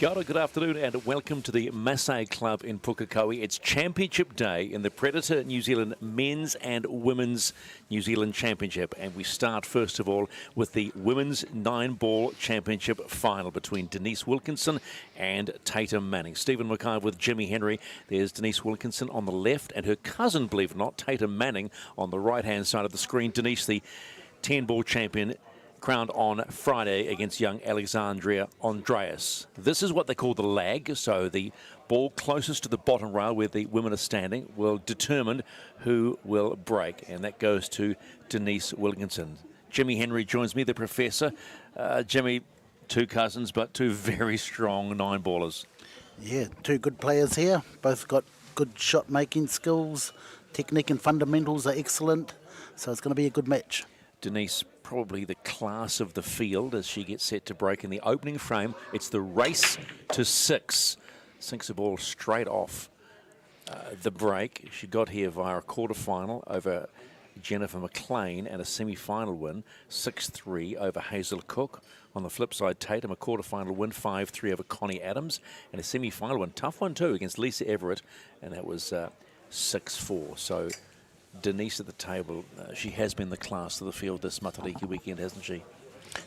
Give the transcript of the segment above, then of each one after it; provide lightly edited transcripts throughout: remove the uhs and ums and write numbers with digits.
Kia ora, good afternoon and welcome to the Masse Club in Pukekohe. It's Championship Day in the Predator New Zealand Men's and Women's New Zealand Championship. And we start first of all with the Women's 9-Ball Championship final between Denise Wilkinson and Tatum Manning. Stephen McIve with Jimmy Henry. There's Denise Wilkinson on the left and her cousin, believe it or not, Tatum Manning, on the right-hand side of the screen. Denise, the 10-ball champion, crowned on Friday against young Alexandria Andreas. This is what they call the lag, so the ball closest to the bottom rail where the women are standing will determine who will break, and that goes to Denise Wilkinson. Jimmy Henry joins me, the professor. Jimmy, two cousins, but two very strong 9-ballers. Yeah, two good players here. Both got good shot-making skills. Technique and fundamentals are excellent, so it's going to be a good match. Denise, probably the class of the field as she gets set to break in the opening frame. It's the race to six. Sinks the ball straight off the break. She got here via a quarterfinal over Jennifer McLean and a semi-final win, 6-3 over Hazel Cook. On the flip side, Tatum, a quarterfinal win, 5-3 over Connie Adams, and a semi-final win, tough one too, against Lisa Everett, and that was 6-4. So Denise at the table, she has been the class of the field this Matariki weekend, hasn't she?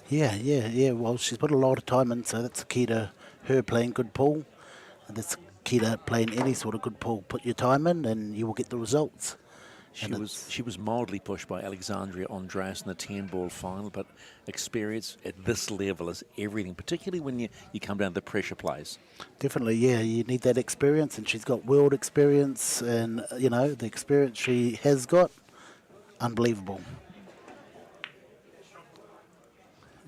Yeah. Well, she's put a lot of time in, so that's the key to her playing good pool. And that's the key to playing any sort of good pool. Put your time in and you will get the results. She was mildly pushed by Alexandria Andreas in the 10-ball final, but experience at this level is everything, particularly when you come down to the pressure plays. Definitely, yeah. You need that experience, and she's got world experience, and, you know, the experience she has got, unbelievable.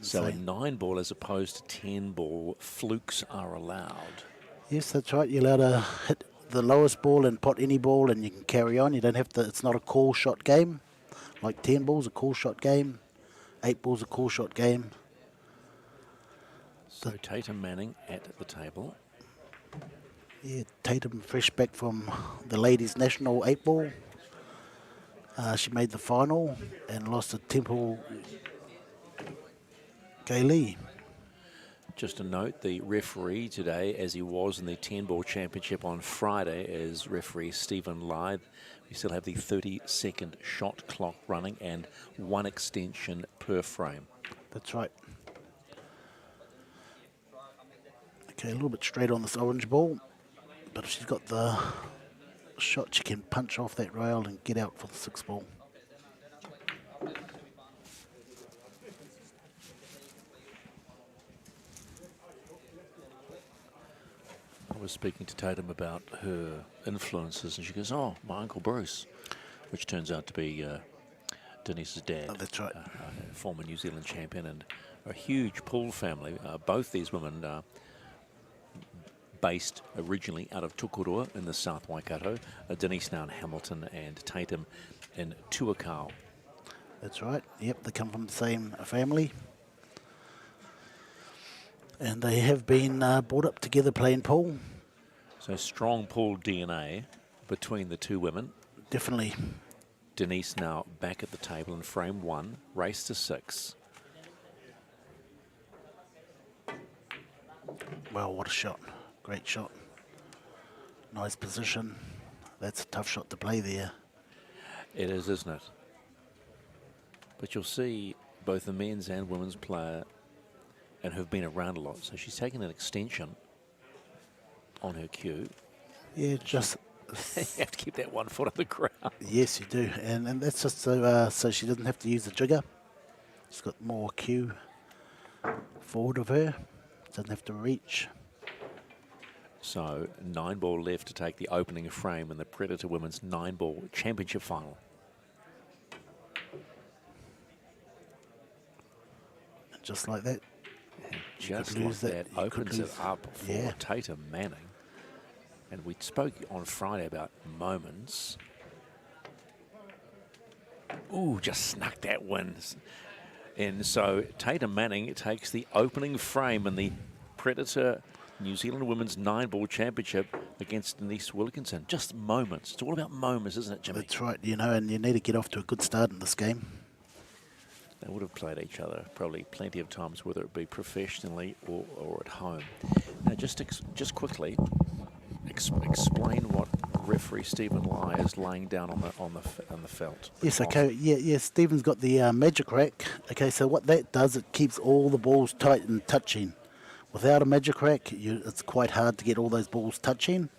So a 9-ball as opposed to 10-ball, flukes are allowed. Yes, that's right. You're allowed to hit the lowest ball and pot any ball, and you can carry on. You don't have to. It's not a call shot game like 10 balls, a call shot game. 8 balls, a call shot game. So Tatum Manning at the table. Yeah, Tatum fresh back from the ladies' national 8 ball. She made the final and lost to Temple Gailey. Just a note, the referee today, as he was in the 10-ball championship on Friday, is referee Stephen Lythe. We still have the 30-second shot clock running and 1 extension per frame. That's right. Okay, a little bit straight on this orange ball, but if she's got the shot, she can punch off that rail and get out for the 6 ball. I was speaking to Tatum about her influences, and she goes, "Oh, my Uncle Bruce," which turns out to be Denise's dad. Oh, that's right. Former New Zealand champion and a huge pool family. Both these women are based originally out of Tukurua in the South Waikato. Denise now in Hamilton and Tatum in Tuakau. That's right. Yep, they come from the same family. And they have been brought up together playing pool. So strong pool DNA between the two women. Definitely. Denise now back at the table in frame 1, race to 6. Well, what a shot. Great shot. Nice position. That's a tough shot to play there. It is, isn't it? But you'll see both the men's and women's player and have been around a lot. So she's taken an extension on her cue. Yeah, just... You have to keep that 1 foot on the ground. Yes, you do. And that's just so she doesn't have to use the jigger. She's got more cue forward of her. Doesn't have to reach. So 9-ball left to take the opening frame in the Predator Women's 9-ball championship final. And just like that. And just like that opens it up for Tatum Manning. And we spoke on Friday about moments. Ooh, just snuck that win. And so Tatum Manning takes the opening frame in the Predator New Zealand Women's 9-ball championship against Denise Wilkinson. Just moments. It's all about moments, isn't it, Jimmy? That's right, you know, and you need to get off to a good start in this game. They would have played each other probably plenty of times, whether it be professionally or at home. Now, just quickly, explain what referee Stephen Lai is laying down on the felt. Yes, okay, yeah, Stephen's got the magic rack. Okay, so what that does, it keeps all the balls tight and touching. Without a magic rack, it's quite hard to get all those balls touching.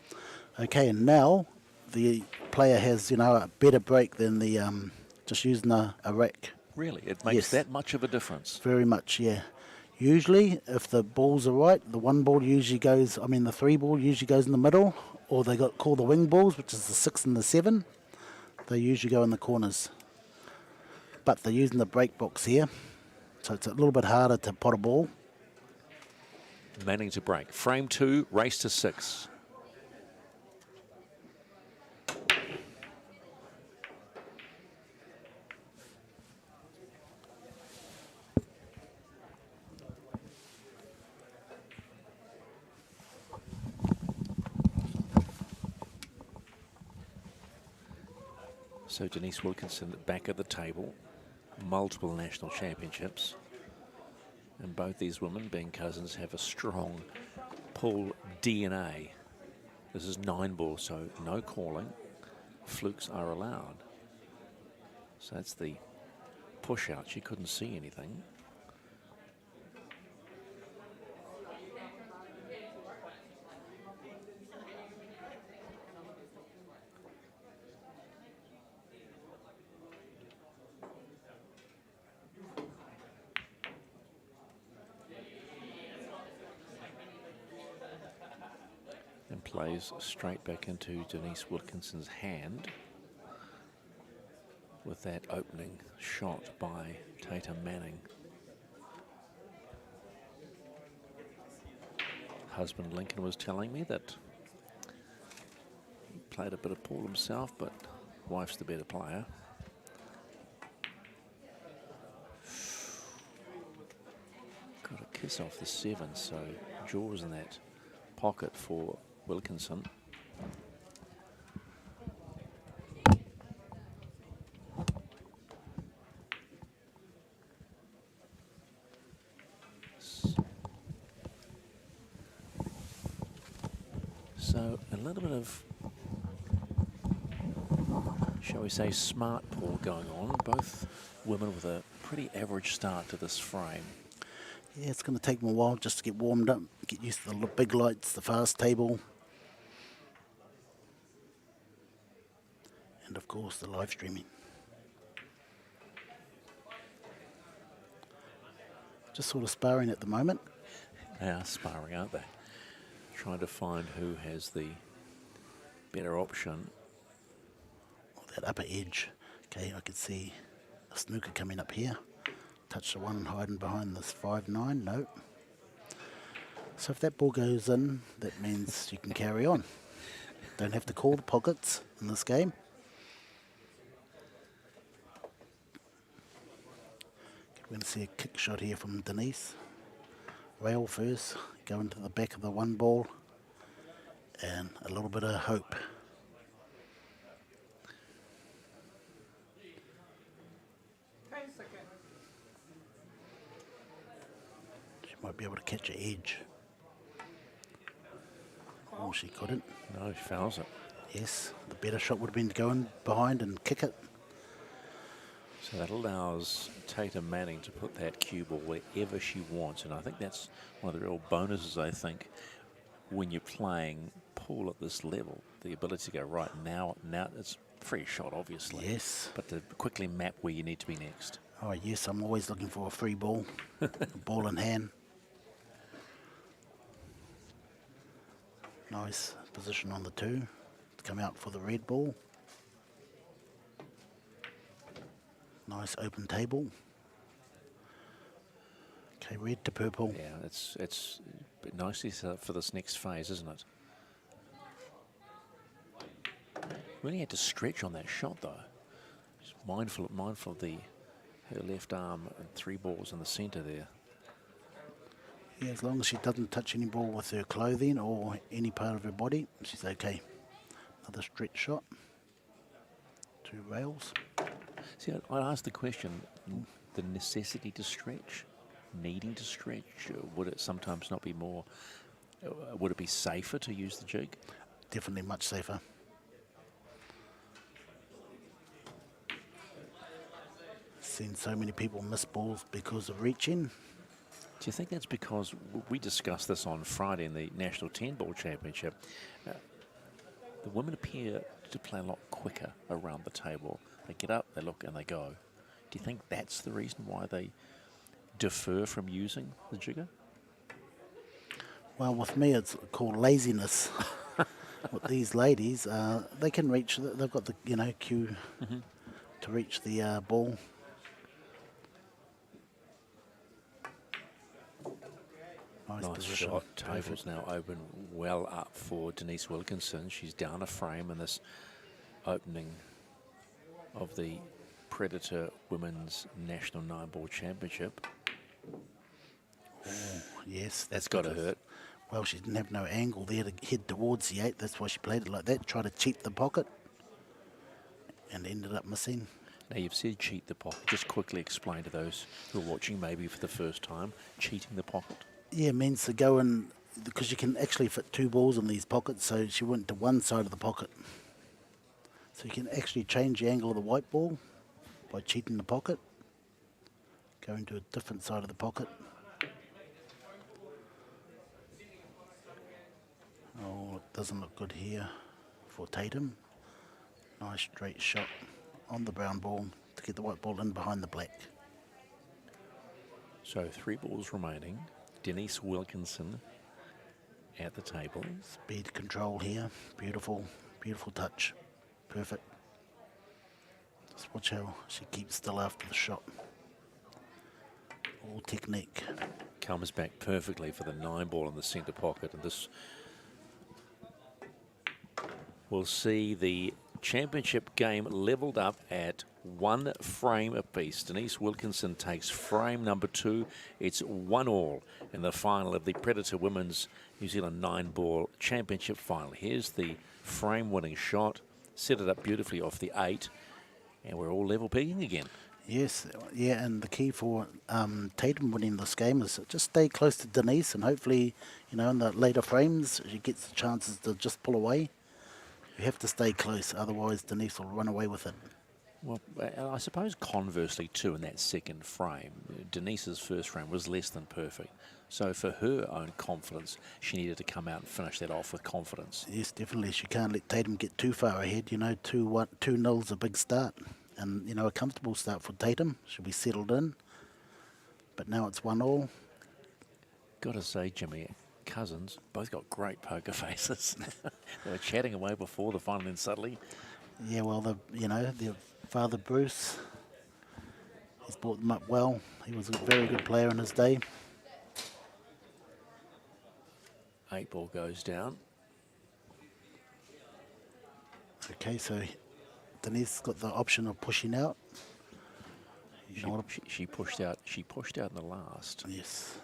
Okay, and now the player has, a better break than the just using a rack. Really? It makes that much of a difference? Very much, yeah. Usually, if the balls are right, the one ball usually goes, the three ball usually goes in the middle, or they got called the wing balls, which is the 6 and the 7. They usually go in the corners. But they're using the break box here, so it's a little bit harder to pot a ball. Manning to break. Frame 2, race to 6. So Denise Wilkinson back at the table, multiple national championships. And both these women, being cousins, have a strong pool DNA. This is 9 ball, so no calling. Flukes are allowed. So that's the push out. She couldn't see anything. And plays straight back into Denise Wilkinson's hand with that opening shot by Tatum Manning. Husband Lincoln was telling me that he played a bit of pool himself, but wife's the better player. Got a kiss off the 7, so jaws in that pocket for Wilkinson. So a little bit of, shall we say, smart pool going on. Both women with a pretty average start to this frame. Yeah, it's going to take them a while just to get warmed up, get used to the big lights, the fast table, and of course the live streaming. Just sort of sparring at the moment. They are sparring, aren't they? Trying to find who has the better option. Or that upper edge. Okay, I can see a snooker coming up here. Touch the one hiding behind this 5-9, no. So if that ball goes in, that means you can carry on. Don't have to call the pockets in this game. We're going to see a kick shot here from Denise. Rail first, go into the back of the one ball, and a little bit of hope. She might be able to catch an edge. Oh, she couldn't. No, she fouls it. Yes, the better shot would have been to go in behind and kick it. So that allows Tatum Manning to put that cue ball wherever she wants. And I think that's one of the real bonuses, I think, when you're playing pool at this level. The ability to go right now it's a free shot, obviously. Yes. But to quickly map where you need to be next. Oh, yes, I'm always looking for a free ball. Ball in hand. Nice position on the 2 to come out for the red ball. Nice open table. Okay, red to purple. Yeah, it's nicely set up for this next phase, isn't it? Really had to stretch on that shot though. Just mindful of her left arm and 3 balls in the centre there. Yeah, as long as she doesn't touch any ball with her clothing or any part of her body, she's okay. Another stretch shot. 2 rails. See, I asked the question, the necessity to stretch, needing to stretch? Would it sometimes not be more, would it be safer to use the jig? Definitely much safer. Seen so many people miss balls because of reaching. Do you think that's because we discussed this on Friday in the National 10-Ball Championship? The women appear to play a lot quicker around the table. They get up, they look, and they go. Do you think that's the reason why they defer from using the jigger? Well, with me, it's called laziness. With these ladies, they can reach. They've got the cue to reach the ball. Nice position. Shot. Table's now open well up for Denise Wilkinson. She's down a frame in this opening of the Predator Women's National 9-Ball Championship. Oh, yes. That's got to hurt. Well, she didn't have no angle there to head towards the 8. That's why she played it like that. Tried to cheat the pocket and ended up missing. Now, you've said cheat the pocket. Just quickly explain to those who are watching maybe for the first time, cheating the pocket. Yeah, it means to go in, because you can actually fit 2 balls in these pockets, so she went to one side of the pocket. So you can actually change the angle of the white ball by cheating the pocket, going to a different side of the pocket. Oh, it doesn't look good here for Tatum. Nice straight shot on the brown ball to get the white ball in behind the black. So 3 balls remaining. Denise Wilkinson at the table. Speed control here. Beautiful, beautiful touch. Perfect. Just watch how she keeps still after the shot. All technique. Comes back perfectly for the 9-ball in the centre pocket. And this will see the championship game levelled up at 1 frame apiece. Denise Wilkinson takes frame number 2. It's 1-1 in the final of the Predator Women's New Zealand 9-Ball Championship final. Here's the frame-winning shot. Set it up beautifully off the 8. And we're all level pegging again. Yes, yeah, and the key for Tatum winning this game is just stay close to Denise, and hopefully, in the later frames, she gets the chances to just pull away. You have to stay close, otherwise Denise will run away with it. Well, I suppose conversely too, in that second frame, Denise's first frame was less than perfect. So for her own confidence, she needed to come out and finish that off with confidence. Yes, definitely. She can't let Tatum get too far ahead. 2-0's a big start. And, a comfortable start for Tatum. She'll be settled in. But now it's 1-1. Got to say, Jimmy, cousins both got great poker faces. They were chatting away before the final, and suddenly... Yeah, well, their father Bruce, he's brought them up well. He was a very good player in his day. 8-ball goes down. Okay, so Denise got the option of pushing out. She pushed out. She pushed out in the last. Yes.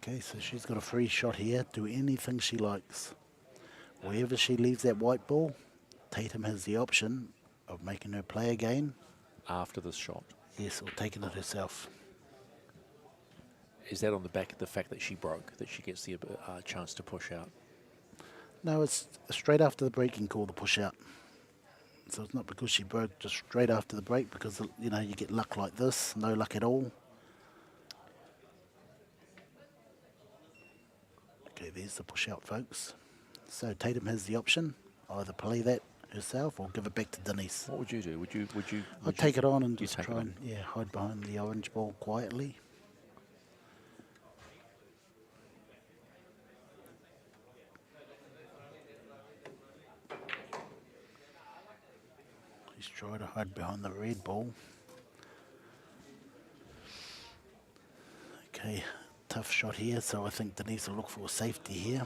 Okay, so she's got a free shot here. Do anything she likes. Wherever she leaves that white ball, Tatum has the option of making her play again. After this shot. Yes, or taking it herself. Is that on the back of the fact that she broke, that she gets the chance to push out? No, it's straight after the break you can call the push out. So it's not because she broke, just straight after the break, because, you get luck like this, no luck at all. Okay, there's the push out, folks. So Tatum has the option, either play that herself or give it back to Denise. What would you do? I'd take it on and just try and hide behind the orange ball quietly. He's trying to hide behind the red ball. Okay, tough shot here, so I think Denise will look for safety here.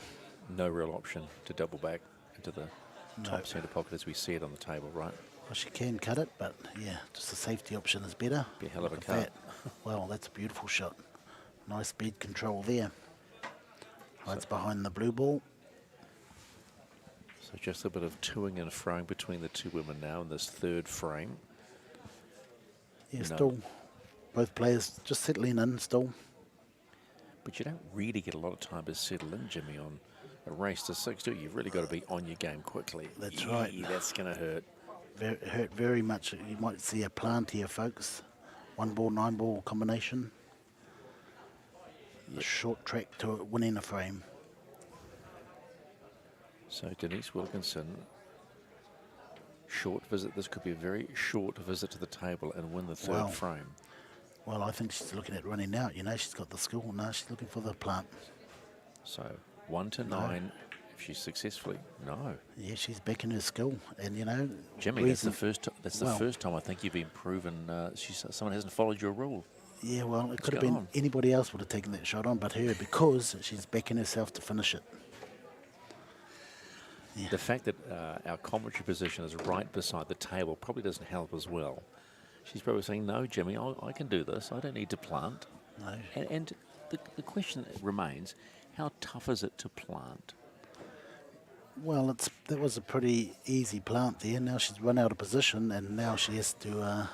No real option to double back into the top centre pocket as we see it on the table, right? Well, she can cut it, but yeah, just a safety option is better. Be a hell of a Look at cut. that. Well, that's a beautiful shot. Nice speed control there. Hides behind the blue ball. So just a bit of toing and froing between the two women now in this third frame. Yeah, you know. still, both players just settling in still. But you don't really get a lot of time to settle in, Jimmy, on a race to 6, do you? You've really got to be on your game quickly. That's right. That's going to hurt. Hurt very much. You might see a plant here, folks. 1 ball, 9 ball combination. A short track to winning a frame. So Denise Wilkinson, short visit. This could be a very short visit to the table and win the third frame. Well, I think she's looking at running out. You know, she's got the skill. No, she's looking for the plant. So 1 to 9, if she's successfully, no. Yeah, she's backing her skill, and you know, Jimmy, that's the first. That's the first time I think you've been proven. Someone hasn't followed your rule. Yeah, well, it could have been anybody else would have taken that shot on, but her, because she's backing herself to finish it. Yeah. The fact that our commentary position is right beside the table probably doesn't help as well. She's probably saying, no, Jimmy, I can do this. I don't need to plant. No. And the question remains, how tough is it to plant? Well, that was a pretty easy plant there. Now she's run out of position, and now she has to,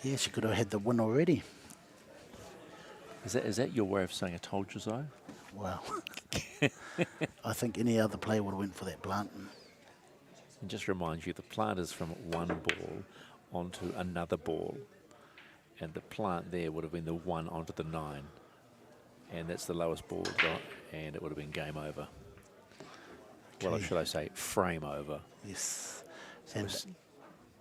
yeah, she could have had the win already. Is that your way of saying I told you so? Well, I think any other player would have went for that plant. And just remind you, the plant is from 1 ball onto another ball. And the plant there would have been the 1 onto the 9. And that's the lowest ball got, and it would have been game over. Okay. Well, should I say frame over? Yes. So and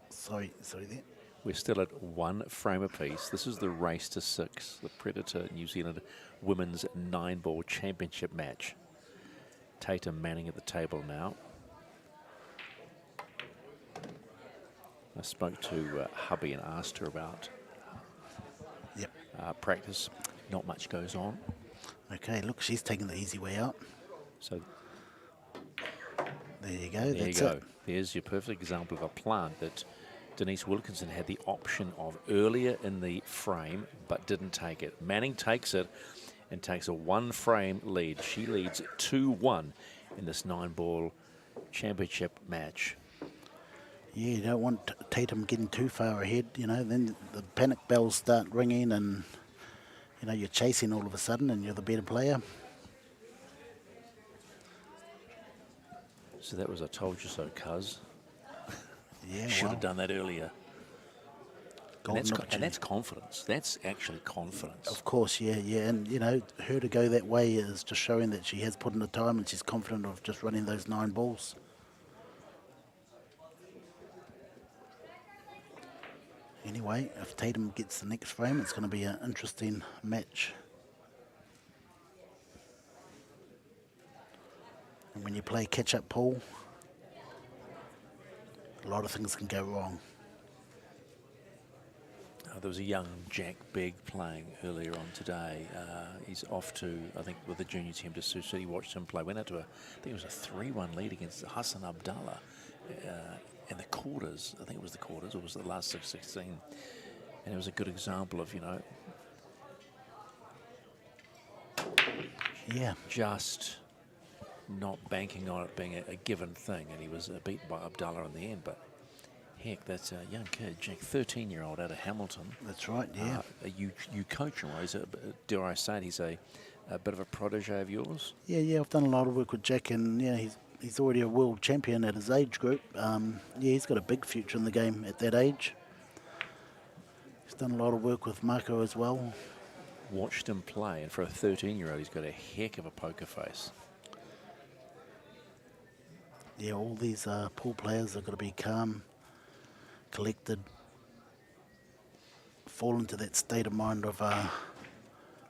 sorry there. We're still at 1 frame apiece. This is the race to 6, the Predator New Zealand Women's 9-ball championship match. Tatum manning at the table now. I spoke to hubby and asked her about practice. Not much goes on. Okay, look, she's taking the easy way out. So there you go. There you go. There's your perfect example of a plant that Denise Wilkinson had the option of earlier in the frame, but didn't take it. Manning takes it and takes a 1-frame lead. She leads 2-1 in this 9-ball championship match. Yeah, you don't want Tatum getting too far ahead, you know, then the panic bells start ringing and, you know, you're chasing all of a sudden and you're the better player. So that was a told you so, cuz. Yeah, should have done that earlier. And that's confidence. That's actually confidence. Of course, yeah. And, you know, her to go that way is just showing that she has put in the time and she's confident of just running those 9 balls. Anyway, if Tatum gets the next frame, it's going to be an interesting match. And when you play catch-up pool, a lot of things can go wrong. There was a young Jack Begg playing earlier on today. He's off to, I think, with the junior team to Sioux City. Watched him play. Went out to I think it was a 3-1 lead against Hassan Abdallah in the quarters. I think it was the quarters, or was it the last 16? And it was a good example of, you know, just not banking on it being a given thing. And he was beaten by Abdallah in the end, but heck, that's a young kid, Jack, 13-year-old out of Hamilton. That's right, yeah. You coach him, right? Dare I say it, he's a bit of a protege of yours? Yeah, I've done a lot of work with Jack, and yeah, he's already a world champion at his age group. Yeah, he's got a big future in the game at that age. He's done a lot of work with Marco as well. Watched him play, and for a 13-year-old, he's got a heck of a poker face. Yeah, all these pool players have got to be calm, collected, fall into that state of mind of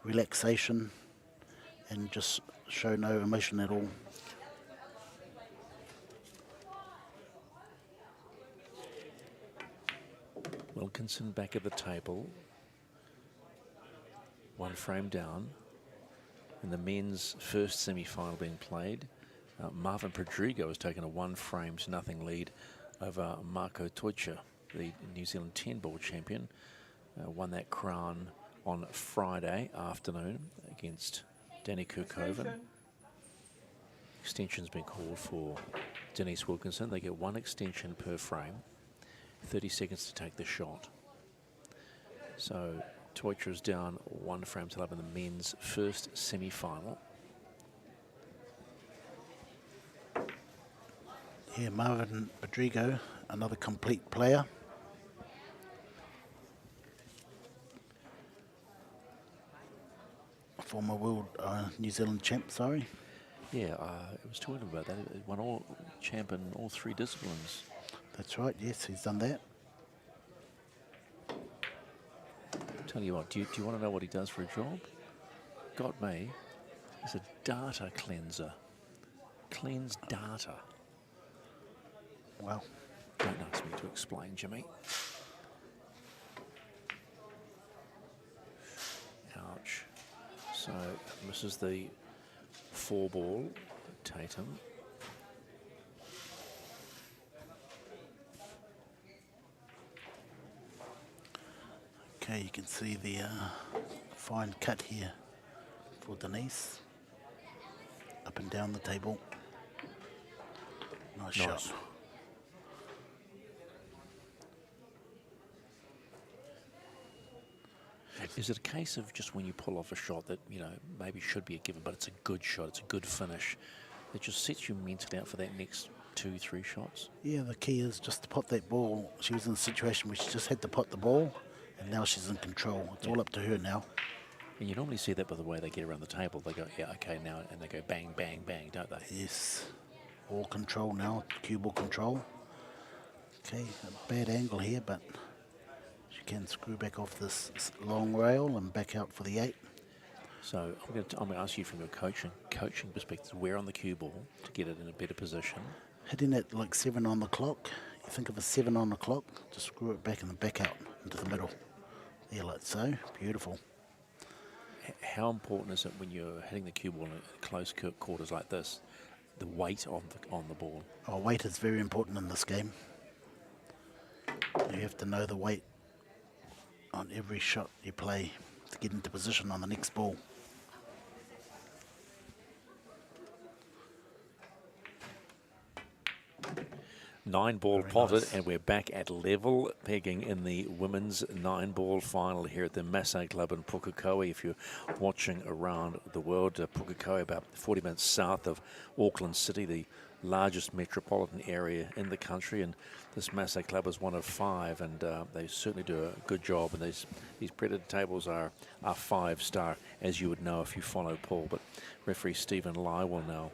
relaxation and just show no emotion at all. Wilkinson back at the table, 1 frame down. In the men's first semi-final being played, Marvin Pedrigo has taken a 1-frame-to-0 lead over Marco Toicha, the New Zealand 10-ball champion. Won that crown on Friday afternoon against Danny Pukekohe. Extension's been called for Denise Wilkinson. They get 1 extension per frame, 30 seconds to take the shot. So Teucher is down 1 frame to love in the men's first semi-final. Yeah, Marvin Rodrigo, another complete player. Former world New Zealand champ, sorry. Yeah, it was talking about that. He won all champ in all 3 disciplines. That's right, yes, he's done that. Tell you what, do you want to know what he does for a job? Got me. He's a data cleanser. Cleans data. Wow. Don't ask me to explain, Jimmy. Ouch. So misses the 4-ball, Tatum. Okay, you can see the fine cut here for Denise. Up and down the table. Nice shot. Is it a case of just when you pull off a shot that, you know, maybe should be a given, but it's a good shot, it's a good finish, that just sets you mentally out for that next 2-3 shots? Yeah, the key is just to pot that ball. She was in a situation where she just had to pot the ball, and now she's in control. It's all up to her now. And you normally see that by the way they get around the table. They go, yeah, okay, now, and they go bang, bang, bang, don't they? Yes, all control now, cue ball control. Okay, a bad angle here, but she can screw back off this long rail and back out for the 8. So I'm going to ask you from your coaching perspective, where on the cue ball to get it in a better position? Hitting it like 7 on the clock. You think of a 7 on the clock, just screw it back and then back out into the middle. There, like so. Beautiful. How important is it when you're hitting the cue ball in close quarters like this, the weight on the ball? Oh, weight is very important in this game. You have to know the weight on every shot you play to get into position on the next ball. Nine-ball Very potted, nice. and we're back at level pegging in the women's 9-ball final here at the Masse Club in Pukekohe. If you're watching around the world, Pukekohe about 40 minutes south of Auckland City, the largest metropolitan area in the country, and this Masse Club is one of 5, and they certainly do a good job. And these Predator tables are 5-star, as you would know if you follow Paul. But referee Stephen Lai will now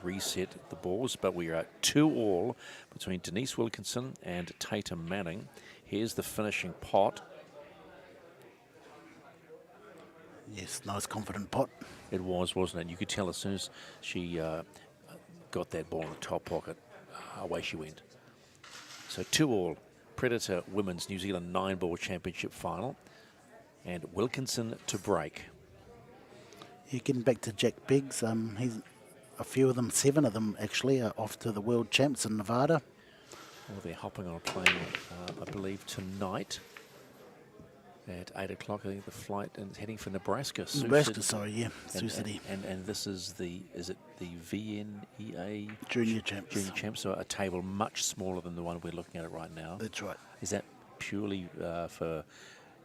reset the balls, but we are at 2-all between Denise Wilkinson and Tatum Manning. Here's the finishing pot. Yes, nice confident pot. It was, wasn't it? You could tell as soon as she got that ball in the top pocket, away she went. So 2-all, Predator Women's New Zealand 9-ball championship final, and Wilkinson to break. Yeah, getting back to Jack Biggs, he's a few of them, 7 of them actually, are off to the world champs in Nevada. Well, they're hopping on a plane, I believe, tonight at 8 o'clock. I think the flight is heading for Nebraska. Nebraska, sorry, yeah, Sioux City. And this is is it the VNEA? Junior champs. Junior champs, so a table much smaller than the one we're looking at right now. That's right. Is that purely for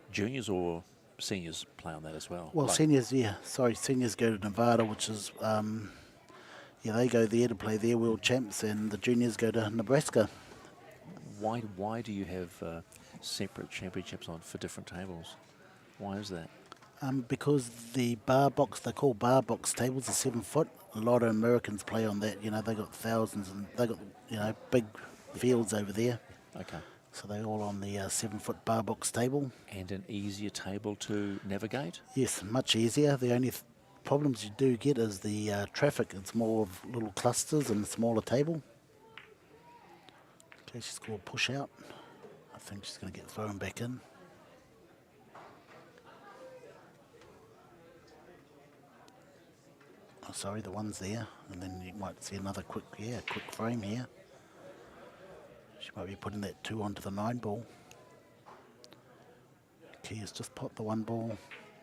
juniors, or seniors play on that as well? Well, seniors, yeah. Sorry, seniors go to Nevada, which is, yeah, they go there to play their world champs, and the juniors go to Nebraska. Why do you have separate championships on for different tables? Why is that? Because the bar box, they call bar box tables, are 7 foot. A lot of Americans play on that. You know, they got thousands, and they got, you know, big fields over there. Okay. So they're all on the 7-foot bar box table. And an easier table to navigate? Yes, much easier. The only problems you do get is the traffic. It's more of little clusters and a smaller table. Okay, she's called push out. I think she's going to get thrown back in. Oh, sorry, the one's there. And then you might see another quick frame here. She might be putting that 2 onto the 9 ball. Okay, is just pop the 1 ball,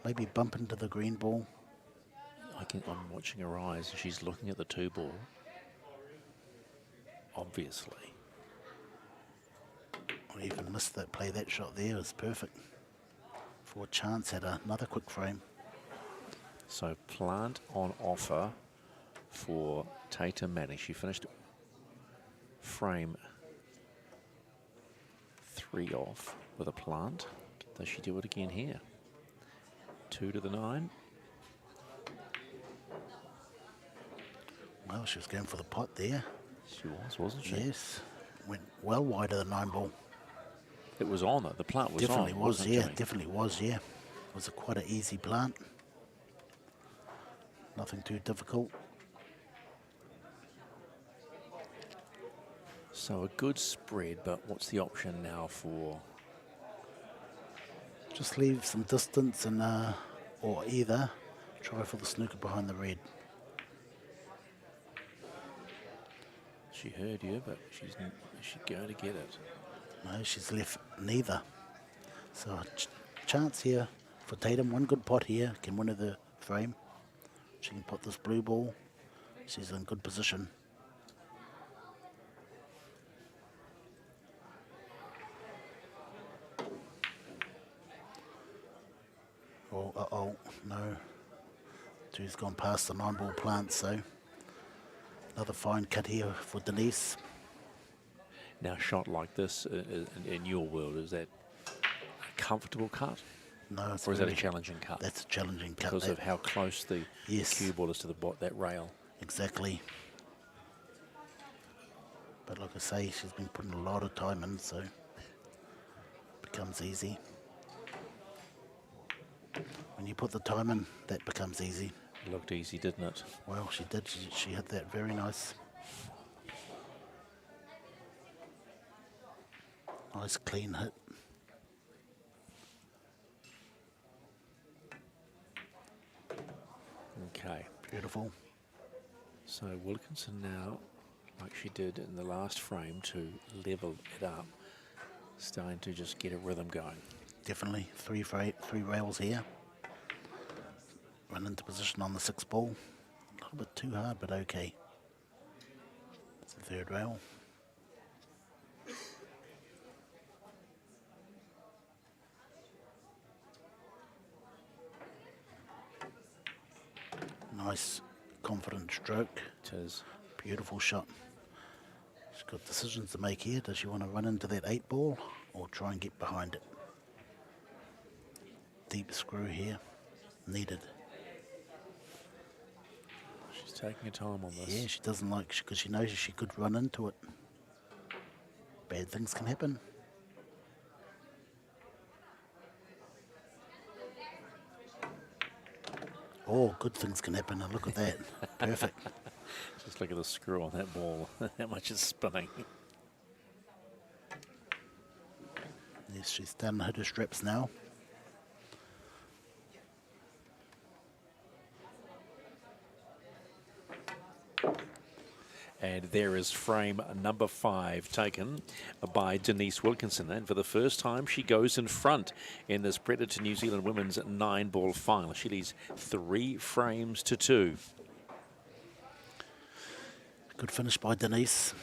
maybe bump into the green ball. I'm watching her eyes. She's looking at the 2 ball. Obviously. Or even missed that, play that shot there, is perfect. Before Chance had another quick frame. So plant on offer for Tatum Manning. She finished frame 3 off with a plant. Does she do it again here? 2 to the 9. Well, she was going for the pot there. She was, wasn't she? Yes. Went well wide of the 9 ball. It was on it. The plant was Definitely on, was, wasn't yeah. Jimmy? Definitely was, yeah. It was quite an easy plant. Nothing too difficult. So a good spread, but what's the option now for? Just leave some distance and, or either try for the snooker behind the red. She heard you, but is she going to get it? No, she's left neither. So a chance here for Tatum. One good pot here can win her the frame. She can pot this blue ball. She's in good position. Oh, uh-oh, no. 2's gone past the 9 ball plant, so another fine cut here for Denise. Now, a shot like this in your world, is that a comfortable cut? No, it's or is that a challenging cut? That's a challenging cut. Because of how close the cue ball is to that rail. Exactly. But like I say, she's been putting a lot of time in, so it becomes easy. When you put the time in, that becomes easy. It looked easy, didn't it? Well, she did. She hit that very nice. Nice clean hit. Okay. Beautiful. So Wilkinson now, like she did in the last frame, to level it up, starting to just get a rhythm going. Definitely. Three rails here. Run into position on the 6 ball. A little bit too hard, but okay. It's the 3rd rail. Nice, confident stroke. It is. Beautiful shot. She's got decisions to make here. Does she want to run into that 8 ball or try and get behind it? Deep screw here. Needed. She's taking her time on this. Yeah, she doesn't like, because she knows she could run into it. Bad things can happen. Oh, good things can happen, and look at that. Perfect. Just look at the screw on that ball. How much is spinning. Yes, she's done hit her straps now. And there is frame number 5 taken by Denise Wilkinson. And for the first time, she goes in front in this Predator New Zealand Women's 9-ball final. She leads 3 frames to 2. Good finish by Denise.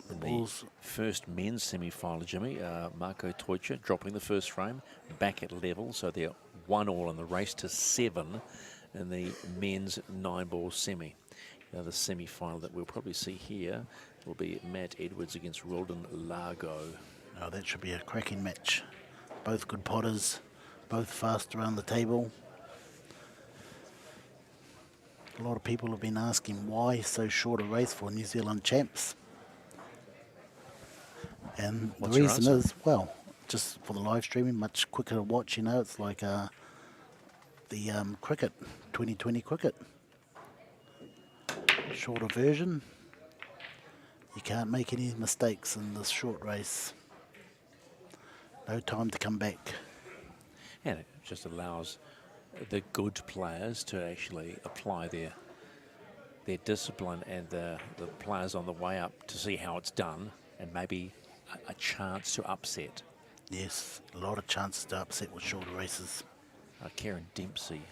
The balls. First men's semi-final, Jimmy. Marco Teutsch dropping the first frame, back at level. So they're 1-all in the race to 7 in the men's 9-ball semi. The semi-final that we'll probably see here will be Matt Edwards against Roldan Largo. Oh, that should be a cracking match. Both good potters, both fast around the table. A lot of people have been asking why so short a race for New Zealand champs. And What's the your reason answer? is, well, just for the live streaming, much quicker to watch, you know. It's like the cricket, 2020 cricket. Shorter version. You can't make any mistakes in this short race. No time to come back. And it just allows the good players to actually apply their discipline, and the players on the way up to see how it's done, and maybe a chance to upset. Yes, a lot of chances to upset with shorter races. Kieran Dempsey,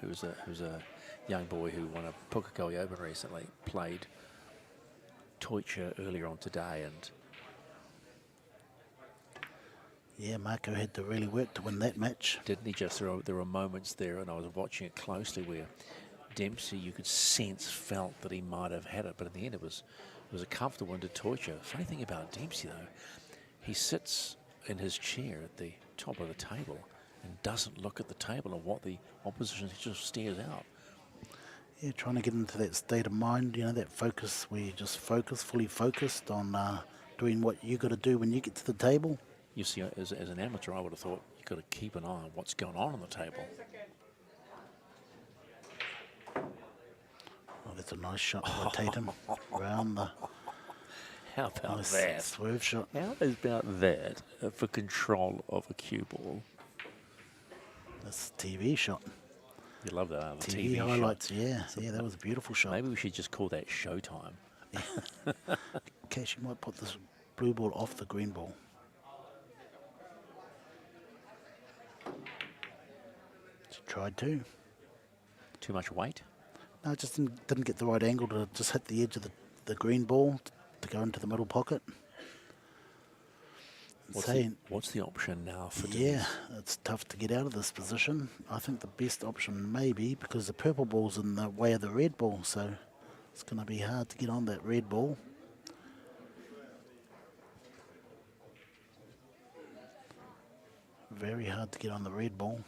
who's a young boy who won a Pukekohe Open recently, played Teutsch earlier on today, and Yeah, Marco had to really work to win that match. Didn't he just? There were moments there, and I was watching it closely, where Dempsey, you could sense, felt that he might have had it, but in the end it was a comfortable one to torture. Funny thing about Dempsey, though, he sits in his chair at the top of the table and doesn't look at the table or what the opposition, he just stares out. Yeah, trying to get into that state of mind, you know, that focus where you just focus, fully focused on doing what you got to do when you get to the table. You see, as an amateur, I would have thought you've got to keep an eye on what's going on the table. Oh, that's a nice shot by Tatum around the How about nice that? swerve shot. How about that for control of a cue ball? That's a TV shot. You love that, the TV TV highlights, shot. yeah, that was a beautiful shot. Maybe we should just call that Showtime. Okay, she might put this blue ball off the green ball. She tried to. Too much weight? No, it just didn't get the right angle to just hit the edge of the green ball to go into the middle pocket. What's the option now for Yeah, Denise? it's tough to get out of this position. I think the best option may be because the purple ball's in the way of the red ball, so it's going to be hard to get on that red ball. Very hard to get on the red ball.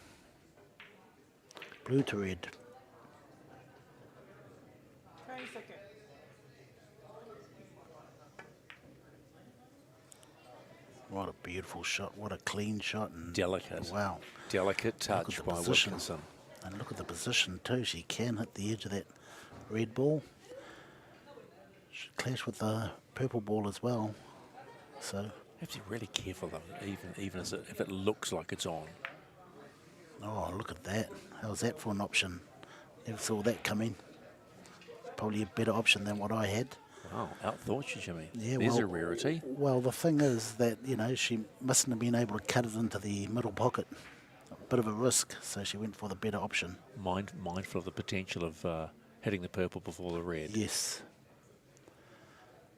Blue to red. 20 seconds. What a beautiful shot. What a clean shot. And Delicate. wow. Delicate touch the by position. Wilkinson. And look at the position too. She can hit the edge of that red ball. Should clash with the purple ball as well. So, You have to be really careful though, even as if it looks like it's on. oh, look at that. How's that for an option? Never saw that coming. Probably a better option than what I had. Wow, outthought you, Jimmy. Yeah, There's well, a rarity. Well, the thing is that, you know, she mustn't have been able to cut it into the middle pocket. A bit of a risk, so she went for the better option. Mindful of the potential of hitting the purple before the red. Yes.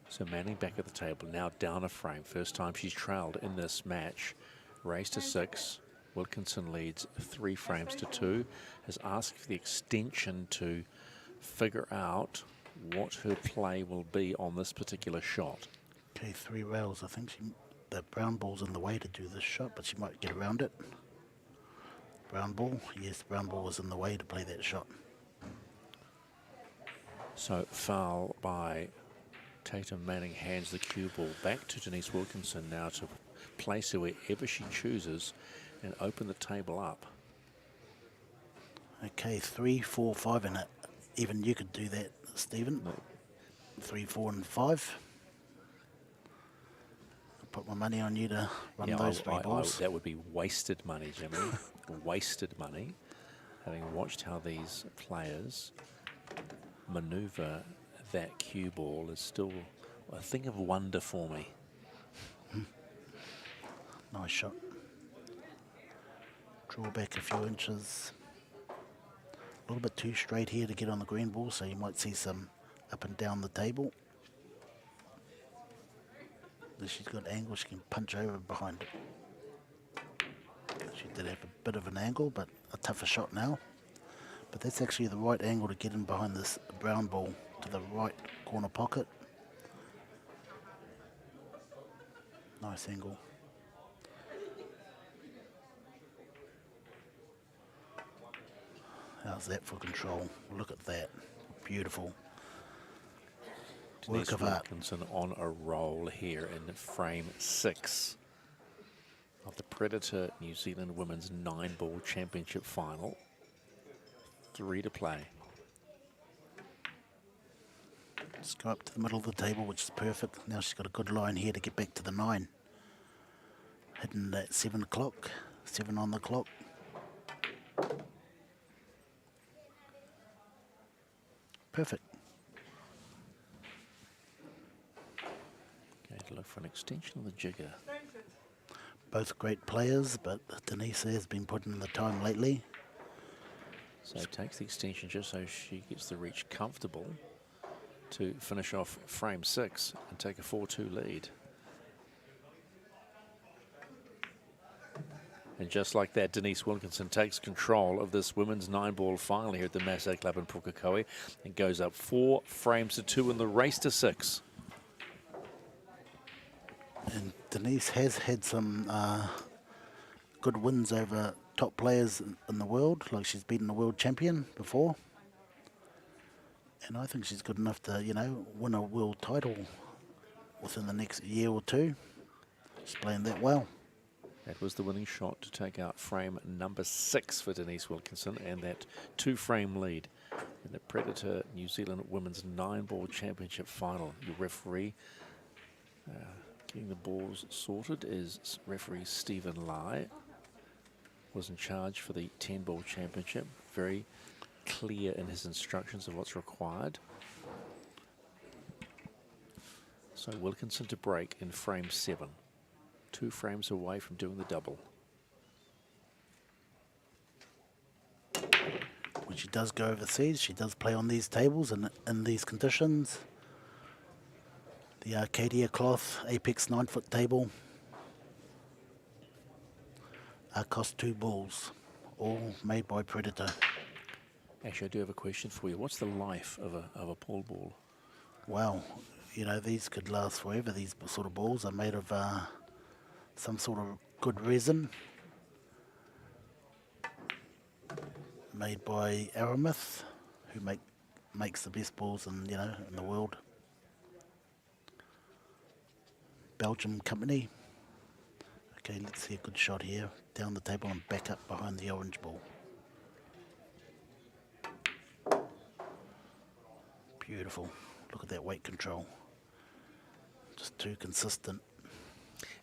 So Manning back at the table, now down a frame. First time she's trailed in this match. Race to 6. Wilkinson leads 3 frames to 2. Has asked for the extension to figure out what her play will be on this particular shot. Okay, 3 rails. I think the brown ball's in the way to do this shot, but she might get around it. Brown ball. Yes, brown ball was in the way to play that shot. So foul by Tatum. Manning hands the cue ball back to Denise Wilkinson now to place her wherever she chooses and open the table up. Okay, 3, 4, 5 in it. Even you could do that, Stephen. 3, 4, and 5. I'll put my money on you to run those 3 balls. That would be wasted money, Jimmy. Wasted money. Having watched how these players manoeuvre that cue ball is still a thing of wonder for me. Nice shot. Draw back a few inches. A little bit too straight here to get on the green ball, so you might see some up and down the table. If she's got angle, she can punch over behind it. She did have a bit of an angle, but a tougher shot now. But that's actually the right angle to get in behind this brown ball to the right corner pocket. Nice angle. How's that for control? Look at that. Beautiful. Denise Work of art. Wilkinson on a roll here in frame 6 of the Predator New Zealand Women's 9-ball championship final. 3 to play. Just go up to the middle of the table, which is perfect. Now she's got a good line here to get back to the 9. Hitting at 7 o'clock. 7 on the clock. Perfect. Going to look for an extension of the jigger. Both great players, but Denise has been putting in the time lately. So takes the extension just so she gets the reach comfortable to finish off frame 6 and take a 4-2 lead. And just like that, Denise Wilkinson takes control of this women's 9-ball final here at the Masse Club in Pukekohe and goes up 4 frames to 2 in the race to 6. And Denise has had some good wins over top players in the world, like she's beaten the world champion before. And I think she's good enough to, you know, win a world title within the next year or two. She's playing that well. That was the winning shot to take out frame number 6 for Denise Wilkinson, and that 2-frame lead in the Predator New Zealand Women's 9-ball championship final. Your referee getting the balls sorted is referee Stephen Lai. Was in charge for the 10-ball championship. Very clear in his instructions of what's required. So Wilkinson to break in frame 7. 2 frames away from doing the double. When she does go overseas, she does play on these tables and in these conditions. The Arcadia cloth Apex 9-foot table cost 2 balls, all made by Predator. Actually, I do have a question for you. What's the life of a pool ball? Well, you know, these could last forever. These sort of balls are made of some sort of good resin made by Aramith, who makes the best balls in the world. Belgium company. Okay, let's see a good shot here. Down the table and back up behind the orange ball. Beautiful. Look at that weight control. Just too consistent.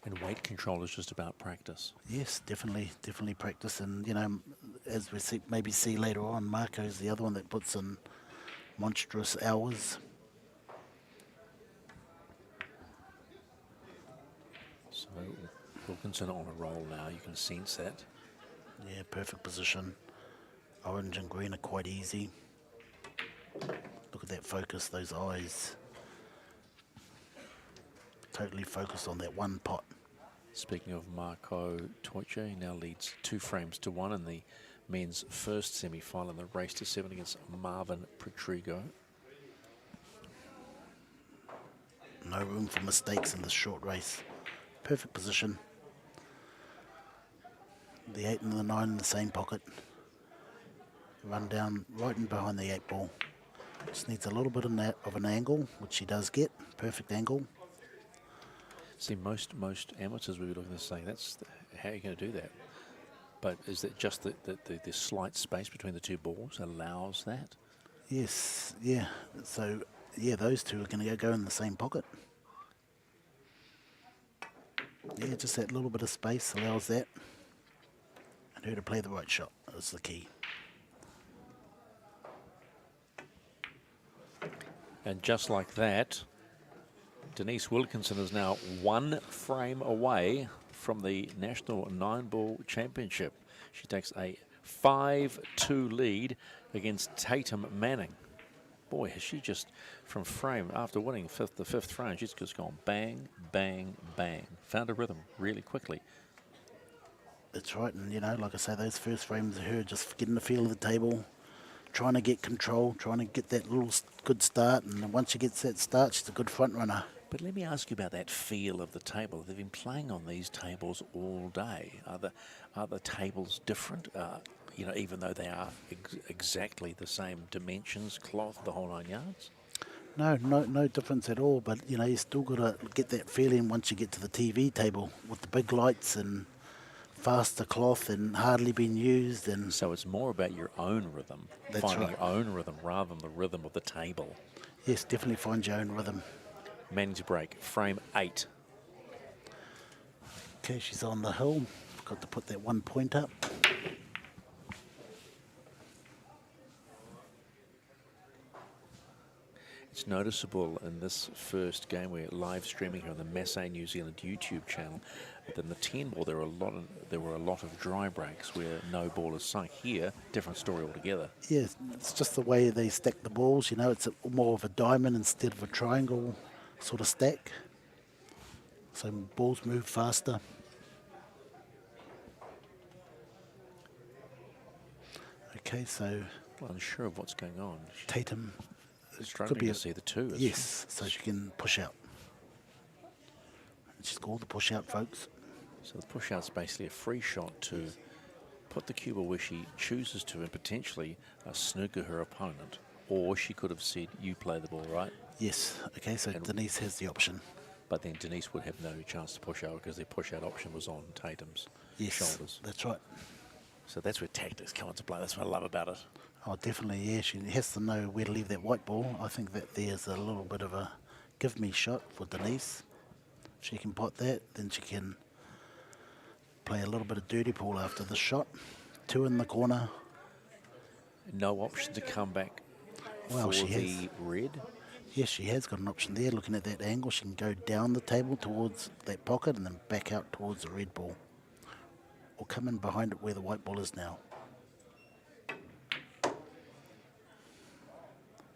And weight control is just about practice. Yes, definitely practice. And, you know, as we maybe see later on, Marco's the other one that puts in monstrous hours. So Wilkinson on a roll now, you can sense that. Yeah, perfect position. Orange and green are quite easy. Look at that focus, those eyes. Totally focused on that one pot. Speaking of Marco Toiche, he now leads 2 frames to 1 in the men's first semi-final in the race to 7 against Marvin Petrigo. No room for mistakes in this short race. Perfect position. The 8 and the 9 in the same pocket. Run down right in behind the 8 ball. Just needs a little bit of an angle, which she does get. Perfect angle. See, most amateurs will be looking at this saying, how are you going to do that? But is it just the slight space between the 2 balls allows that? Yes, yeah. So, yeah, those 2 are going to go in the same pocket. Yeah, just that little bit of space allows that. And her to play the right shot is the key. And just like that, Denise Wilkinson is now 1 frame away from the National 9-ball championship. She takes a 5-2 lead against Tatum Manning. Boy, has she just, from frame, after winning the fifth frame, she's just gone bang, bang, bang. Found a rhythm really quickly. That's right, and you know, like I say, those first frames of her just getting the feel of the table, trying to get control, trying to get that little good start, and then once she gets that start, she's a good front runner. But let me ask you about that feel of the table. They've been playing on these tables all day. Are the tables different? You know, even though they are exactly the same dimensions, cloth, the whole 9 yards? No difference at all. But you know, you still got to get that feeling once you get to the TV table with the big lights and faster cloth and hardly being used. And so it's more about your own rhythm, finding your own rhythm rather than the rhythm of the table. Yes, definitely find your own rhythm. Manning to break, frame 8. Okay, she's on the hill. Got to put that 1 point up. It's noticeable in this first game, we're live streaming here on the Masse New Zealand YouTube channel, that in the 10 ball there were a lot of dry breaks where no ball is sunk. Here, different story altogether. Yeah, it's just the way they stack the balls. You know, it's more of a diamond instead of a triangle sort of stack. So balls move faster. Okay, so Well, unsure of what's going on. She's Tatum struggling to see the two. Isn't yes, so she can push out. She's called the push out, folks. she? So the push out's basically a free shot to put the cue ball where she chooses to and potentially snooker her opponent. Or she could have said, you play the ball, right? Yes, okay, so Denise has the option. But then Denise would have no chance to push out because their push out option was on Tatum's shoulders. That's right. So that's where tactics come into play. That's what I love about it. Oh, definitely, yeah. She has to know where to leave that white ball. I think that there's a little bit of a give-me shot for Denise. If she can pot that, then she can play a little bit of dirty pool after the shot. Two in the corner. No option to come back Well, for she the has. red. Yes, she has got an option there. Looking at that angle, she can go down the table towards that pocket and then back out towards the red ball. Or come in behind it where the white ball is now.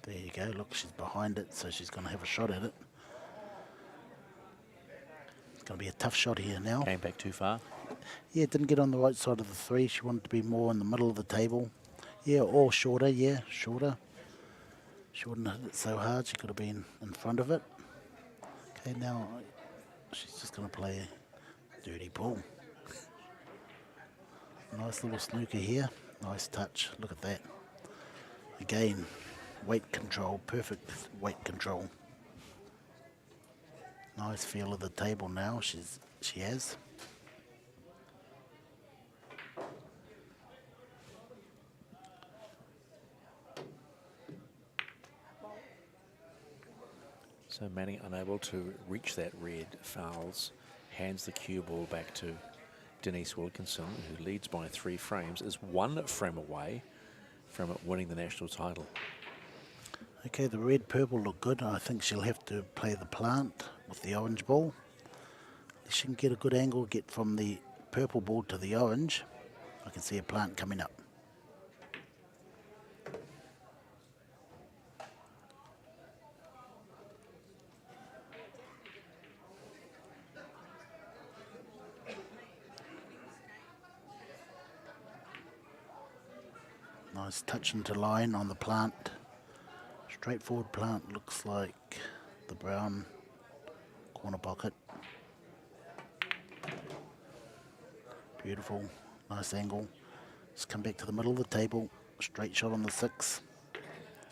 There you go. Look, she's behind it, so she's going to have a shot at it. It's going to be a tough shot here now. Came back too far. Yeah, didn't get on the right side of the three. She wanted to be more in the middle of the table. Yeah, or shorter. Yeah, shorter. She wouldn't have hit it so hard. She could have been in front of it. Okay, now she's just going to play a dirty pool. Nice little snooker here. Nice touch. Look at that. Again, weight control. Perfect weight control. Nice feel of the table now. She has. So Manning unable to reach that red, fouls, hands the cue ball back to Denise Wilkinson, who leads by 3 frames, is 1 frame away from winning the national title. Okay, the red-purple look good. I think she'll have to play the plant with the orange ball. She can get a good angle, get from the purple ball to the orange. I can see a plant coming up. Nice touch into line on the plant. Straightforward plant, looks like the brown corner pocket. Beautiful, nice angle. Just come back to the middle of the table. Straight shot on the 6.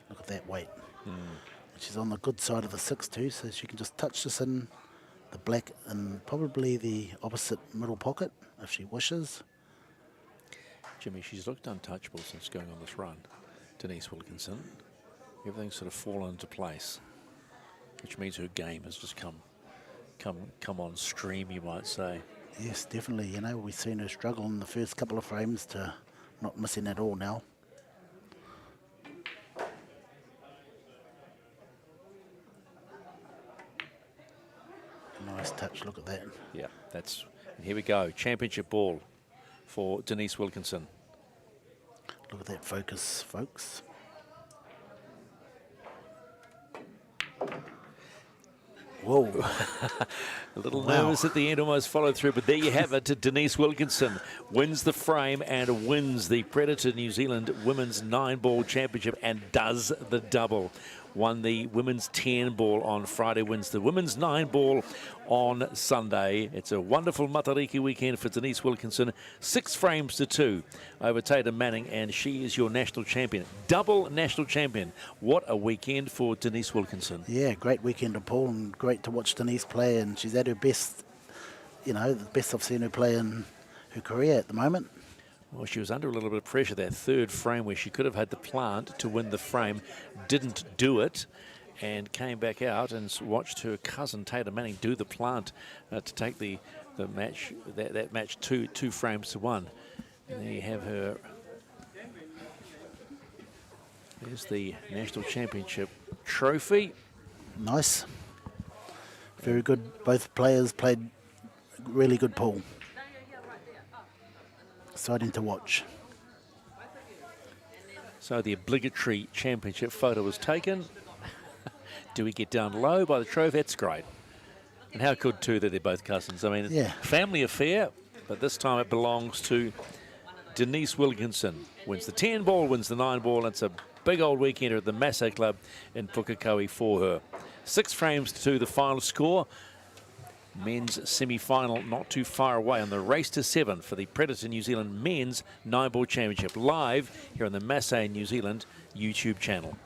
Look at that weight. She's on the good side of the 6 too, so she can just touch this in the black and probably the opposite middle pocket if she wishes. Jimmy, she's looked untouchable since going on this run, Denise Wilkinson. Everything's sort of fallen into place, which means her game has just come on stream, you might say. Yes, definitely. You know, we've seen her struggle in the first couple of frames to not missing at all now. Nice touch, look at that. Yeah, and here we go, championship ball for Denise Wilkinson. Look at that focus, folks. Whoa. A little nervous at the end, almost followed through, but there you have it. Denise Wilkinson wins the frame and wins the Predator New Zealand Women's 9-ball championship and does the double. Won the women's 10-ball on Friday, wins the women's 9-ball on Sunday. It's a wonderful Matariki weekend for Denise Wilkinson. 6 frames to 2 over Tatum Manning, and she is your national champion. Double national champion. What a weekend for Denise Wilkinson. Yeah, great weekend of pool and great to watch Denise play, and she's at her best, you know, the best I've seen her play in her career at the moment. Well, she was under a little bit of pressure that 3rd frame where she could have had the plant to win the frame, didn't do it, and came back out and watched her cousin Tatum Manning do the plant to take the match, that match two frames to 1. And there you have her. There's the national championship trophy. Nice. Very good. Both players played really good pool. Exciting to watch. So the obligatory championship photo was taken. Do we get down low by the trophy? That's great. And how good too that they're both cousins. I mean, yeah. Family affair, but this time it belongs to Denise Wilkinson wins the 10 ball, wins the 9 ball. It's a big old weekend at the Masse Club in Pukekohe for her. 6 frames to the final score. Men's semi-final not too far away on the race to 7 for the Predator New Zealand Men's 9 ball championship, live here on the Masse New Zealand YouTube channel.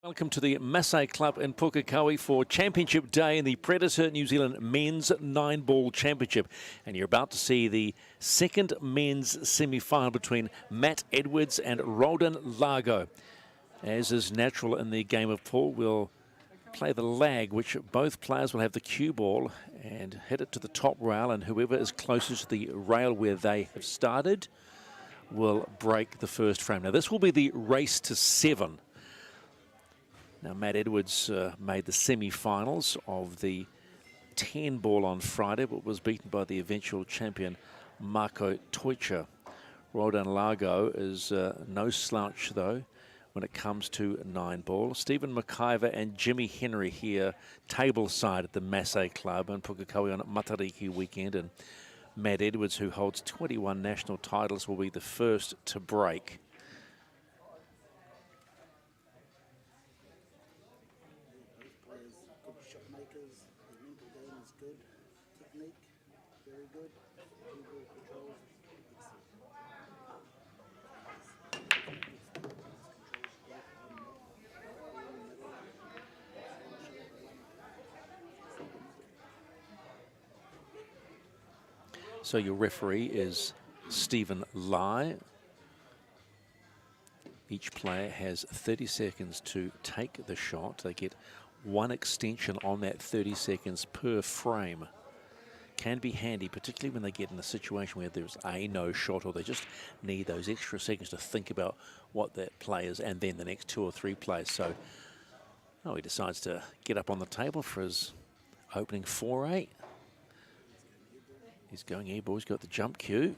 Welcome to the Masse Club in Pukekohe for Championship Day in the Predator New Zealand Men's 9-Ball Championship. And you're about to see the second men's semi-final between Matt Edwards and Rodan Largo. As is natural in the game of pool, we'll play the lag, which both players will have the cue ball and hit it to the top rail, and whoever is closest to the rail where they have started will break the first frame. Now, this will be the race to 7. Now, Matt Edwards made the semi-finals of the 10-ball on Friday, but was beaten by the eventual champion, Marco Teucher. Rodan Largo is no slouch, though, when it comes to 9-ball. Stephen McIver and Jimmy Henry here, table side at the Masse Club in Pukekohe on Matariki weekend. And Matt Edwards, who holds 21 national titles, will be the first to break. So your referee is Stephen Lai. Each player has 30 seconds to take the shot. They get one extension on that 30 seconds per frame. Can be handy, particularly when they get in a situation where there's a no shot, or they just need those extra seconds to think about what that play is, and then the next 2 or 3 plays. So, oh, he decides to get up on the table for his opening foray. He's going airball. He's got the jump cue.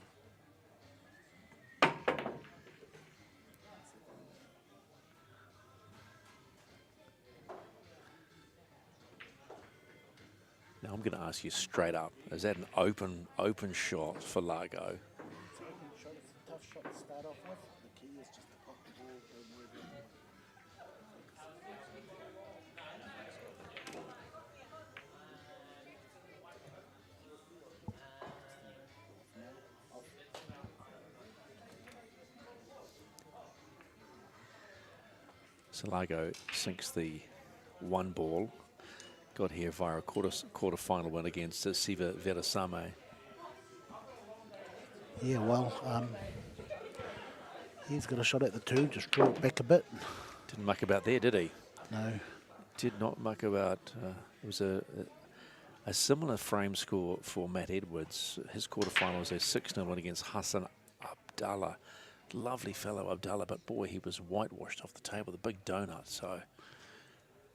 Now I'm going to ask you straight up: is that an open shot for Largo? It's an open shot. It's a tough shot to start off with. The key is just to pop the ball, don't worry about it. So Largo sinks the 1-ball. Got here via a quarter-final win against Siva Veerasamy. Yeah, well, he's got a shot at the 2, just draw it back a bit. Didn't muck about there, did he? No. Did not muck about. It was a similar frame score for Matt Edwards. His quarter-final was a 6-0 win against Hassan Abdallah. Lovely fellow Abdallah, but boy, he was whitewashed off the table, the big donut. So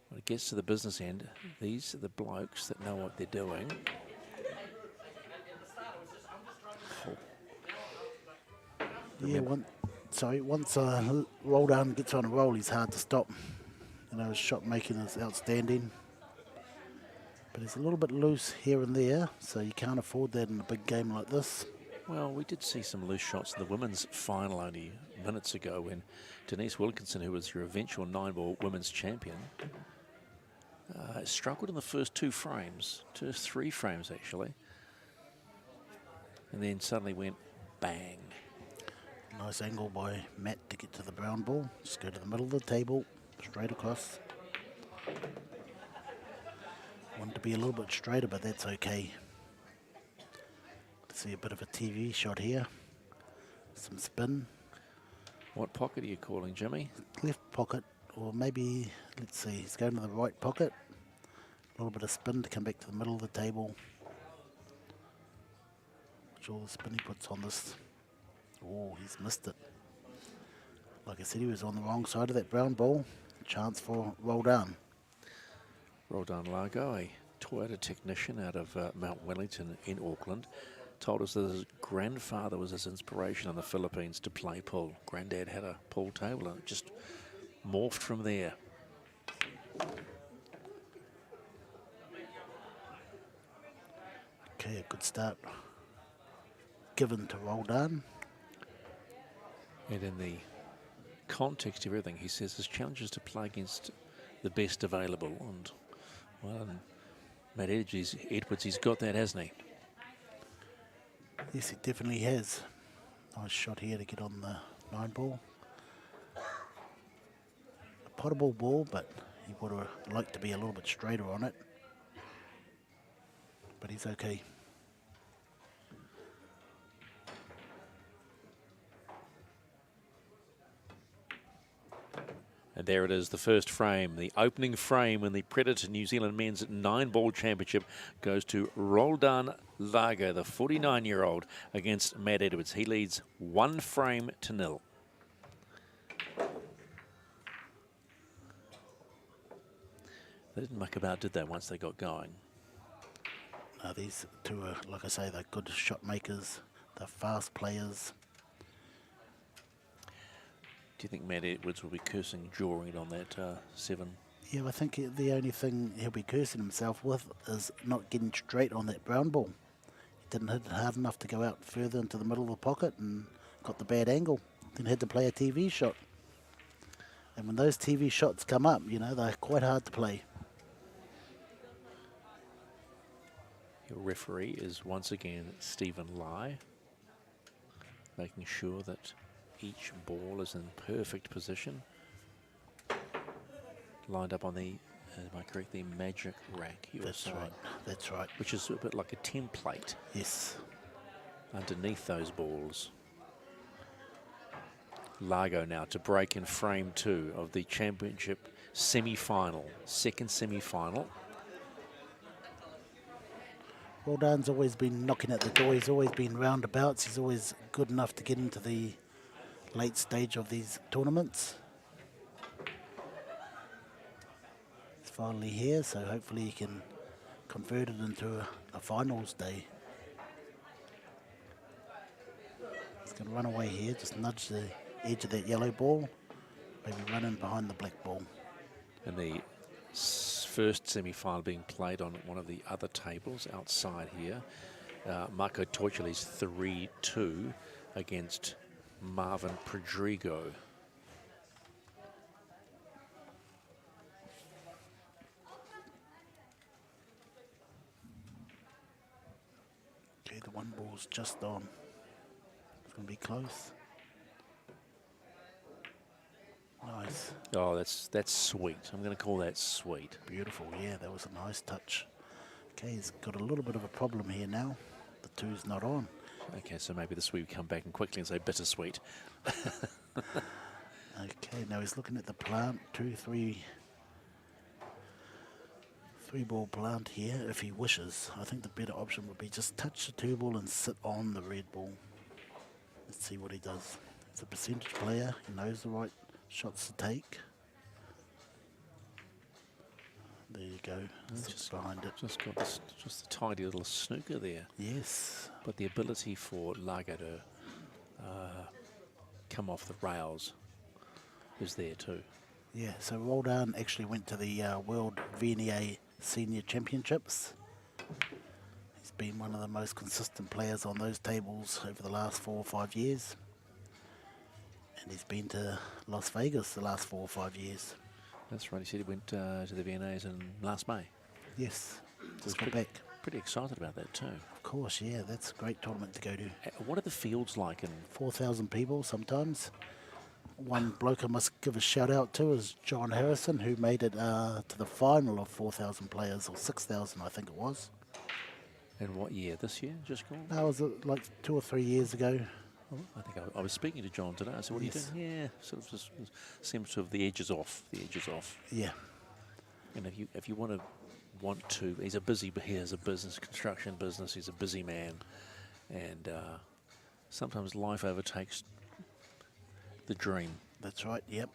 when it gets to the business end, these are the blokes that know what they're doing. Oh. Yeah, once Rodan gets on a roll, he's hard to stop. You know, his shot making is outstanding. But he's a little bit loose here and there, so you can't afford that in a big game like this. Well, we did see some loose shots in the women's final only minutes ago when Denise Wilkinson, who was your eventual 9-ball women's champion, struggled in the first 2 frames, 3 frames actually, and then suddenly went bang. Nice angle by Matt to get to the brown ball. Just go to the middle of the table, straight across. Want to be a little bit straighter, but that's okay. See a bit of a TV shot here. Some spin. What pocket are you calling, Jimmy? Left pocket, or maybe, let's see, he's going to the right pocket. A little bit of spin to come back to the middle of the table. Watch all the spin he puts on this. Oh, he's missed it. Like I said, he was on the wrong side of that brown ball. Chance for roll down. Roldan Largo, a Toyota technician out of Mount Wellington in Auckland, told us that his grandfather was his inspiration in the Philippines to play pool. Granddad had a pool table and it just morphed from there. Okay, a good start given to Roldan. And in the context of everything, he says his challenge is to play against the best available. And, well, Matt Edwards, he's got that, hasn't he? Yes, he definitely has. Nice shot here to get on the 9-ball. A potable ball, but he would have liked to be a little bit straighter on it. But he's okay. And there it is, the first frame. The opening frame in the Predator New Zealand Men's 9-ball championship goes to Roldan Largo, the 49-year-old, against Matt Edwards. He leads 1 frame to 0. They didn't muck about, did they, once they got going? These two are, like I say, they're good shot makers. They're fast players. Do you think Matt Edwards will be cursing drawing it on that 7? Yeah, I think the only thing he'll be cursing himself with is not getting straight on that brown ball. He didn't hit it hard enough to go out further into the middle of the pocket and got the bad angle. Then had to play a TV shot. And when those TV shots come up, you know, they're quite hard to play. Your referee is once again Stephen Lai, making sure that each ball is in perfect position. Lined up on the, am I correct, the magic rack. That's right, that's right. Which is a bit like a template. Yes. Underneath those balls. Largo now to break in frame 2 of the championship semi-final, second semi-final. Roldan's always been knocking at the door. He's always been roundabouts. He's always good enough to get into the late stage of these tournaments. It's finally here, so hopefully he can convert it into a finals day. He's going to run away here, just nudge the edge of that yellow ball, maybe run in behind the black ball. And the first semi-final being played on one of the other tables outside here. Marco Torcioli's 3-2 against Marvin Prodrigo. Okay, the 1 ball's just on. It's going to be close. Nice. Oh, that's sweet. I'm going to call that sweet. Beautiful, yeah, that was a nice touch. Okay, he's got a little bit of a problem here now. The 2's not on. Okay, so maybe this week we come back and quickly and say bittersweet. Okay, now he's looking at the plant, 3 ball plant here if he wishes. I think the better option would be just touch the 2 ball and sit on the red ball. Let's see what he does. He's a percentage player, he knows the right shots to take. There you go, just behind it. Just got this, just a tidy little snooker there. Yes. But the ability for Largo to come off the rails is there too. Yeah, so Roldan actually went to the World VNA Senior Championships. He's been one of the most consistent players on those tables over the last 4 or 5 years. And he's been to Las Vegas the last 4 or 5 years. That's right. He said he went to the VNAs in last May. Yes, So just got back. Pretty excited about that too. Of course, yeah, that's a great tournament to go to. What are the fields like? 4,000 people sometimes. One bloke I must give a shout out to is John Harrison, who made it to the final of 4,000 players, or 6,000 I think it was. In what year? This year? Just gone? That was like 2 or 3 years ago. Oh, I think I was speaking to John today. I said, what Yes. are you doing? Yeah, sort of just seems to have the edges off. The edges off. Yeah. And if you want to, he has a business, construction business. He's a busy man, and sometimes life overtakes the dream. That's right, yep.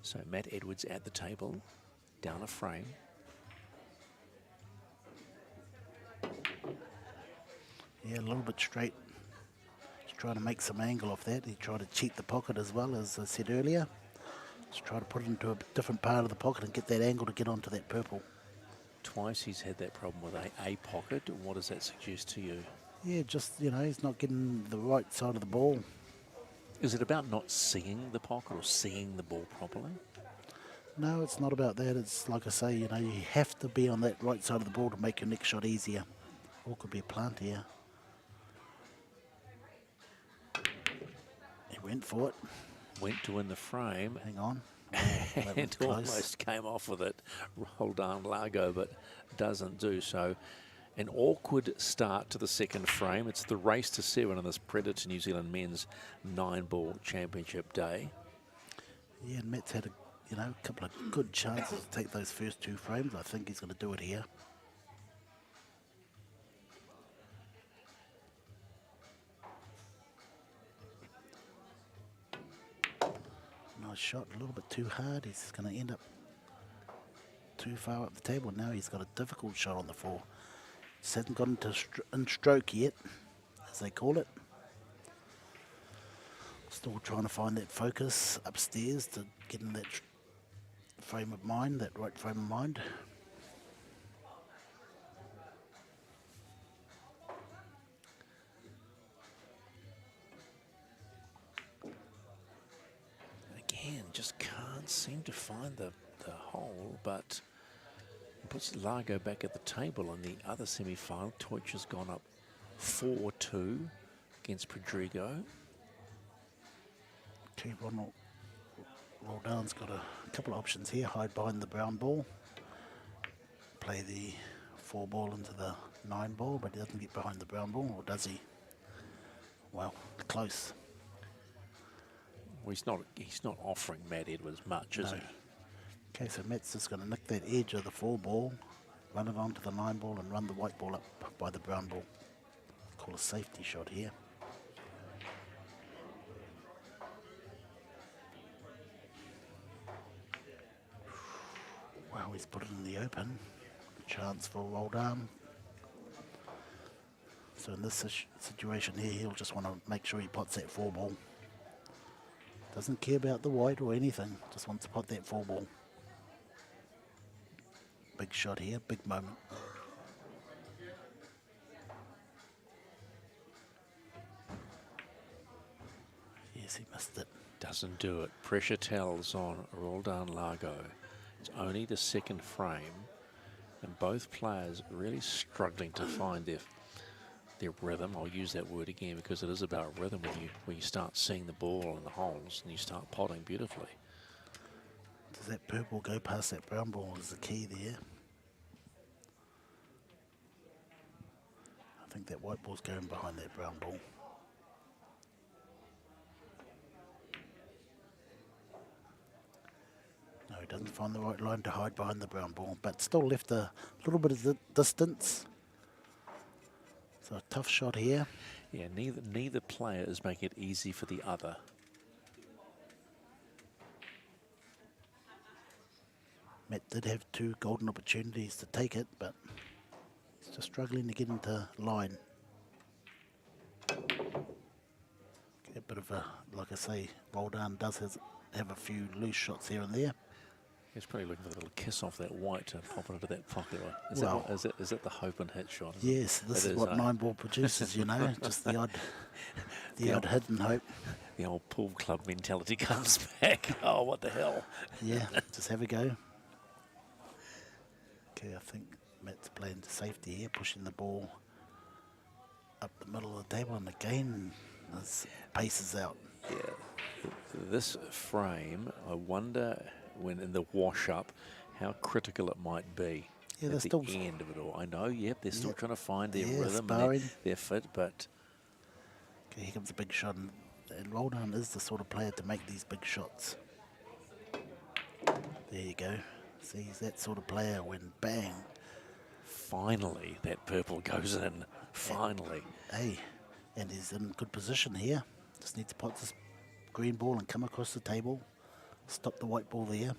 So Matt Edwards at the table, down a frame. Yeah, a little bit straight. He's trying to make some angle off that. He tried to cheat the pocket as well, as I said earlier. Just try to put it into a different part of the pocket and get that angle to get onto that purple. Twice he's had that problem with a pocket. What does that suggest to you? Yeah, just, he's not getting the right side of the ball. Is it about not seeing the pocket or seeing the ball properly? No, it's not about that. It's like I say, you have to be on that right side of the ball to make your next shot easier. Or could be a plant here. He went for it. Went to win the frame. Hang on. And almost came off with it. Rolled down Largo, but doesn't do so. An awkward start to the second frame. It's the race to 7 on this Predator New Zealand Men's 9-ball championship day. Yeah, and Matt's had a couple of good chances to take those first 2 frames. I think he's going to do it here. Nice shot, a little bit too hard. He's going to end up too far up the table. Now he's got a difficult shot on the 4. Just hasn't got into in stroke yet, as they call it. Still trying to find that focus upstairs to get in that frame of mind, that right frame of mind. Again, just can't seem to find the hole, but puts Largo back at the table in the other semi-final. Deutsch has gone up 4-2 against Rodrigo. Okay, Roldan's got a couple of options here. Hide behind the brown ball. Play the 4 ball into the 9 ball, but he doesn't get behind the brown ball, or does he? Well, close. Well, he's not offering Matt Edwards much, is he? Okay, so Matt's just going to nick that edge of the 4 ball, run it onto the 9 ball, and run the white ball up by the brown ball. Call a safety shot here. Well, he's put it in the open. Chance for Roldan. So in this situation here, he'll just want to make sure he pots that 4 ball. Doesn't care about the white or anything, just wants to pot that 4 ball. Big shot here, big moment. Yes, he missed it. Doesn't do it. Pressure tells on Roldan Largo. It's only the second frame, and both players really struggling to find their rhythm. I'll use that word again because it is about rhythm when you start seeing the ball in the holes and you start potting beautifully. Does that purple go past that brown ball is the key there. I think that white ball's going behind that brown ball. No, he doesn't find the right line to hide behind the brown ball, but still left a little bit of distance. So a tough shot here. Yeah, neither player is making it easy for the other. Matt did have 2 golden opportunities to take it, but he's just struggling to get into line. A bit of a, like I say, Roldan does have a few loose shots here and there. He's probably looking for a little kiss off that white to pop it into that pocket. Well, Is that the hope and hit shot? Yes, this is what 9-ball produces, you know, just the odd hidden hope. The old pool club mentality comes back. Oh, what the hell? Yeah, just have a go. Okay, I think Matt's playing to safety here, pushing the ball up the middle of the table, and again, his pace is out. Yeah, this frame, I wonder when in the wash-up how critical it might be Yeah, at they're the still end of it all. I know, yep, they're still trying to find their Yeah, rhythm sparring. and their fit, but Okay, here comes a big shot, and Roldan is the sort of player to make these big shots. There you go. See, he's that sort of player when bang. finally that purple goes in. Finally. Hey, and he's in good position here. Just needs to pot this green ball and come across the table. Stop the white ball there.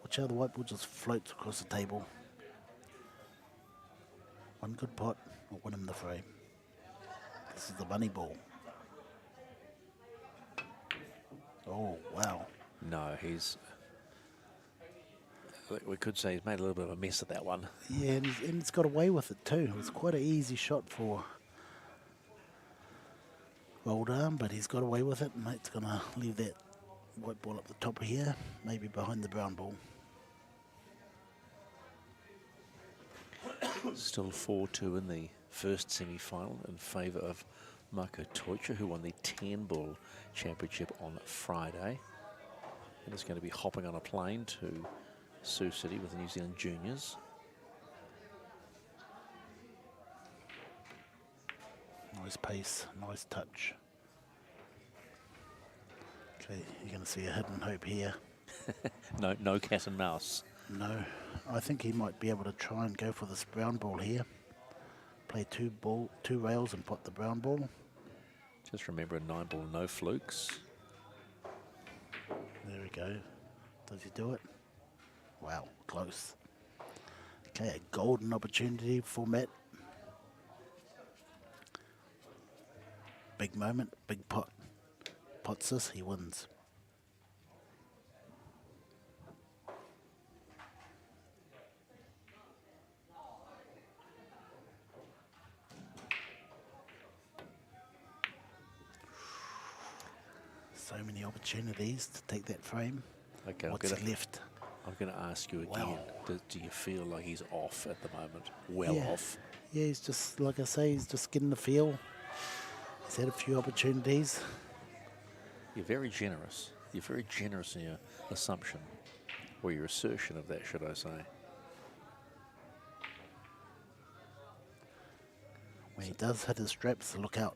Watch how the white ball just floats across the table. One good pot will win him the frame. This is the bunny ball. Oh, wow. No, we could say he's made a little bit of a mess of that one. Yeah, and he's got away with it too. It was quite an easy shot for Roldan, but he's got away with it. And Mate's going to leave that white ball up the top of here, maybe behind the brown ball. Still 4-2 in the first semi-final in favour of Marco Teucher, who won the 10-ball championship on Friday. And is going to be hopping on a plane to Sioux City with the New Zealand juniors. Nice pace, nice touch. Okay, you're going to see a hidden hope here. No cat and mouse. No, I think he might be able to try and go for this brown ball here. Play two rails and pot the brown ball. Just remember a 9-ball, no flukes. There we go. Does he do it? Wow, close. Okay, a golden opportunity for Matt. Big moment, big pot. Pots this, he wins. So many opportunities to take that frame. Okay, What's left? I'm going to ask you again. Wow. Do you feel like he's off at the moment? Well Yeah. off. Yeah, he's just, like I say, he's just getting the feel. He's had a few opportunities. You're very generous. You're very generous in your assumption, or your assertion of that, should I say. When he does hit his straps, look out.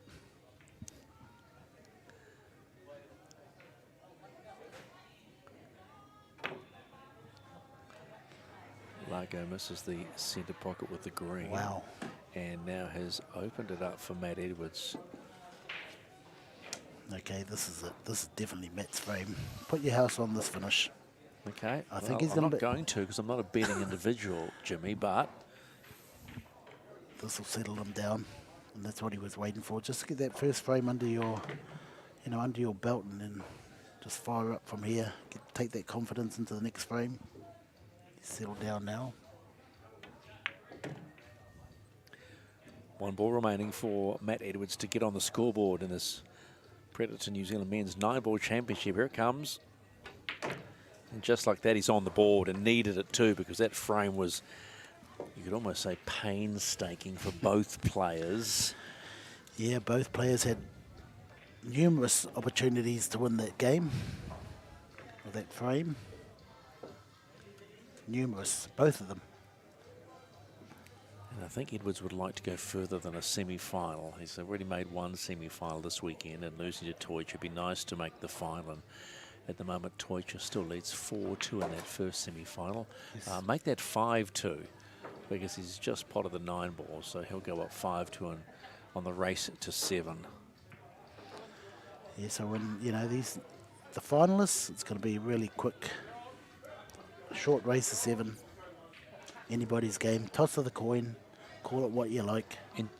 Largo misses the centre pocket with the green. Wow. And now has opened it up for Matt Edwards. Okay, this is it. This is definitely Matt's frame. Put your house on this finish. Okay. I think well, he's I'm gonna not going to because I'm not a betting individual, Jimmy, but This will settle him down, and that's what he was waiting for. Just to get that first frame under your, under your belt, and then just fire up from here. Take that confidence into the next frame. He's settled down now. 1 ball remaining for Matt Edwards to get on the scoreboard in this Predator New Zealand Men's 9-ball championship. Here it comes. And just like that, he's on the board and needed it too, because that frame was, you could almost say, painstaking for both players. Yeah, both players had numerous opportunities to win that game, or that frame. Numerous, both of them. And I think Edwards would like to go further than a semi-final. He's already made 1 semi-final this weekend, and losing to Teucher would be nice to make the final. And at the moment, Teucher still leads 4-2 in that first semi-final. Yes. Make that 5-2, because he's just potted the 9-ball, so he'll go up 5-2 on the race to 7. Yeah, so when, the finalists, it's going to be really quick. A short race of 7. Anybody's game. Toss of the coin. Call it what you like.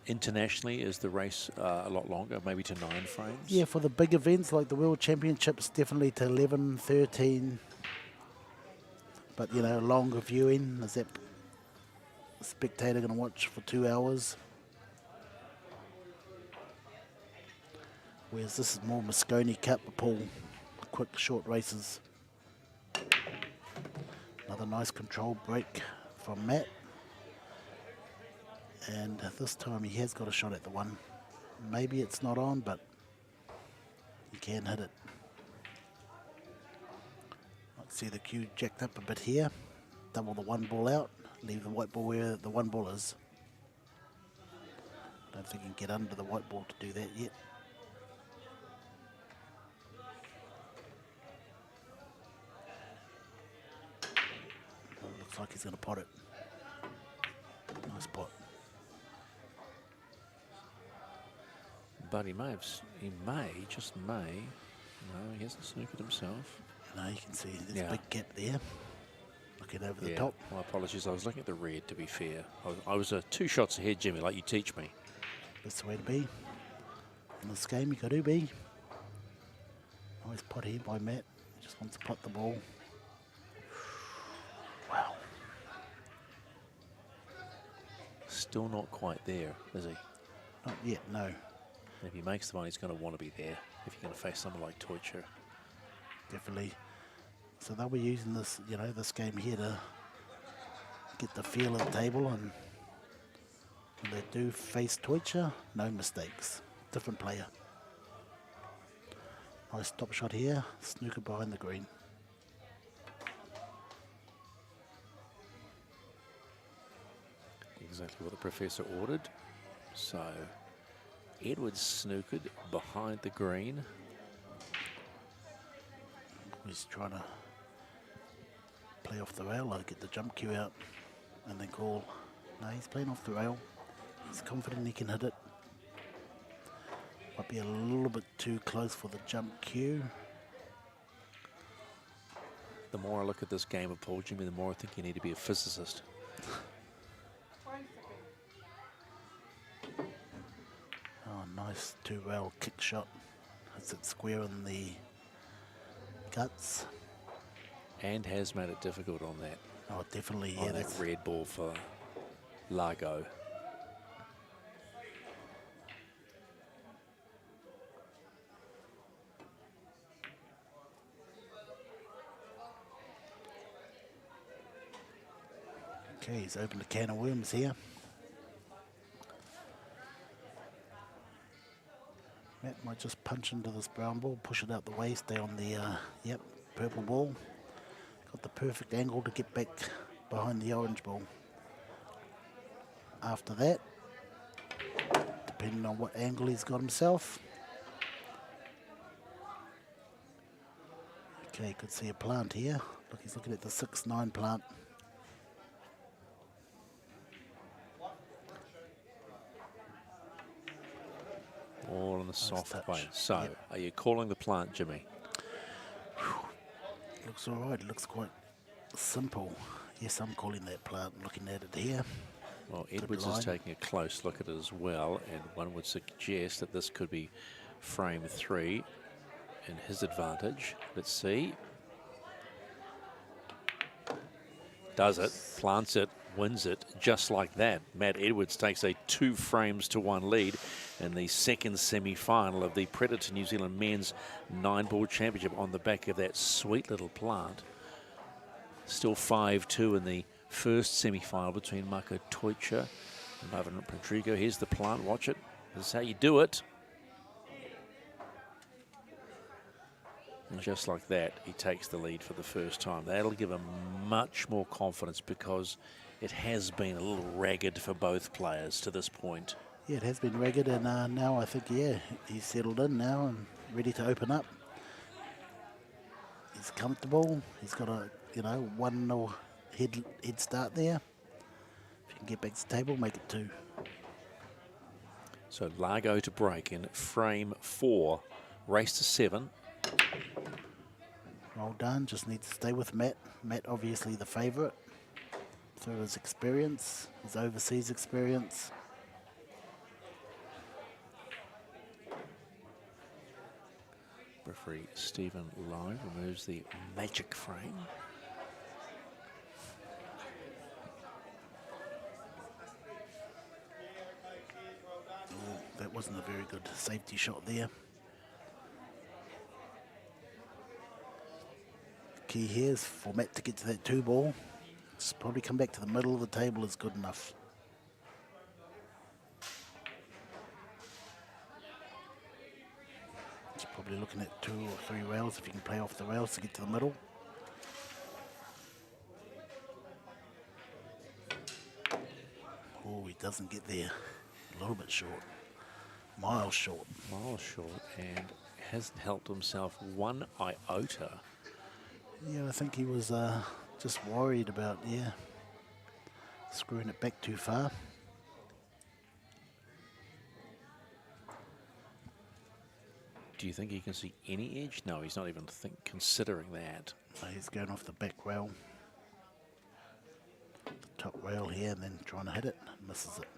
Internationally, is the race a lot longer, maybe to 9 frames? Yeah, for the big events like the World Championships, definitely to 11, 13. But, you know, longer viewing, is that spectator going to watch for 2 hours? Whereas this is more Moscone Cup pool, quick, short races. Another nice control break from Matt. And this time he has got a shot at the one. Maybe it's not on, but he can hit it. Let's see the cue jacked up a bit here. Double the one ball out. Leave the white ball where the one ball is. Don't think he can get under the white ball to do that yet. Looks like he's going to pot it. Nice pot. But he may, just may. No, he hasn't snookered himself. No, you can see there's a big gap there. Looking over the Yeah, top. my apologies. I was looking at the red, to be fair. I was 2 shots ahead, Jimmy, like you teach me. That's the way to be. In this game, you got to be. Nice pot here by Matt. He just wants to pot the ball. Wow. Still not quite there, is he? Not yet, no. If he makes the one, he's going to want to be there if you're going to face someone like Teutsch. Definitely. So they'll be using this, you know, this game here to get the feel of the table, and when they do face Teutsch, no mistakes. Different player. Nice top shot here. Snooker behind the green. Exactly what the professor ordered. So Edwards snookered behind the green. He's trying to play off the rail, I'll get the jump cue out and then call. No, he's playing off the rail. He's confident he can hit it. Might be a little bit too close for the jump cue. The more I look at this game of pool, Jimmy, the more I think you need to be a physicist. Oh, nice 2-rail kick shot. Hits it square in the guts. And has made it difficult on that. Oh, definitely, yeah. On that red ball for Largo. Okay, he's opened a can of worms here. Matt might just punch into this brown ball, push it out the way, stay on the, purple ball. Got the perfect angle to get back behind the orange ball. After that, depending on what angle he's got himself. Okay, could see a plant here. Look, he's looking at the 6-9 plant. All in the soft touch. way. So, Yep. Are you calling the plant, Jimmy? Looks all right. Looks quite simple. Yes, I'm calling that plant. Looking at it here. Well, Good Edwards line. is taking a close look at it as well, and one would suggest that this could be frame 3 in his advantage. Let's see. Does it, plants it, wins it, just like that. Matt Edwards takes a 2-frames-to-1 lead in the second semi-final of the Predator New Zealand Men's 9-ball championship on the back of that sweet little plant. Still 5-2 in the first semi-final between Marco Teutsch and Marvin Rodrigo. Here's the plant, watch it. This is how you do it. And just like that, he takes the lead for the first time. That'll give him much more confidence because it has been a little ragged for both players to this point. Yeah, it has been ragged, and now I think, yeah, he's settled in now and ready to open up. He's comfortable. He's got a, 1-0 head start there. If you can get back to the table, make it 2. So Largo to break in frame 4. Race to 7. Well done. Just need to stay with Matt. Matt, obviously the favourite through his experience, his overseas experience. Referee Stephen Lowe removes the magic frame. wasn't a very good safety shot there. Key here is for Matt to get to that 2-ball. Just probably come back to the middle of the table is good enough. He's probably looking at 2 or 3 rails if you can play off the rails to get to the middle. Oh, he doesn't get there. A little bit short. Miles short. Miles short, and hasn't helped himself one iota. Yeah, I think he was just worried about, screwing it back too far. Do you think he can see any edge? No, he's not even considering that. He's going off the back rail. The top rail here and then trying to hit it. Misses it.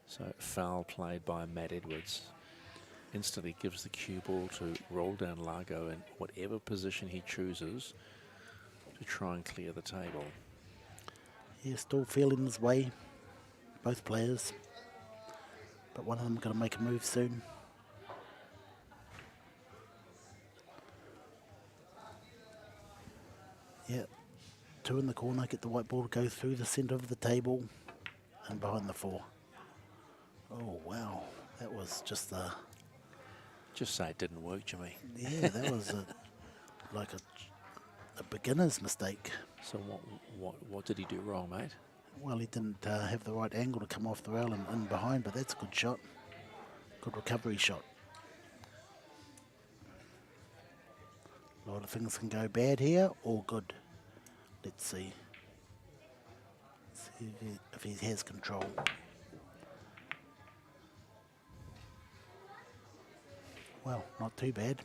So foul played by Matt Edwards. Instantly gives the cue ball to roll down Largo in whatever position he chooses to try and clear the table. Yeah, still feeling his way, both players. But one of them going to make a move soon. Yeah, 2 in the corner, get the white ball to go through the centre of the table and behind the 4. Oh, wow. That was just a... Just say it didn't work, Jimmy. Yeah, that was like a beginner's mistake. So what did he do wrong, mate? Well, he didn't have the right angle to come off the rail and in behind, but that's a good shot. Good recovery shot. A lot of things can go bad here or good. Let's see. See if he has control. Well, not too bad.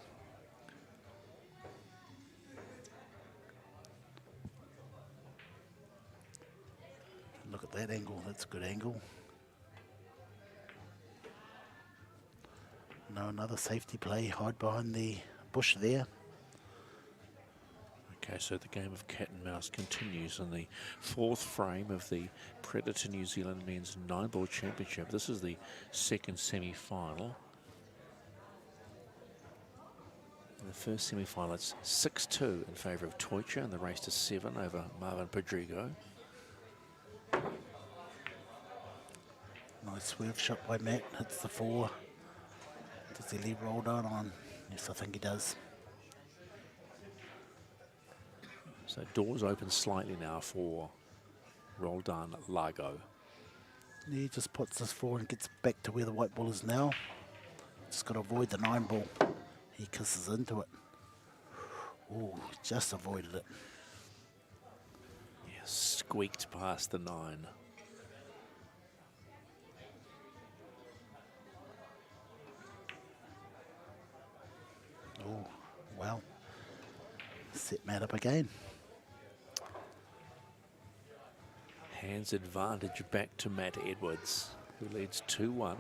Look at that angle. That's a good angle. No, another safety play. Hide behind the bush there. Okay, so the game of cat and mouse continues in the 4th frame of the Predator New Zealand Men's 9-ball championship. This is the 2nd semi-final. In the first semi-final, it's 6-2 in favour of Toicha, and the race to 7 over Marvin Pedrigo. Nice swerve shot by Matt. Hits the 4. Does he leave Roldan on? Yes, I think he does. So doors open slightly now for Roldan Largo. He just puts this 4 and gets back to where the white ball is now. Just got to avoid the 9-ball. He kisses into it. Oh, just avoided it. Yeah, squeaked past the 9. Oh, well. Set Matt up again. Hands advantage back to Matt Edwards, who leads 2-1.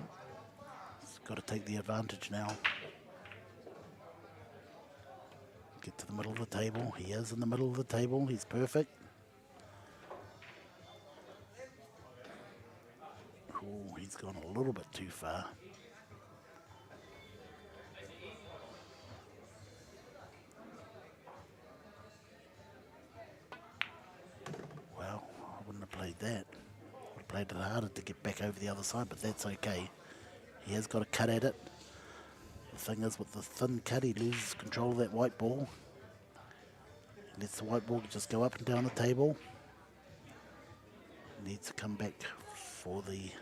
He's got to take the advantage now. Get to the middle of the table. He is in the middle of the table. He's perfect. Oh, he's gone a little bit too far. Well, I wouldn't have played that. I would have played it harder to get back over the other side, but that's okay. He has got a cut at it. The thing is, with the thin cut, he loses control of that white ball. He lets the white ball just go up and down the table. He needs to come back for the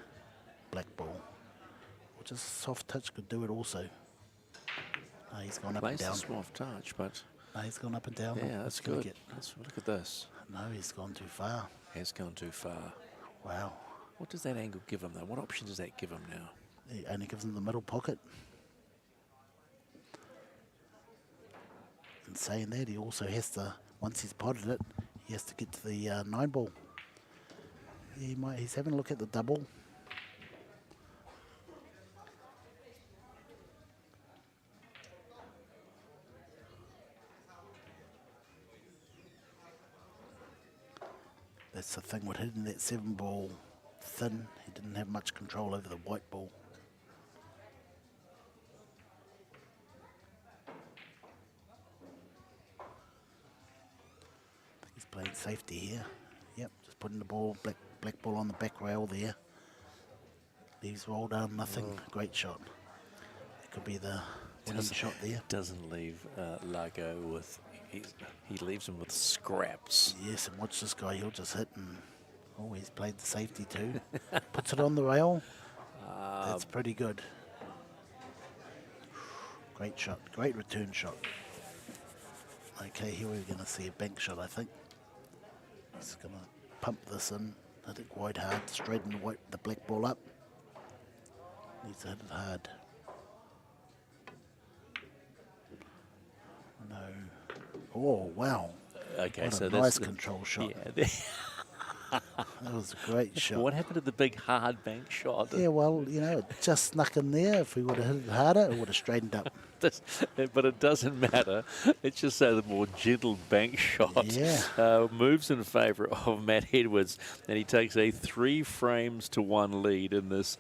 black ball. Or just a soft touch could do it also. No, he's gone up and down. Plays the soft touch, but No, he's gone up and down. yeah, that's gonna good. Look at this. No, he's gone too far. Has gone too far. Wow. What does that angle give him, though? What option does that give him now? He only gives him the middle pocket. In saying that, he also has to, once he's potted it, he has to get to the 9-ball. He's having a look at the double. That's the thing with hitting that 7-ball thin. He didn't have much control over the white ball. playing safety here. Yep, just putting the ball, black ball on the back rail there. Leaves roll down, nothing. Great shot. It could be the winning shot there. Doesn't leave Largo with, he leaves him with scraps. Yes, and watch this guy, he'll just hit and, oh, he's played the safety too. Puts it on the rail. That's pretty good. Great shot, great return shot. Okay, here we're going to see a bank shot, I think. He's going to pump this in, hit it quite hard, straighten the black ball up. Needs to hit it hard. No. Oh, wow. Okay, What so a that's nice control shot. Yeah. That was a great shot. What happened to the big hard bank shot? Yeah, well, you know, it just snuck in there. If we would have hit it harder, it would have straightened up. But it doesn't matter. It's just so the more gentle bank shot moves in favour of Matt Edwards, and he takes a 3 frames to 1 lead in this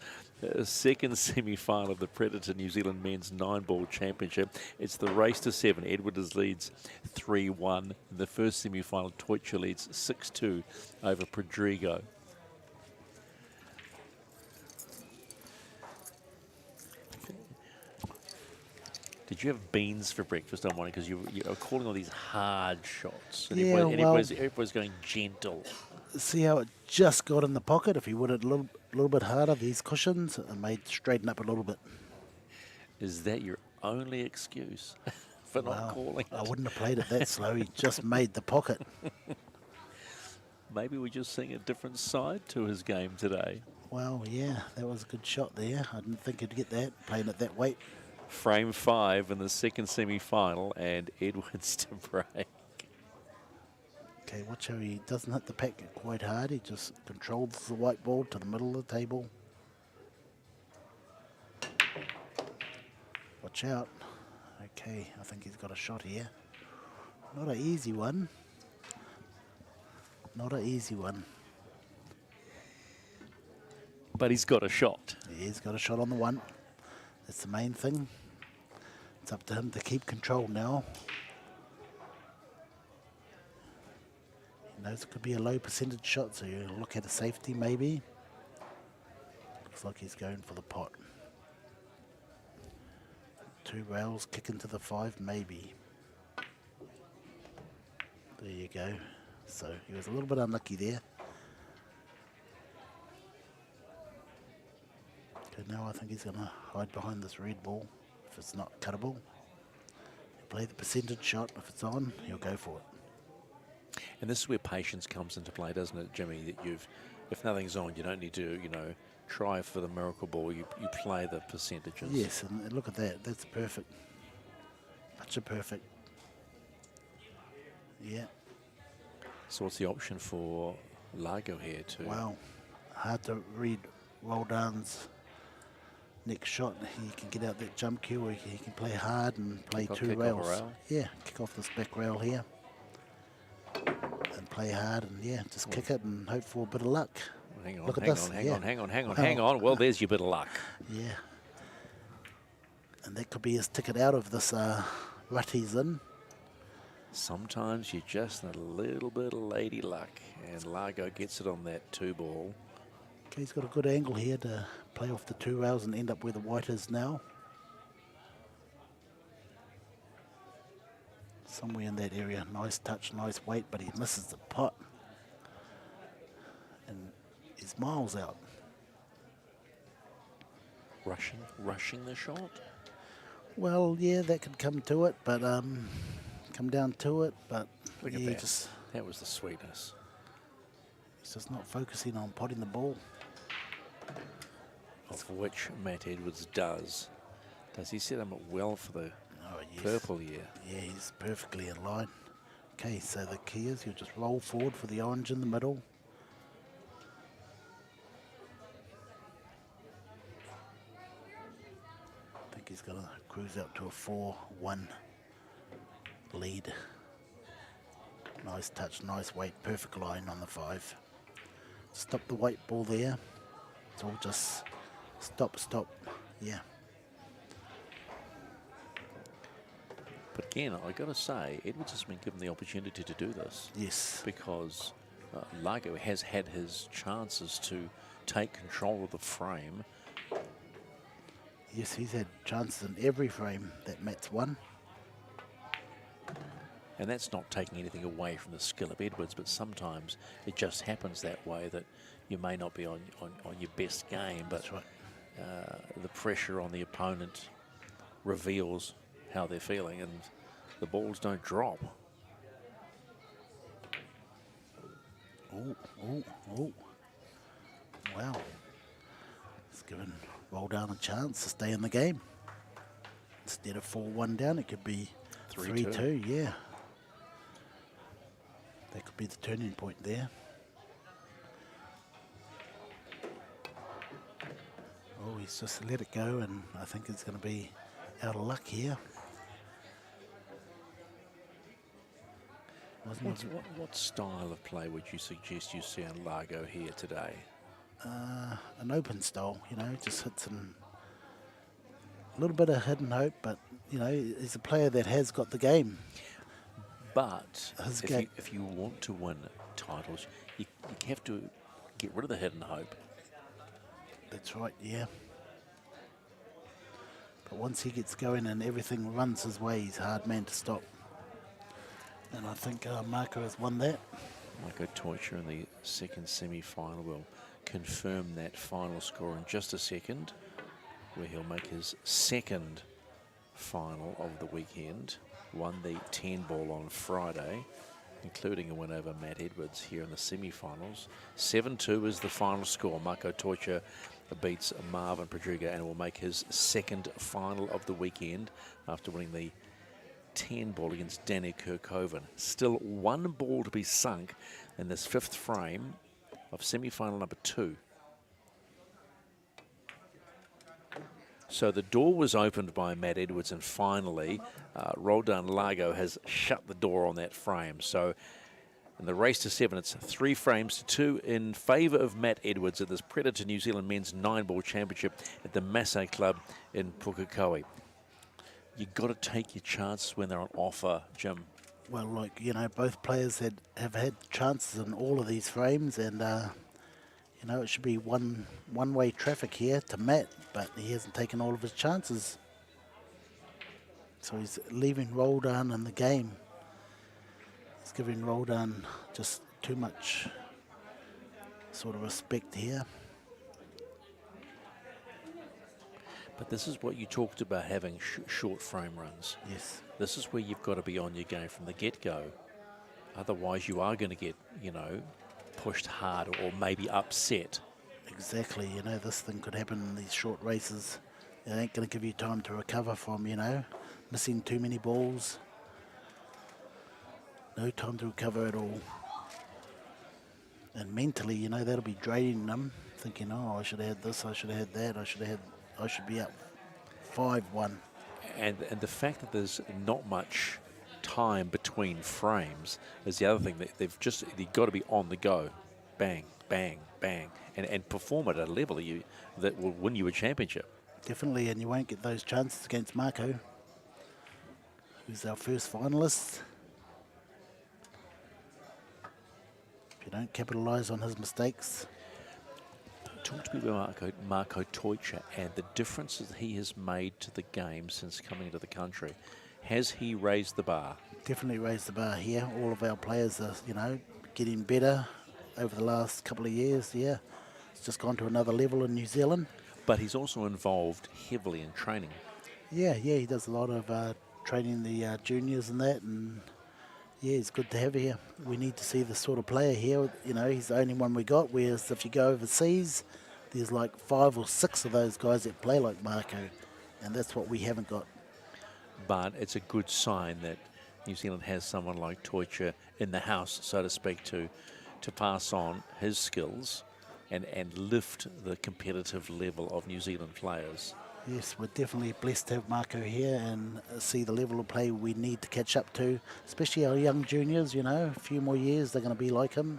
second semi-final of the Predator New Zealand Men's 9-Ball Championship. It's the race to 7. Edwards leads 3-1. In the first semi-final, Teutsch leads 6-2 over Prodrigo. Did you have beans for breakfast on morning? Because you are calling all these hard shots. And Yeah, everybody's going gentle. See how it just got in the pocket? If he would have a little bit harder, these cushions, it may straighten up a little bit. Is that your only excuse for not calling it? I wouldn't have played it that slow. He just made the pocket. Maybe we're just seeing a different side to his game today. Well, yeah, that was a good shot there. I didn't think he'd get that, playing at that weight. Frame 5 in the second semi-final, and Edwards to break. Okay, watch how he doesn't hit the pack quite hard. He just controls the white ball to the middle of the table. Watch out. Okay, I think he's got a shot here. Not an easy one. Not an easy one. But he's got a shot. He's got a shot on the one. That's the main thing. It's up to him to keep control now. He knows it could be a low percentage shot, so you look at a safety maybe. Looks like he's going for the pot. 2 rails, kick into the 5 maybe. There you go. So he was a little bit unlucky there. Okay, now I think he's going to hide behind this red ball if it's not cuttable. He'll play the percentage shot. If it's on, he'll go for it. And this is where patience comes into play, doesn't it, Jimmy? That if nothing's on, you don't need to, try for the miracle ball. You play the percentages. Yes, and look at that. That's perfect. Picture perfect. Yeah. So what's the option for Largo here too? Wow. Hard to read Roldan's next shot. He can get out that jump cue, or he can play hard and play Kick 2 off rails. a rail. Yeah, kick off this back rail here. And play hard and just kick it and hope for a bit of luck. Hang on, Look at hang this. on, hang Yeah. on, hang on, hang on, Wow. hang on. Well, there's your bit of luck. Yeah. And that could be his ticket out of this rut he's in. Sometimes you just need a little bit of lady luck, and Largo gets it on that 2-ball. Okay, he's got a good angle here to play off the 2 rails and end up where the white is now. Somewhere in that area. Nice touch, nice weight, but he misses the pot. And he's miles out. Rushing the shot. Well, yeah, that could come to it, but come down to it, but Look yeah, at that. That was the sweetness. he's just not focusing on potting the ball. Of which Matt Edwards does. Does he set him up well for the purple here? Yeah, he's perfectly in line. Okay, so the key is you just roll forward for the orange in the middle. I think he's going to cruise out to a 4-1 lead. Nice touch, nice weight, perfect line on the 5. Stop the white ball there. It's all just stop, yeah. But again, I got to say, Edwards has been given the opportunity to do this. Yes. Because Largo has had his chances to take control of the frame. Yes, he's had chances in every frame that Matt's won. And that's not taking anything away from the skill of Edwards, but sometimes it just happens that way, that you may not be on your best game, but That's right. The pressure on the opponent reveals how they're feeling, and the balls don't drop. Oh, oh, oh. Wow. It's given Roll Down a chance to stay in the game. Instead of 4-1 down, it could be 3-2, yeah. That could be the turning point there. Oh, he's just let it go, and I think it's going to be out of luck here. What style of play would you suggest you see on Largo here today? An open style, you know, just hits in a little bit of hidden hope, but, you know, he's a player that has got the game. But if you want to win titles, you have to get rid of the hidden hope. That's right, yeah. But once he gets going and everything runs his way, he's a hard man to stop. And I think Marco has won that. Marco Teutsch in the second semi-final will confirm that final score in just a second, where he'll make his second final of the weekend. Won the 10-ball on Friday, including a win over Matt Edwards here in the semi-finals. 7-2 is the final score. Marco Teutsch beats Marvin Padruga and will make his second final of the weekend after winning the 10-ball against Danny Pukekohe. Still one ball to be sunk in this fifth frame of semi-final number 2. So the door was opened by Matt Edwards, and finally Roldan Largo has shut the door on that frame. So in the race to 7, it's 3 frames to 2 in favour of Matt Edwards at this Predator New Zealand Men's 9-ball championship at the Masse Club in Pukekohe. You've got to take your chances when they're on offer, Jim. Well, like, you know, both players have had chances in all of these frames, and you know, it should be one-way traffic here to Matt, but he hasn't taken all of his chances. So he's leaving Roldan in the game. He's giving Roldan just too much sort of respect here. But this is what you talked about, having short frame runs. Yes. This is where you've got to be on your game from the get-go. Otherwise, you are going to get, you know, pushed hard or maybe upset. Exactly. You know, this thing could happen in these short races. It ain't going to give you time to recover from, you know, missing too many balls. No time to recover at all. And mentally, you know, that'll be draining them, thinking, oh, I should have had this, I should have had that, I should be up 5-1. And the fact that there's not much time between frames is the other thing. That they've got to be on the go, bang, bang, bang, and perform at a level that will win you a championship. Definitely, and you won't get those chances against Marco, who's our first finalist. If you don't capitalise on his mistakes. Talk to me about Marco Teutsch and the differences he has made to the game since coming to the country. Has he raised the bar? Definitely raised the bar here. All of our players are, you know, getting better over the last couple of years, yeah. It's just gone to another level in New Zealand. But he's also involved heavily in training. Yeah, he does a lot of training the juniors and that, and yeah, it's good to have here. We need to see this sort of player here. You know, he's the only one we got, whereas if you go overseas, there's like 5 or 6 of those guys that play like Marco, and that's what we haven't got. But it's a good sign that New Zealand has someone like Teutsch in the house, so to speak, to pass on his skills and lift the competitive level of New Zealand players. Yes, we're definitely blessed to have Marco here and see the level of play we need to catch up to, especially our young juniors, you know. A few more years, they're going to be like him.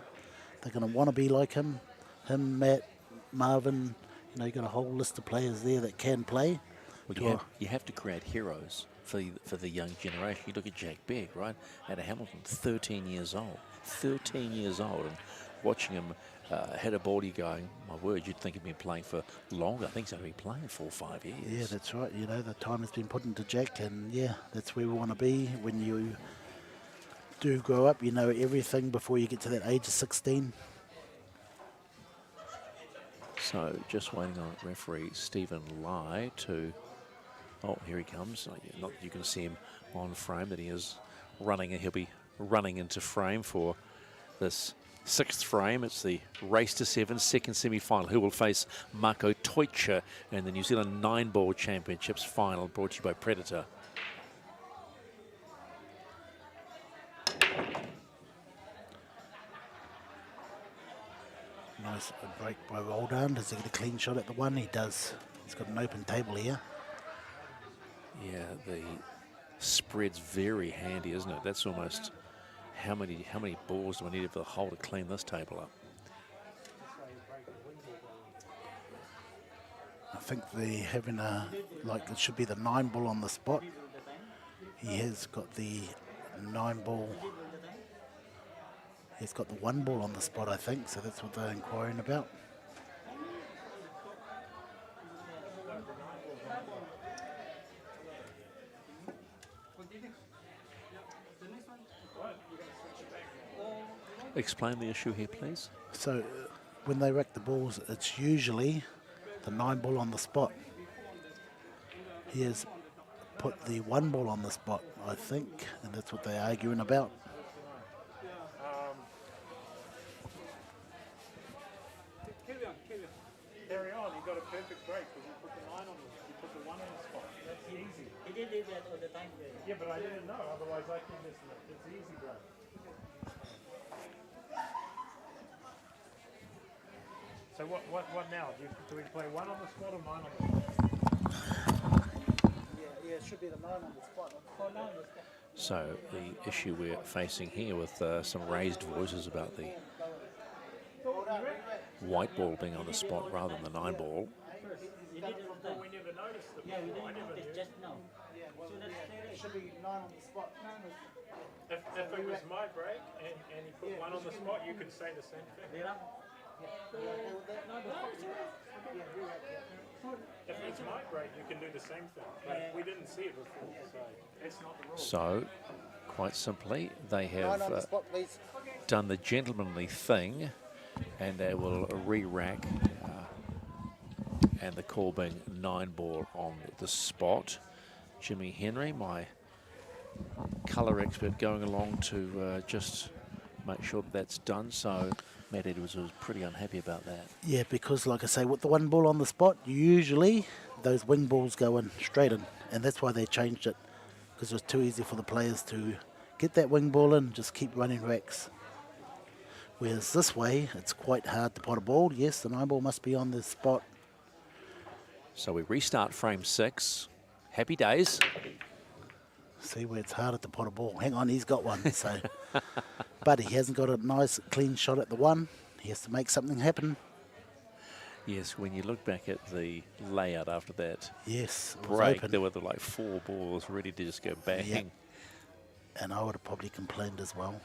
They're going to want to be like him. Him, Matt, Marvin, you know, you've got a whole list of players there that can play. Well, you have to create heroes for the young generation. You look at Jack Beck, right? At Hamilton, 13 years old. 13 years old. And watching him hit a ball, you're going, my word, you'd think he'd been playing for longer. I think he's only been playing 4 or 5 years. Yeah, that's right. You know, the time has been put into Jack, and yeah, that's where we want to be when you do grow up. You know everything before you get to that age of 16. So just waiting on referee Stephen Lai to, oh, here he comes. Not you can see him on frame that he is running, and he'll be running into frame for this 6th frame. It's the race to 7, second semi-final. Who will face Marco Teutsch in the New Zealand 9-ball championships final, brought to you by Predator. Nice break by Roldan. Does he get a clean shot at the one? He does. He's got an open table here. Yeah, the spread's very handy, isn't it? That's almost how many balls do I need for the hole to clean this table up? I think they're having a, like it should be the 9-ball on the spot. He has got the 9-ball. He's got the 1-ball on the spot, I think, so that's what they're inquiring about. Explain the issue here, please. So when they rack the balls, it's usually the 9-ball on the spot. He has put the 1-ball on the spot, I think, and that's what they're arguing about. Carry on, you got a perfect break because you put the 9 on the, you put the 1 on the spot. That's easy. He did do that all the time. Yeah, but I didn't know, otherwise I can miss it. It's easy, bro. So what now? Do we play 1 on the spot or 9 on the spot? Yeah, it should be the 9 on the spot. So the issue we're facing here with some raised voices about the white ball being on the spot rather than the 9-ball. You did it all the time. We never noticed it. Yeah, we didn't notice just now. So that's It should be 9 on the spot. If it was my break and he put 1 on the spot, you could say the same thing. If it's my break, you can do the same thing. But we didn't see it before, so it's not the rule. So, quite simply, they have Spot, please. done the gentlemanly thing, and they will re-rack, and the call being 9-ball on the spot. Jimmy Henry, my colour expert, going along to just make sure that that's done. So Matt Edwards was pretty unhappy about that. Yeah, because like I say, with the 1-ball on the spot, usually those wing balls go in straight in, and that's why they changed it, because it was too easy for the players to get that wing ball in, just keep running racks. Whereas this way, it's quite hard to pot a ball. Yes, the 9-ball must be on the spot. So we restart frame 6. Happy days. See where it's harder to pot a ball. Hang on, he's got one. So, but he hasn't got a nice clean shot at the 1. He has to make something happen. Yes, when you look back at the layout after that Yes, it was break, open. there were like 4 balls ready to just go bang. Yep. And I would have probably complained as well.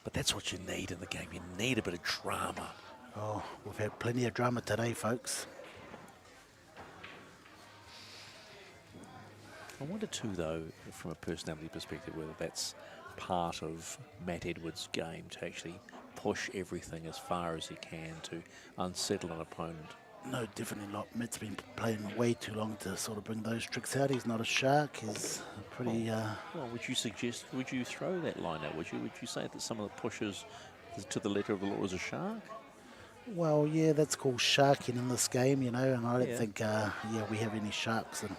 But that's what you need in the game. You need a bit of drama. Oh, we've had plenty of drama today, folks. I wonder too, though, from a personality perspective, whether that's part of Matt Edwards' game, to actually push everything as far as he can to unsettle an opponent. No, definitely not. Matt's been playing way too long to sort of bring those tricks out. He's not a shark. He's pretty... Well, would you suggest, would you throw that line out? Would you say that some of the pushes to the letter of the law was a shark? Well, yeah, that's called sharking in this game, you know, and I don't Yeah. think, we have any sharks. And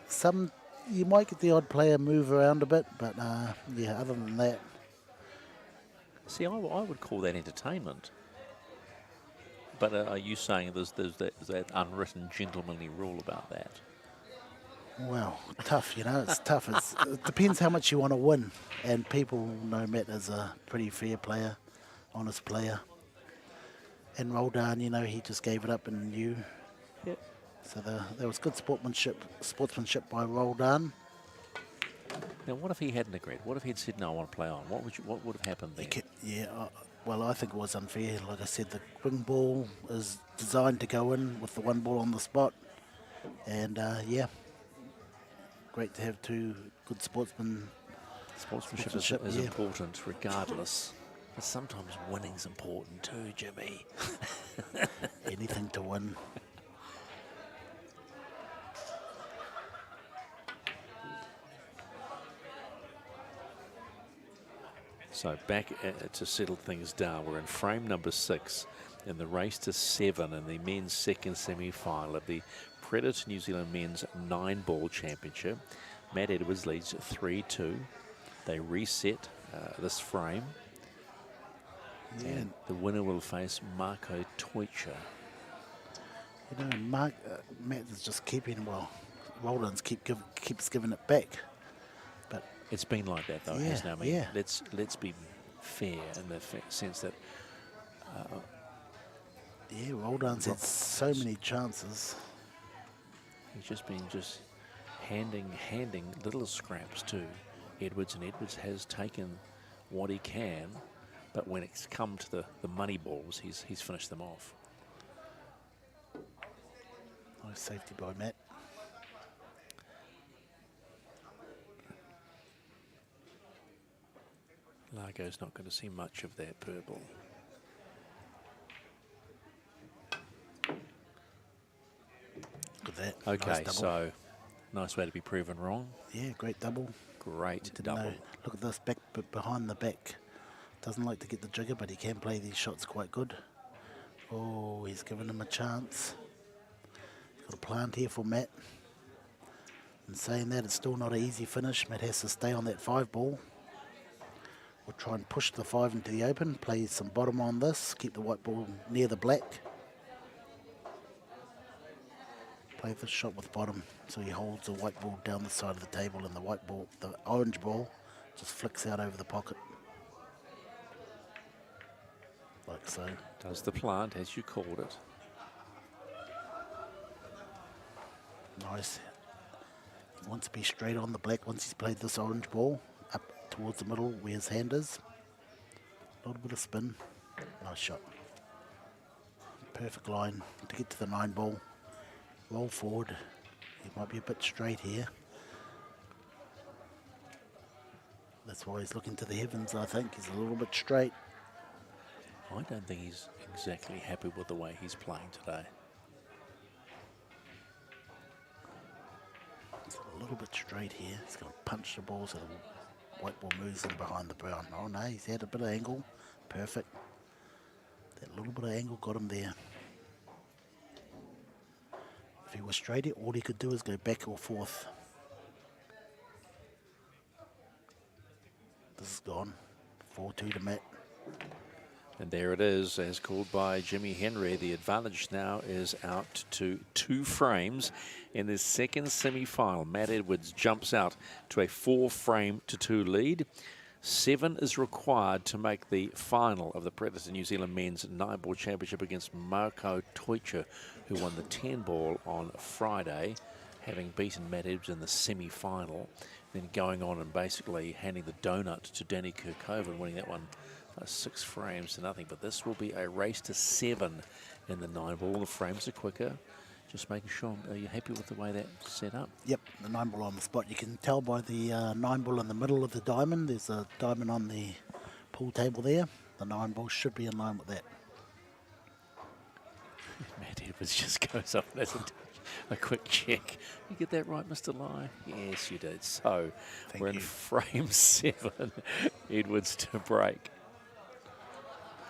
some, you might get the odd player move around a bit, but, yeah, other than that, See, I would call that entertainment. But are you saying there's that unwritten gentlemanly rule about that? well, tough, you know, it's tough. It depends how much you want to win, and people know Matt as a pretty fair player, honest player. And Roldan, you know, he just gave it up and knew. Yep. So there was good sportsmanship by Roldan. Now, what if he hadn't agreed? What if he'd said, no, I want to play on? What would have happened then? Well, I think it was unfair. Like I said, the ring ball is designed to go in with the one ball on the spot. And, yeah, great to have two good sportsmen. Sportsmanship is yeah. important regardless. But sometimes winning's important too, Jimmy. Anything to win. So back to settle things down. We're in frame number 6 in the race to 7 in the men's second semi-final of the Predator New Zealand Men's 9-ball championship. Matt Edwards leads 3-2. They reset this frame. Yeah. And the winner will face Marco Toicha. You know, Matt is just keeping, well, Roldan's keeps giving it back. But It's been like that though, Yeah, hasn't it? I mean, yeah. let's be fair in the sense that yeah, Roldan's had so many chances. he's just been handing little scraps to Edwards, and Edwards has taken what he can, but when it's come to the money balls, he's finished them off. Nice safety by Matt. Largo's not going to see much of that purple. Look at that. Okay, Nice double. so nice way to be proven wrong. Yeah, great double. Great Didn't double. know. Look at this behind the back. Doesn't like to get the jigger, but he can play these shots quite good. Oh, he's given him a chance. Got a plant here for Matt. And saying that, it's still not an easy finish. Matt has to stay on that 5-ball. We'll try and push the 5 into the open, play some bottom on this, keep the white ball near the black. Play this shot with bottom, so he holds the white ball down the side of the table, and the orange ball just flicks out over the pocket. Like so. Does the plant, as you called it. Nice. He wants to be straight on the black once he's played this orange ball, up towards the middle where his hand is. A little bit of spin. Nice shot. Perfect line to get to the 9-ball. Roll forward. He might be a bit straight here. That's why he's looking to the heavens, I think. He's a little bit straight. I don't think he's exactly happy with the way he's playing today. He's a little bit straight here. He's going to punch the ball so the white ball moves in behind the brown. Oh no, he's had a bit of angle. Perfect. That little bit of angle got him there. If he was straight, all he could do is go back or forth. This is gone. 4-2 to Matt. And there it is, as called by Jimmy Henry. The advantage now is out to 2 frames in this second semi-final. Matt Edwards jumps out to a 4-frame-to-2 lead. 7 is required to make the final of the Predator New Zealand Men's 9-ball championship against Marco Toicha, who won the 10-ball on Friday, having beaten Matt Edwards in the semi-final, then going on and basically handing the donut to Danny Pukekohe and winning that one 6 frames to nothing. But this will be a race to 7 in the 9-ball. The frames are quicker. Just making sure, are you happy with the way that's set up? Yep, the 9-ball on the spot. You can tell by the 9-ball in the middle of the diamond. There's a diamond on the pool table there. The 9-ball should be in line with that. Matt Edwards just goes up and has a quick check. You get that right, Mr. Lai? Yes, you did. So Thank we're in you. frame 7. Edwards to break.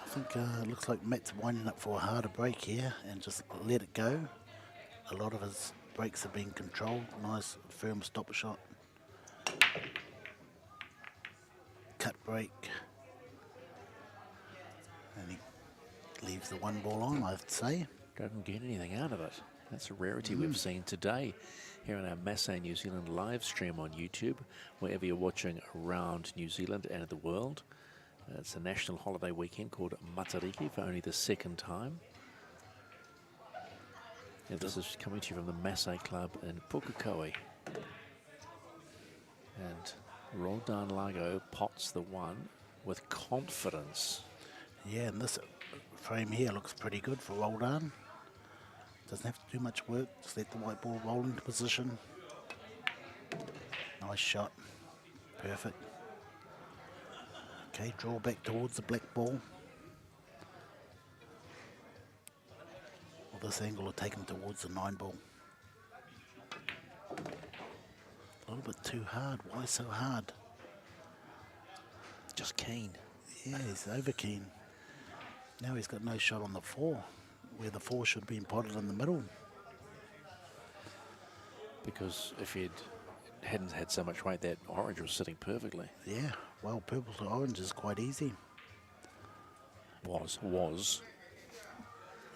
I think it looks like Matt's winding up for a harder break here and just let it go. A lot of his breaks are being controlled. Nice firm stopper shot. Cut break. And he leaves the 1-ball on, I'd say. Doesn't get anything out of it. That's a rarity we've seen today here on our Masse New Zealand live stream on YouTube, wherever you're watching around New Zealand and the world. It's a national holiday weekend called Matariki for only the second time. And this is coming to you from the Masse Club in Pukekohe. And Roldan Lago pots the one with confidence. Yeah, and this frame here looks pretty good for Roldan. Doesn't have to do much work, just let the white ball roll into position. Nice shot, perfect. Okay, draw back towards the black ball. Well, this angle will take him towards the 9 ball. A little bit too hard, why so hard? Just keen. Yeah, he's over keen. Now he's got no shot on the 4, where the 4 should be potted in the middle. Because if he hadn't had so much weight, that orange was sitting perfectly. Yeah, well, purple to orange is quite easy. Was.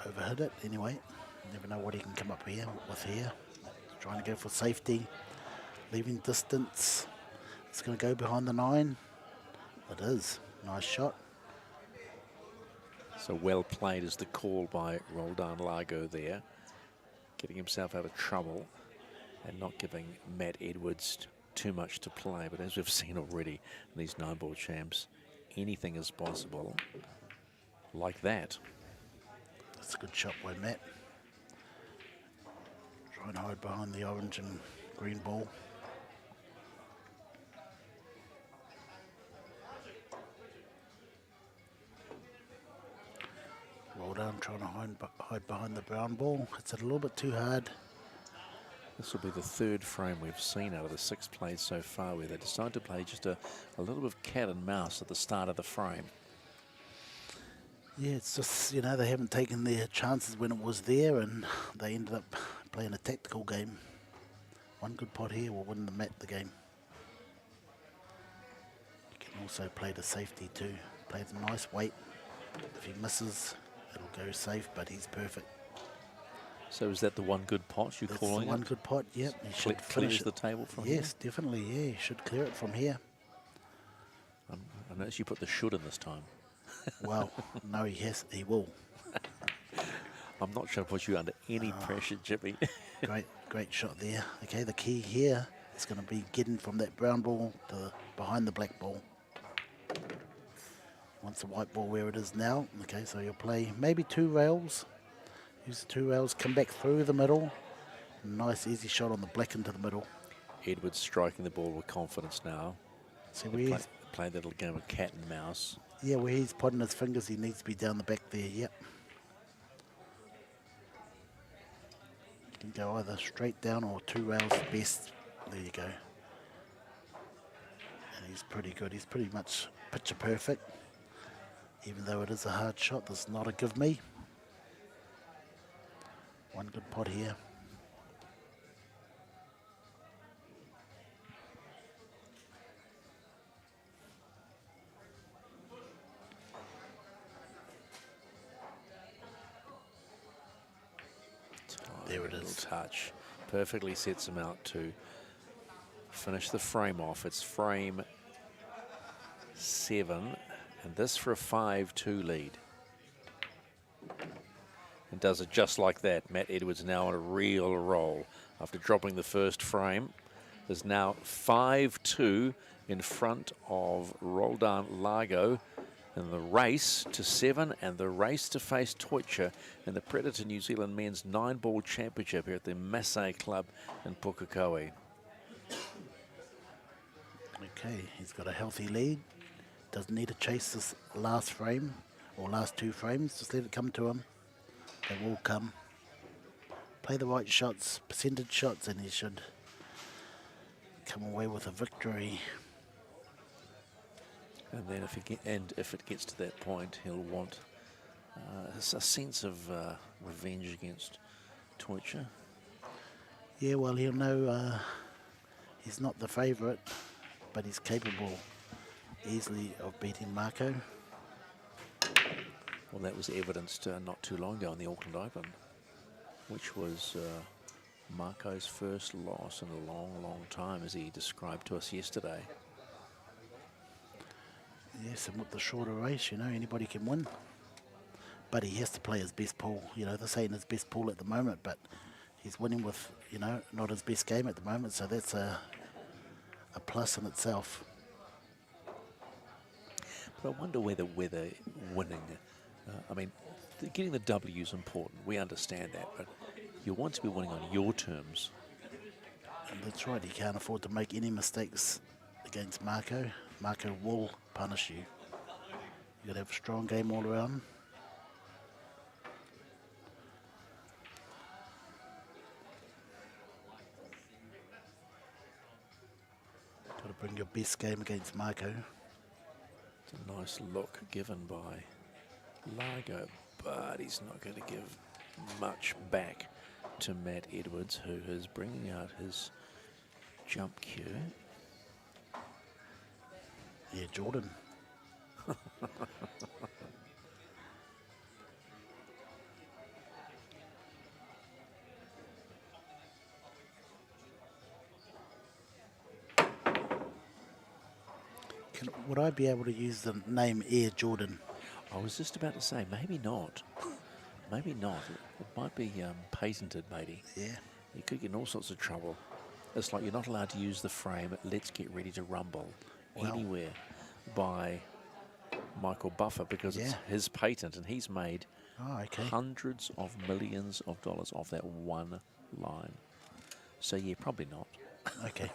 Overhit it anyway. Never know what he can come up here with here. Trying to go for safety, leaving distance. It's going to go behind the 9. It is. Nice shot. So well played is the call by Roldan Lago there, getting himself out of trouble and not giving Matt Edwards too much to play. But as we've seen already in these 9-ball champs, anything is possible like that. That's a good shot by Matt. Try and hide behind the orange and green ball. Roldan trying to hide behind the brown ball. It's a little bit too hard. This will be the 3rd frame we've seen out of the 6 played so far where they decide to play just a little bit of cat and mouse at the start of the frame. Yeah, it's just, you know, they haven't taken their chances when it was there and they ended up playing a tactical game. One good pot here will win the game. You can also play the safety too. Play the nice weight. If he misses, it'll go safe, but he's perfect. So is that the one good pot you're That's calling the one it? good pot, yep. He should Clears finish it. the table from here? Yes, definitely, yeah. He should clear it from here. I noticed you put the should in this time. Well, no, he will. I'm not trying to put you under any pressure, Jimmy. Great shot there. Okay, the key here is going to be getting from that brown ball to behind the black ball. Wants the white ball where it is now. Okay, so you'll play maybe 2 rails. Use the 2 rails, come back through the middle. Nice easy shot on the black into the middle. Edwards striking the ball with confidence now. See where he's, Play that little game of cat and mouse. yeah, where he's putting his fingers, he needs to be down the back there, yep. You can go either straight down or 2 rails best. There you go. And he's pretty good. He's pretty much picture perfect. Even though it is a hard shot, this is not a give me. One good pot here. There it is. Touch. Perfectly sets him out to finish the frame off. It's frame 7, and this for a 5-2 lead. And does it just like that. Matt Edwards now on a real roll after dropping the first frame. There's now 5-2 in front of Roldan Lago in the race to 7 and the race to face Toitja in the Predator New Zealand Men's 9-ball championship here at the Masse Club in Pukekohe. Okay, he's got a healthy lead. Doesn't need to chase this last frame or last 2 frames. Just let it come to him. They will come. Play the right shots, percentage shots, and he should come away with a victory. And then if it gets to that point, he'll want a sense of revenge against Toitja. Yeah, well, he'll know he's not the favourite, but he's capable easily of beating Marco. Well, that was evidenced not too long ago in the Auckland Open, which was Marco's first loss in a long, long time, as he described to us yesterday. Yes, and with the shorter race, you know, anybody can win. But he has to play his best pool. You know, this ain't his best pool at the moment, but he's winning with, you know, not his best game at the moment, so that's a plus in itself. But I wonder whether winning, I mean, getting the W is important. We understand that, but you want to be winning on your terms. And that's right, he can't afford to make any mistakes against Marco. Marco will punish you. You've got to have a strong game all around. Got to bring your best game against Marco. It's a nice look given by Largo, but he's not going to give much back to Matt Edwards, who is bringing out his jump cue. Yeah, Jordan. Would I be able to use the name Air Jordan? I was just about to say, maybe not. Maybe not. It might be patented, maybe. Yeah. You could get in all sorts of trouble. It's like you're not allowed to use the frame, let's get ready to rumble, Wow. anywhere by Michael Buffer, because it's his patent, and he's made hundreds of millions of dollars off that one line. So yeah, probably not. Okay.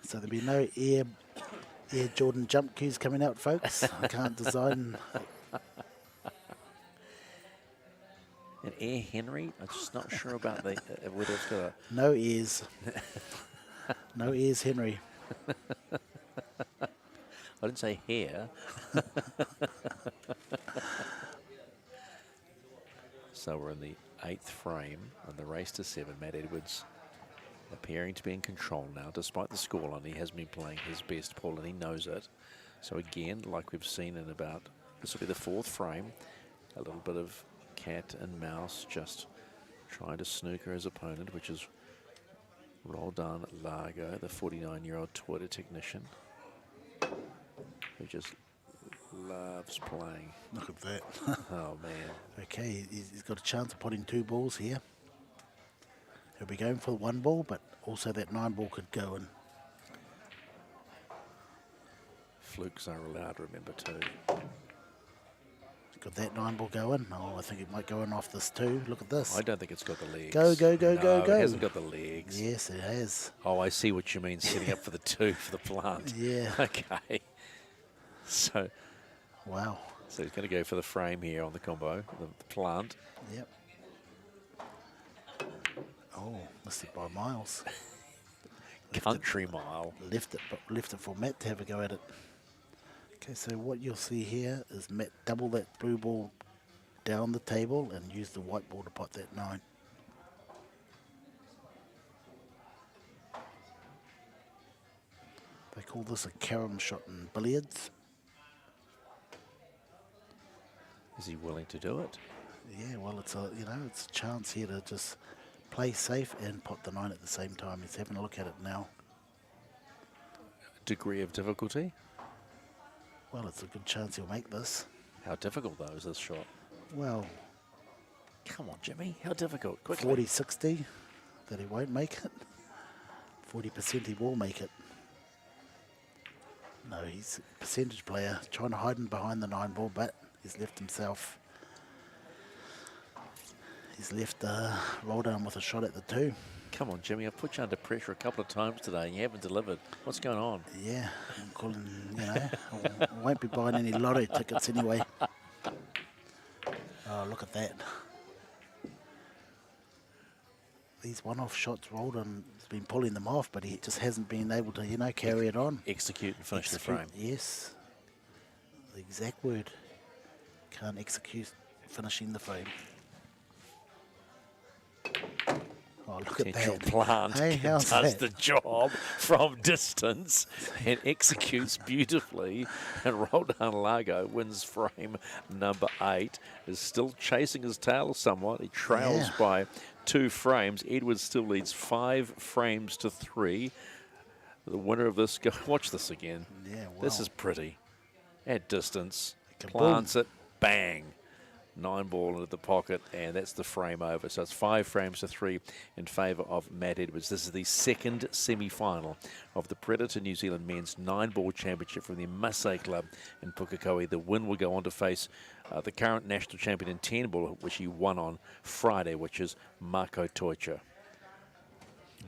So there'll be no Air Jordan jump cues coming out, folks. I can't design. And Air Henry, I'm just not sure about the whether it's got a... No ears. No ears, Henry. I didn't say hair. So we're in the 8th frame on the race to 7. Matt Edwards appearing to be in control now, despite the scoreline. He has been playing his best pool, and he knows it. So again, like we've seen in about, this will be the 4th frame, a little bit of cat and mouse, just trying to snooker his opponent, which is Roldan Largo, the 49-year-old Twitter technician, who just loves playing. Look at that. Oh, man. Okay, he's got a chance of putting 2 balls here. He'll be going for the 1 ball, but also that 9 ball could go in. Flukes are allowed, remember, too. Could that 9 ball go in? Oh, I think it might go in off this too. Look at this. I don't think it's got the legs. Go, go, go, No, go, go. It hasn't got the legs. Yes, it has. Oh, I see what you mean, setting up for the 2 for the plant. Yeah. Okay. So Wow. he's going to go for the frame here on the combo, the plant. Yep. Oh, missed it by miles. Country mile. Left it for Matt to have a go at it. Okay, so what you'll see here is Matt double that blue ball down the table and use the white ball to pot that 9. They call this a carom shot in billiards. Is he willing to do it? Yeah, well, it's a it's a chance here to just play safe and pot the 9 at the same time. He's having a look at it now. Degree of difficulty? Well, it's a good chance he'll make this. How difficult, though, is this shot? Well, Come on, Jimmy. How difficult? Quickly. 40-60 that he won't make it. 40% he will make it. No, he's a percentage player, trying to hide him behind the 9 ball, but he's left himself. He's left Roldan with a shot at the 2. Come on, Jimmy. I've put you under pressure a couple of times today and you haven't delivered. What's going on? Yeah, I'm calling, I won't be buying any lotto tickets anyway. Oh, look at that. These one-off shots, Roldan has been pulling them off, but he just hasn't been able to, carry it on. Execute and finish the frame. Yes. The exact word. Can't execute finishing the frame. Oh, look at Potential that. plant Hey, how's does that? the job from distance and executes beautifully. And Roldan Largo wins frame number 8. Is still chasing his tail somewhat. He trails by 2 frames. Edwards still leads 5 frames to 3. The winner of this, watch this again. Yeah, wow. This is pretty. at distance, Kaboom. plants it, bang. 9-ball into the pocket, and that's the frame over. So it's 5 frames to 3 in favour of Matt Edwards. This is the second semi-final of the Predator New Zealand Men's 9-ball championship from the Masse Club in Pukekohe. The win will go on to face the current national champion in 10-ball, which he won on Friday, which is Marco Toicha.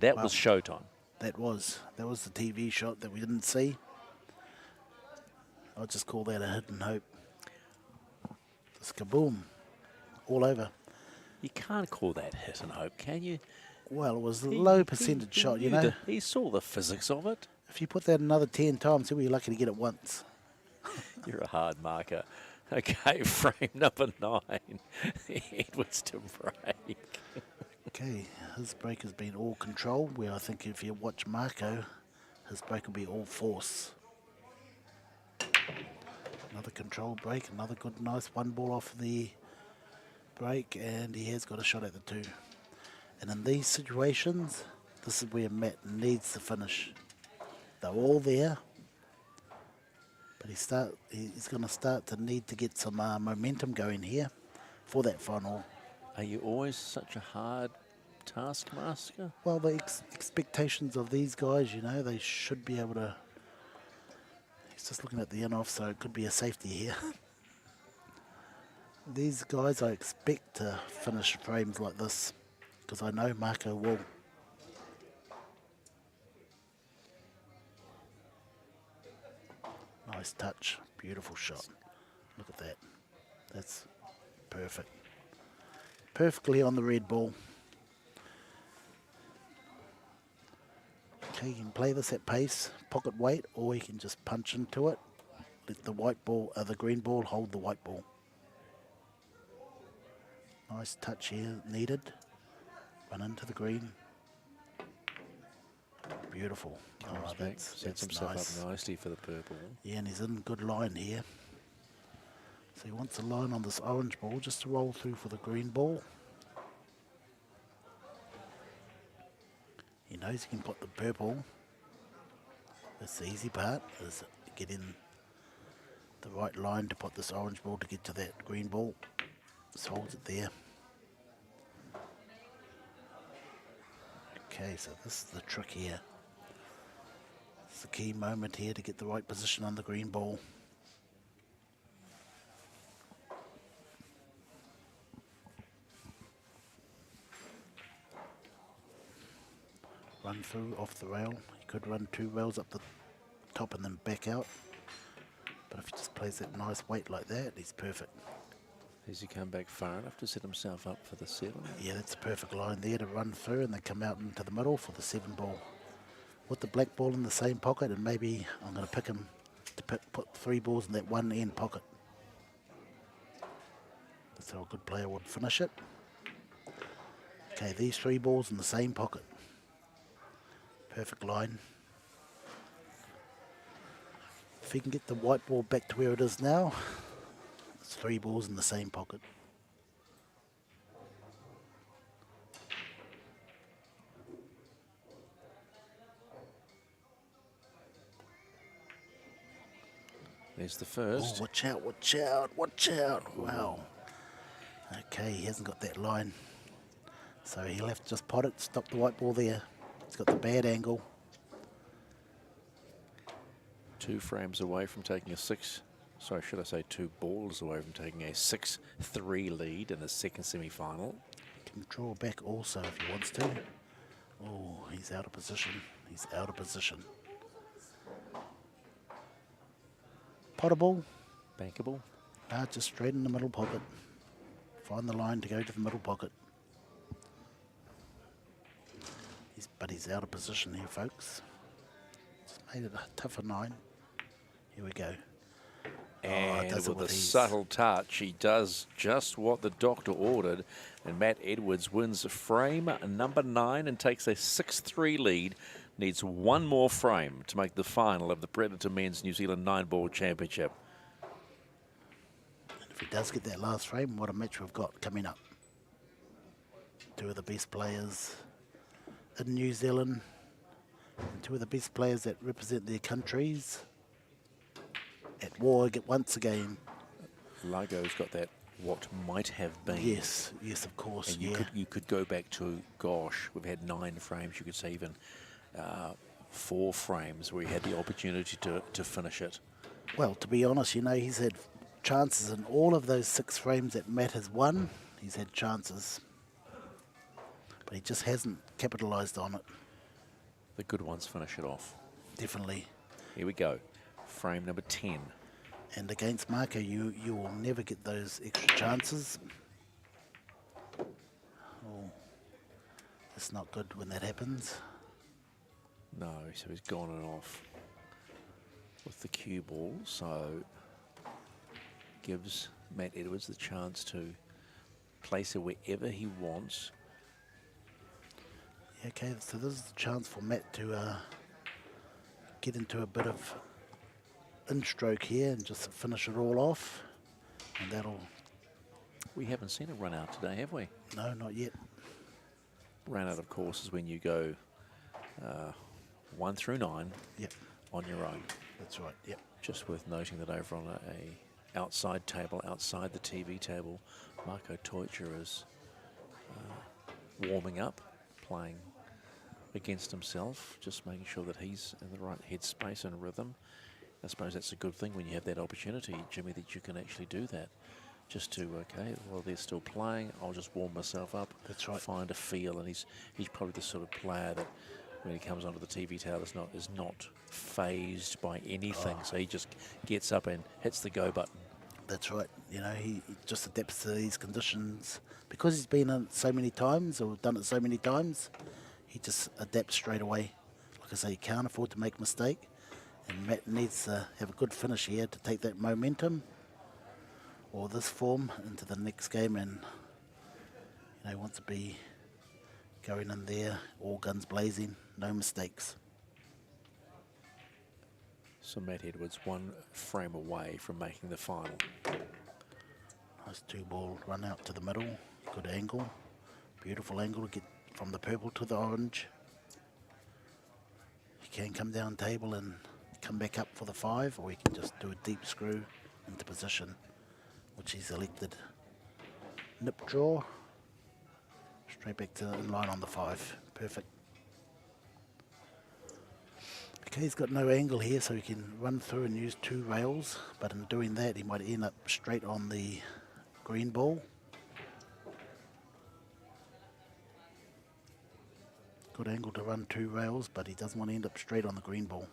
That was showtime. That was the TV shot that we didn't see. I'll just call that a hidden hope. Just kaboom, all over. You can't call that hit and hope, can you? Well, it was a low percentage shot, you know. He saw the physics of it. If you put that another 10 times, you'll be lucky to get it once. You're a hard marker. Okay, frame number 9. Edwards to break. Okay, his break has been all control, where I think if you watch Marco, his break will be all force. Another control break, another good, nice 1-ball off the break, and he has got a shot at the 2. And in these situations, this is where Matt needs to finish. They're all there, but he's going to start to need to get some momentum going here for that final. Are you always such a hard taskmaster? Well, the expectations of these guys, you know, they should be able to. He's just looking at the in-off, so it could be a safety here. These guys, I expect to finish frames like this, because I know Marco will. Nice touch, beautiful shot. Look at that. That's perfect. Perfectly on the red ball. Okay, you can play this at pace, pocket weight, or you can just punch into it. Let the white ball, the green ball, hold the white ball. Nice touch here, needed. Run into the green. Beautiful. Oh, Sets himself nice. up nicely for the purple. Yeah, and he's in good line here. So he wants a line on this orange ball just to roll through for the green ball. He knows he can put the purple. That's the easy part, is get in the right line to put this orange ball to get to that green ball. Just holds it there. Okay, so this is the trick here. It's the key moment here to get the right position on the green ball. Run through off the rail. You could run 2 rails up the top and then back out. But if he just plays that nice weight like that, he's perfect. Has he come back far enough to set himself up for the 7? Yeah, that's a perfect line there to run through and then come out into the middle for the 7 ball. With the black ball in the same pocket, and maybe I'm going to pick him to put 3 balls in that one end pocket. That's how a good player would finish it. Okay, these 3 balls in the same pocket. Perfect line. If he can get the white ball back to where it is now, it's 3 balls in the same pocket. There's the first. Oh, watch out, watch out, watch out. Wow. Okay, he hasn't got that line. So he'll have to just pot it, stop the white ball there. He's got the bad angle. 2 frames away from taking a 6. Sorry, should I say 2 balls away from taking a 6-3 lead in the second semi-final. He can draw back also if he wants to. Oh, he's out of position. He's out of position. Potable. Bankable. Just straight in the middle pocket. Find the line to go to the middle pocket. But he's out of position here, folks. Just made it a tougher 9. Here we go. And with a subtle touch, he does just what the doctor ordered. And Matt Edwards wins frame number 9 and takes a 6-3 lead. Needs 1 more frame to make the final of the Predator Men's New Zealand 9-ball championship. And if he does get that last frame, what a match we've got coming up. 2 of the best players in New Zealand. And 2 of the best players that represent their countries. at war once again. Largo's got that what might have been. Yes, yes, of course, And yeah. you could go back to, gosh, we've had 9 frames. You could say even 4 frames where he had the opportunity to finish it. Well, to be honest, you know, he's had chances in all of those 6 frames that Matt has won. He's had chances, but he just hasn't capitalised on it. The good ones finish it off. Definitely. Here we go. Frame number 10. And against Marco, you will never get those extra chances. Oh, it's not good when that happens. No, so he's gone and off with the cue ball. So gives Matt Edwards the chance to place it wherever he wants. Okay, so this is the chance for Matt to get into a bit of in-stroke here and just finish it all off. And that'll... We haven't seen a run out today, have we? No, not yet. Run out, of course, is when you go 1 through 9 Yep, on your own. that's right, yep. Just worth noting that over on a outside table, outside the TV table, Marco Teucher is warming up, playing against himself, just making sure that he's in the right headspace and rhythm. I suppose that's a good thing when you have that opportunity, Jimmy, that you can actually do that. Just to, okay, well, they're still playing, I'll just warm myself up. That's right. Find a feel, and he's probably the sort of player that when he comes onto the TV table is not phased by anything. So he just gets up and hits the go button. That's right. You know, he just adapts to these conditions. Because he's been in it so many times or done it so many times, he just adapts straight away. Like I say, he can't afford to make a mistake. And Matt needs to have a good finish here to take that momentum or this form into the next game, and you know, wants to be going in there, all guns blazing, no mistakes. So Matt Edwards 1 frame away from making the final. Nice 2-ball run out to the middle, good angle, beautiful angle to get from the purple to the orange. He can come down table and come back up for the 5, or he can just do a deep screw into position, which he's elected. Nip draw, straight back to in line on the 5, perfect. Okay, he's got no angle here, so he can run through and use 2 rails, but in doing that he might end up straight on the green ball. Good angle to run 2 rails, but he doesn't want to end up straight on the green ball.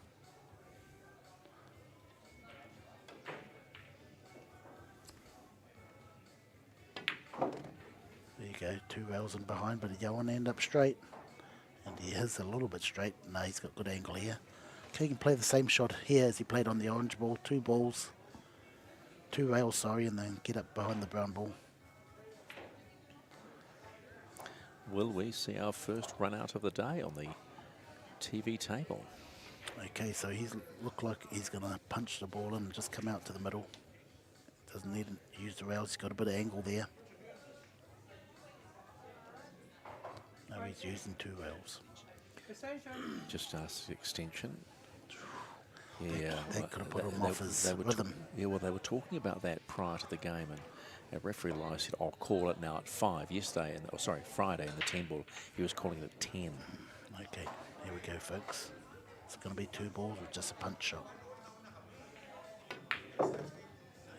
There you go, 2 rails in behind, but he don't want to end up straight. And he is a little bit straight. No, he's got good angle here. Okay, he can play the same shot here as he played on the orange ball. 2 balls, 2 rails, sorry, and then get up behind the brown ball. Will we see our first run out of the day on the TV table? Okay, so he's look like he's going to punch the ball in and just come out to the middle. Doesn't need to use the rails. He's got a bit of angle there. No, he's using 2 rails. Just asked the extension. Yeah, That could have put him off his rhythm. Yeah, well, they were talking about that prior to the game, and our referee Lyle said, "I'll call it now at 5." Yesterday, Friday in the 10 ball, he was calling it at 10. Okay, here we go, folks. It's going to be 2 balls with just a punch shot.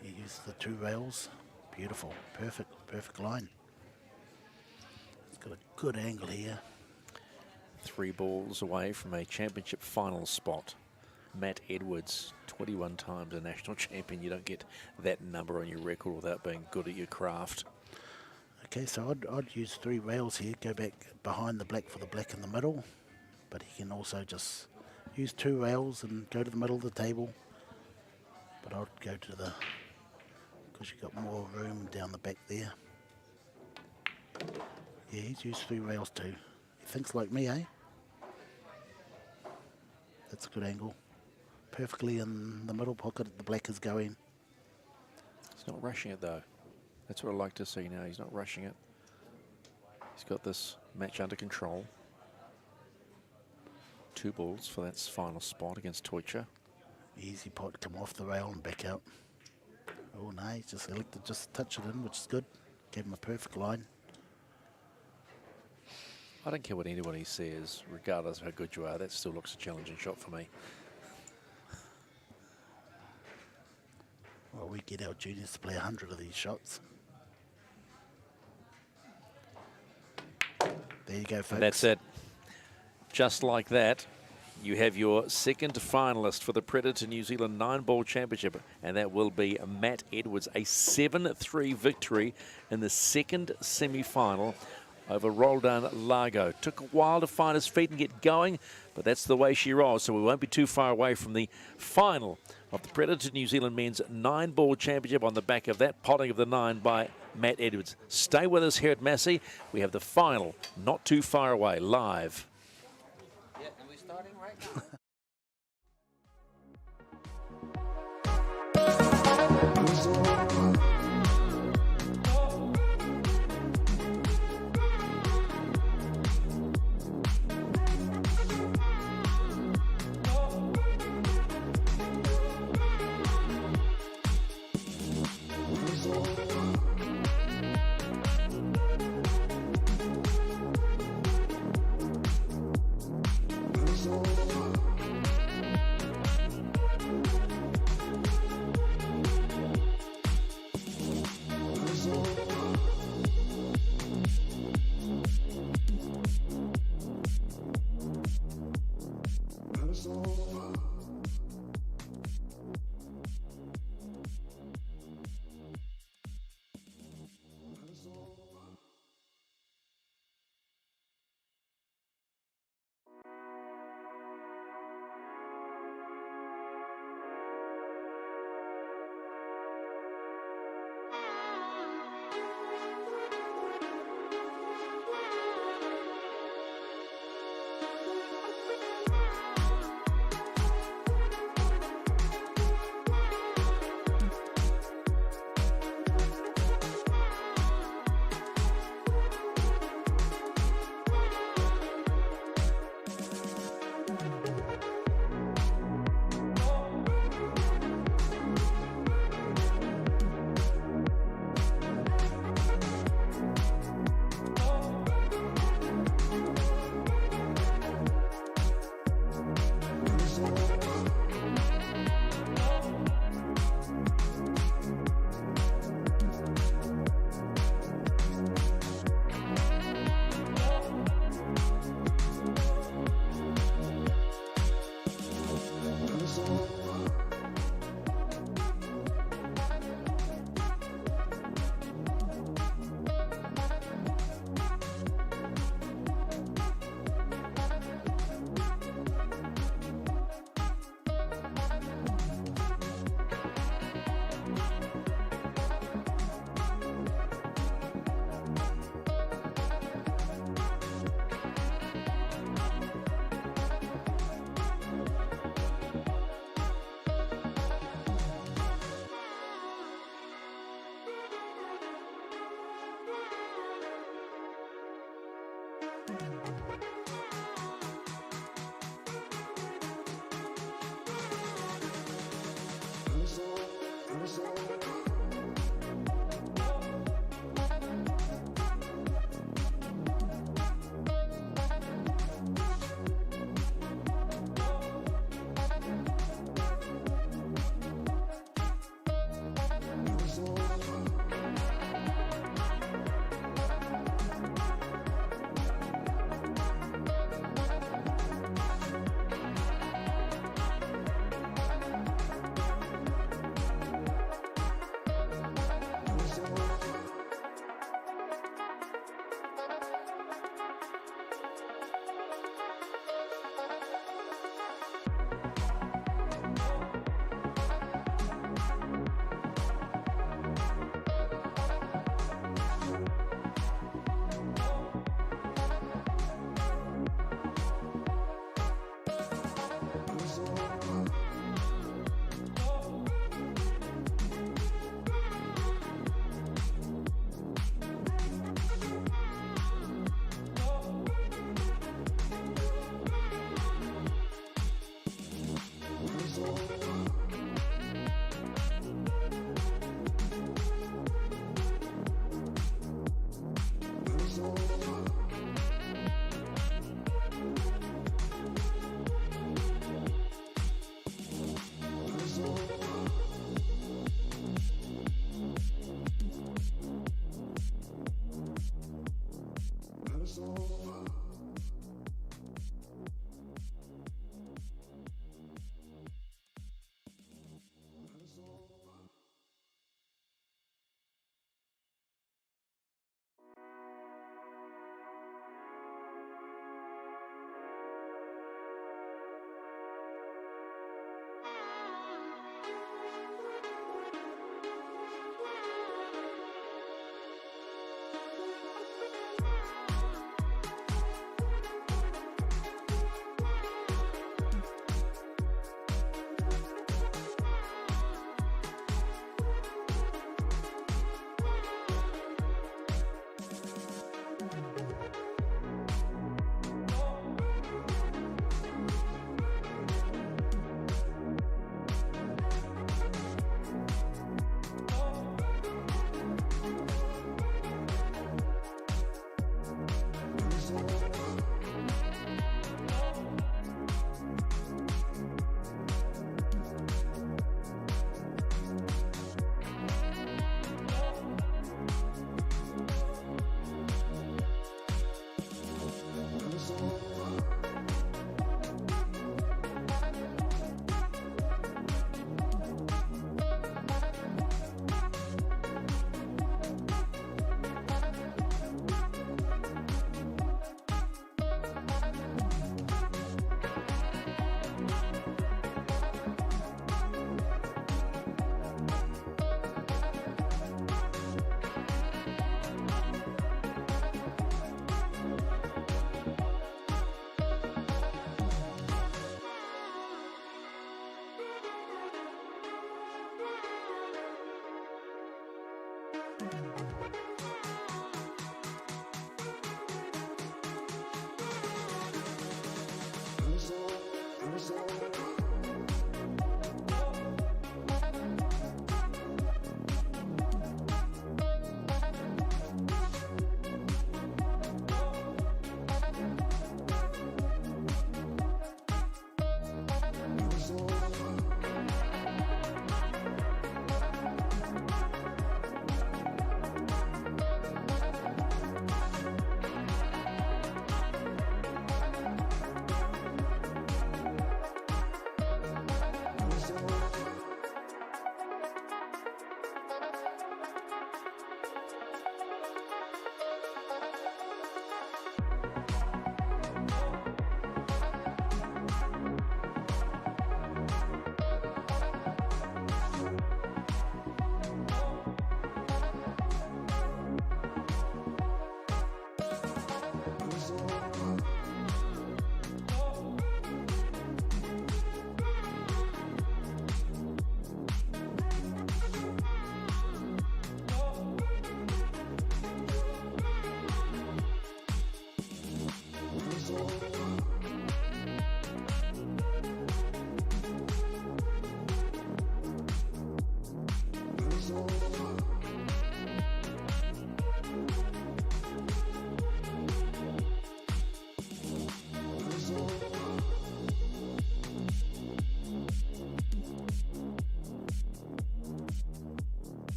He used the 2 rails. Beautiful, perfect line. It's got a good angle here. 3 balls away from a championship final spot. Matt Edwards, 21 times a national champion. You don't get that number on your record without being good at your craft. Okay, so I'd use 3 rails here, go back behind the black for the black in the middle, but he can also just use 2 rails and go to the middle of the table. But I'd go to the, because you've got more room down the back there. Yeah, he's used 3 rails too. He thinks like me, eh? That's a good angle. Perfectly in the middle pocket, the black is going. He's not rushing it though. That's what I like to see now. He's not rushing it. He's got this match under control. 2 balls for that final spot against Teucher. Easy pot, come off the rail and back out. Oh no, he's just elected just touch it in, which is good. Gave him a perfect line. I don't care what anybody says, regardless of how good you are. That still looks a challenging shot for me. Well, we get our juniors to play 100 of these shots. There you go, folks. And that's it. Just like that, you have your second finalist for the Predator New Zealand 9-ball championship, and that will be Matt Edwards, a 7-3 victory in the second semi-final over Roldan Largo. Took a while to find his feet and get going, but that's the way she rolls, so we won't be too far away from the final of the Predator New Zealand men's 9-ball championship on the back of that potting of the 9 by Matt Edwards. Stay with us here at Masse. We have the final not too far away, live. Yeah, and we're starting right now.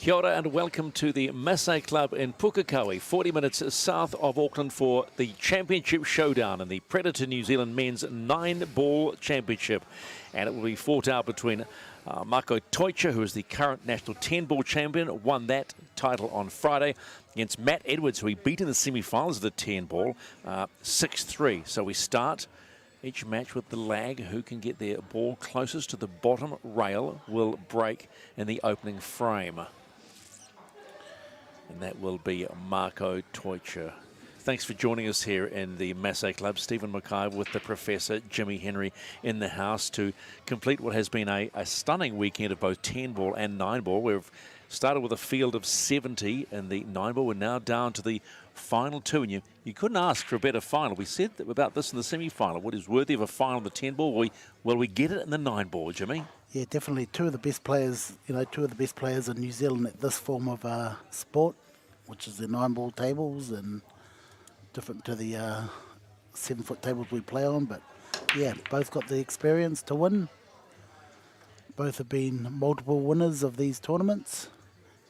Kia ora and welcome to the Masse Club in Pukekohe, 40 minutes south of Auckland for the championship showdown in the Predator New Zealand Men's 9-ball championship. And it will be fought out between Masse Toicha, who is the current national 10-ball champion, won that title on Friday, against Matt Edwards, who he beat in the semi-finals of the 10-ball, 6-3. So we start each match with the lag. Who can get their ball closest to the bottom rail will break in the opening frame. And that will be Masse Toicha. Thanks for joining us here in the Masse Club. Stephen Mackay with the Professor, Jimmy Henry in the house to complete what has been a stunning weekend of both 10-ball and 9-ball. We've started with a field of 70 in the 9-ball. We're now down to the final two, and you couldn't ask for a better final. We said about this in the semi-final. What is worthy of a final in the 10-ball? Will we get it in the 9-ball, Jimmy? Yeah, definitely two of the best players, two of the best players in New Zealand at this form of sport, which is the 9-ball tables and different to the 7-foot tables we play on. But yeah, both got the experience to win. Both have been multiple winners of these tournaments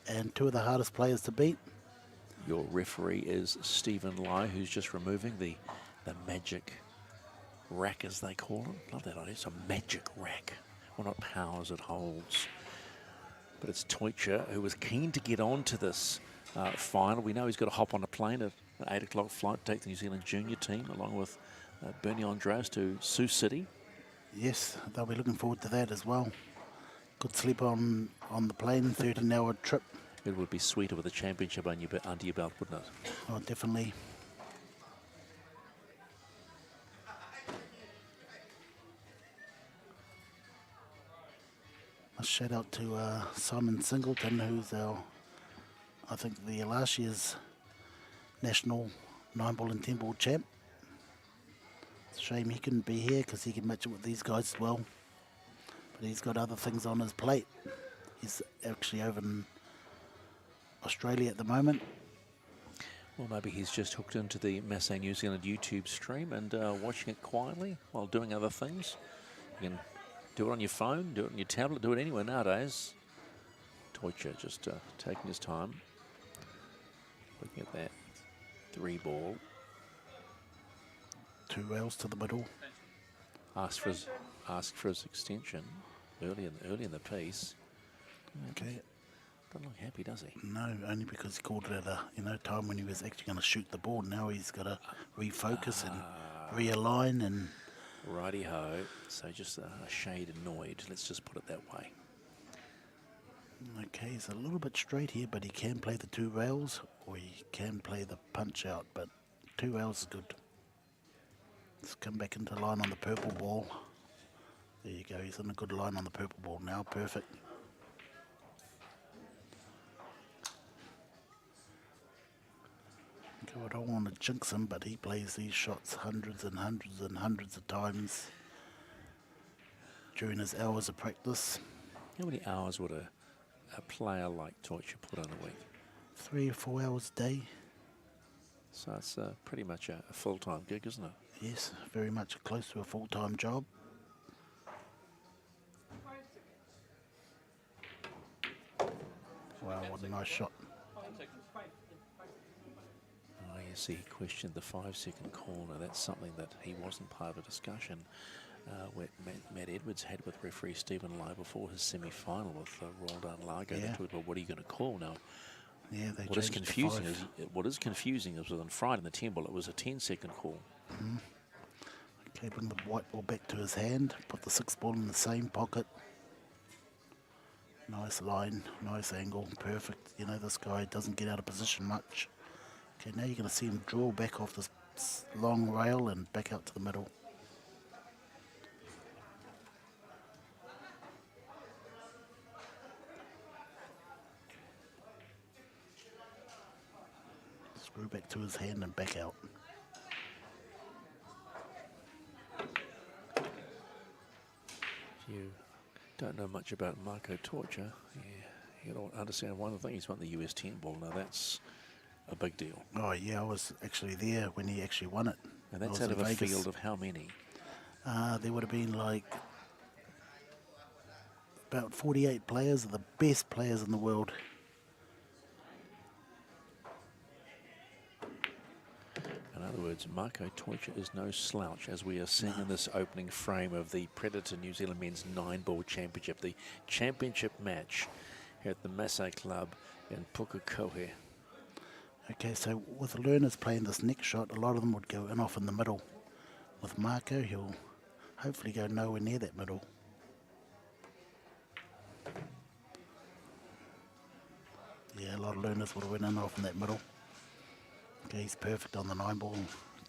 and two of the hardest players to beat. Your referee is Stephen Lai, who's just removing the magic rack, as they call it. Love that idea. It's a magic rack. Well, not powers it holds. But it's Teutsch, who was keen to get on to this final. We know he's got to hop on a plane at an 8 o'clock flight, take the New Zealand junior team, along with Bernie Andreas to Sioux City. Yes, they'll be looking forward to that as well. Good sleep on the plane, 13-hour trip. It would be sweeter with a championship under your belt, wouldn't it? Oh, definitely. A shout out to Simon Singleton, who's I think the last year's national 9-ball and 10-ball champ. It's a shame he couldn't be here because he can match it with these guys as well. But he's got other things on his plate. He's actually over in Australia at the moment. Well, maybe he's just hooked into the Masse New Zealand YouTube stream and watching it quietly while doing other things. You can do it on your phone, do it on your tablet, do it anywhere nowadays. Teutsch just taking his time. Looking at that 3-ball. 2 rails to the middle. Ask for his extension early in the piece. Okay. Doesn't look happy, does he? No, only because he called it at a time when he was actually going to shoot the ball. Now he's got to refocus and realign and. Righty-ho. So just a shade annoyed. Let's just put it that way. Okay, he's a little bit straight here, but he can play the 2 rails or he can play the punch out, but 2 rails is good. Let's come back into line on the purple ball. There you go, he's in a good line on the purple ball now, perfect. Okay, I don't want to jinx him, but he plays these shots hundreds and hundreds and hundreds of times during his hours of practice. How many hours would a player like Teutsch put on a week? 3 or 4 hours a day. So it's pretty much a full-time gig, isn't it? Yes, very much close to a full-time job. Wow, what a nice shot. Oh, yes, he questioned the 5-second call. Now, that's something that he wasn't part of a discussion what Matt Edwards had with referee Stephen Lai before his semi-final with Royal Largo. Yeah. They talked about what are you going to call now. Yeah, they What is changed to confusing 5. what is confusing is on Friday in the 10-ball, it was a 10-second call. Okay, bring the white ball back to his hand. Put the 6 ball in the same pocket. Nice line, nice angle, perfect. You know, this guy doesn't get out of position much. Okay, now you're going to see him draw back off this long rail and back out to the middle. Screw back to his hand and back out. You don't know much about Marco Teutsch. You don't understand one thing. He's won the US 10-ball. Now that's a big deal. Oh yeah, I was actually there when he actually won it. And I that's was out of in a Vegas. field of how many? There would have been like about 48 players, the best players in the world. In other words, Marco Teutsch is no slouch, as we are seeing in this opening frame of the Predator New Zealand Men's 9-ball championship, the championship match here at the Masse Club in Pukekohe. Okay, so with the learners playing this next shot, a lot of them would go in off in the middle. With Marco, he'll hopefully go nowhere near that middle. Yeah, a lot of learners would have went in off in that middle. Okay, he's perfect on the 9-ball.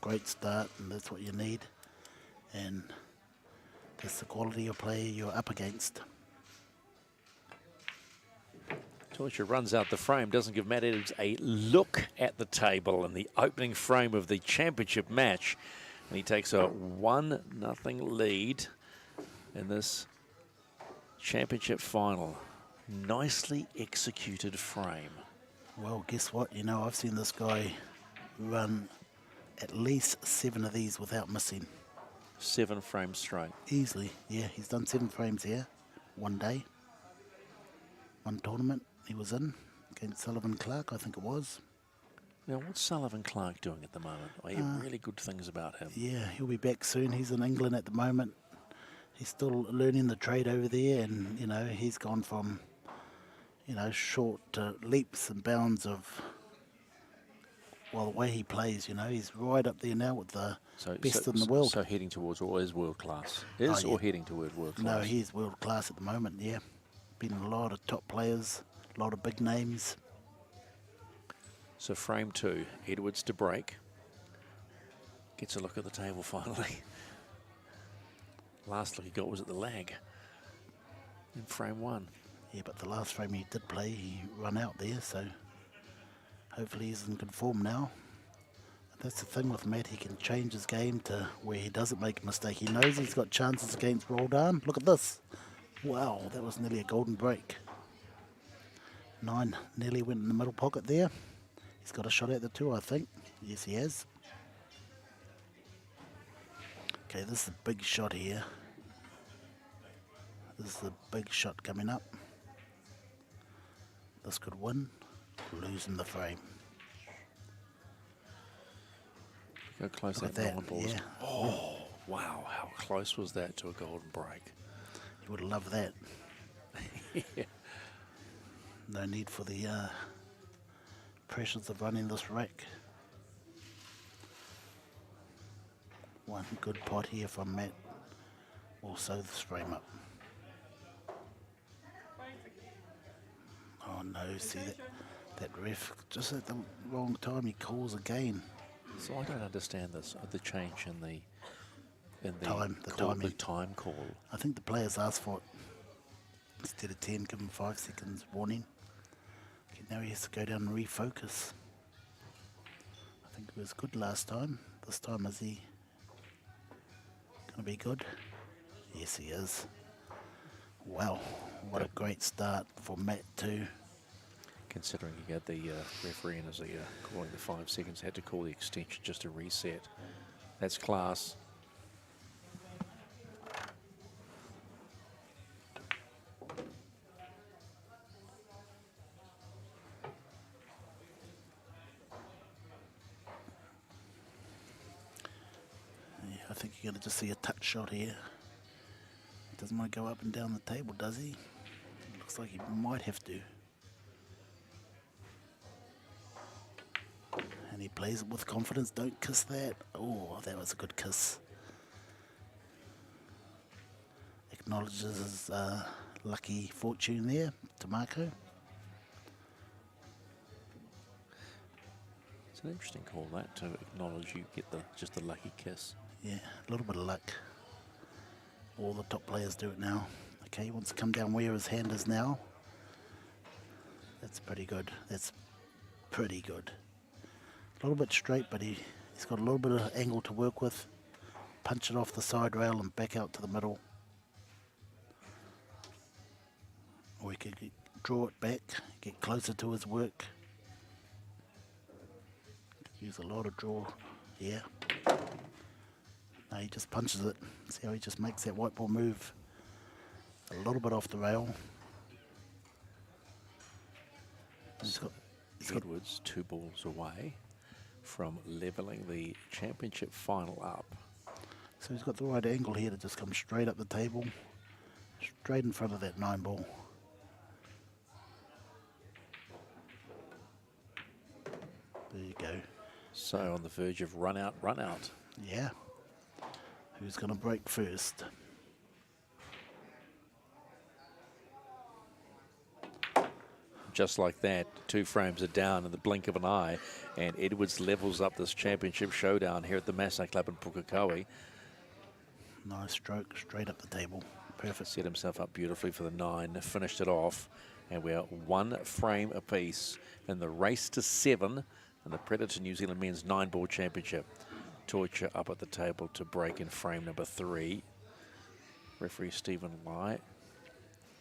Great start, and that's what you need. And that's the quality of player you're up against. Teutsch runs out the frame, doesn't give Matt Edwards a look at the table in the opening frame of the championship match. And he takes a 1-0 lead in this Championship final. Nicely executed frame. Well, guess what? You know, I've seen this guy run at least 7 of these without missing. 7 frames straight. Easily, yeah. He's done 7 frames here. One day. One tournament he was in against Sullivan Clark, I think it was. Now, what's Sullivan Clark doing at the moment? I hear really good things about him. Yeah, he'll be back soon. He's in England at the moment. He's still learning the trade over there, and, you know, he's gone from, you know, short leaps and bounds of, well, the way he plays, you know, he's right up there now with the best in the world. So heading towards, or is world class? Is or heading toward world class? No, he's world class at the moment, yeah. Been a lot of top players, a lot of big names. So frame 2, Edwards to break. Gets a look at the table finally. Last look he got was at the lag in frame 1. Yeah, but the last frame he did play, he run out there, so hopefully he's in good form now. That's the thing with Matt, he can change his game to where he doesn't make a mistake. He knows he's got chances against Roldan. Look at this. Wow, that was nearly a golden break. 9 nearly went in the middle pocket there. He's got a shot at the 2, I think. Yes, he has. Okay, this is a big shot here. This is a big shot coming up. This could win, losing the frame. How close Look that at 9 ball was. yeah. Oh, wow, how close was that to a golden break? You would love that. Yeah. No need for the pressures of running this rack. One good pot here from Matt will sew this frame up. Oh no, see that ref, just at the wrong time he calls again. So I don't understand this, the change in the Time, the call, timing. the time call. I think the players asked for it. Instead of 10, give him 5 seconds warning. Okay, now he has to go down and refocus. I think it was good last time. This time, is he going to be good? Yes, he is. Wow, what a great start for Matt too. Considering you got the referee in as he calling the 5 seconds, had to call the extension just to reset. That's class. Yeah, I think you're going to just see a touch shot here. He doesn't want to go up and down the table, does he? Looks like he might have to. And he plays it with confidence. Don't kiss that. Oh, that was a good kiss. Acknowledges his lucky fortune there to Marco. It's an interesting call, that, to acknowledge you get just the lucky kiss. Yeah, a little bit of luck. All the top players do it now. Okay, he wants to come down where his hand is now. That's pretty good. That's pretty good. A little bit straight, but he's got a little bit of angle to work with. Punch it off the side rail and back out to the middle. Or he could draw it back, get closer to his work. Use a lot of draw here. No, he just punches it. See how he just makes that white ball move a little bit off the rail. He's got Edwards 2 balls away from levelling the championship final up. So he's got the right angle here to just come straight up the table, straight in front of that 9 ball. There you go. So on the verge of run out, run out. Yeah. Who's going to break first? Just like that, 2 frames are down in the blink of an eye, and Edwards levels up this championship showdown here at the Masse Club in Pukekohe. Nice stroke, straight up the table. Perfect. Set himself up beautifully for the 9, finished it off, and we are 1 frame apiece in the race to 7 in the Predator New Zealand Men's 9-ball championship. Torture up at the table to break in frame number 3. Referee Stephen Lai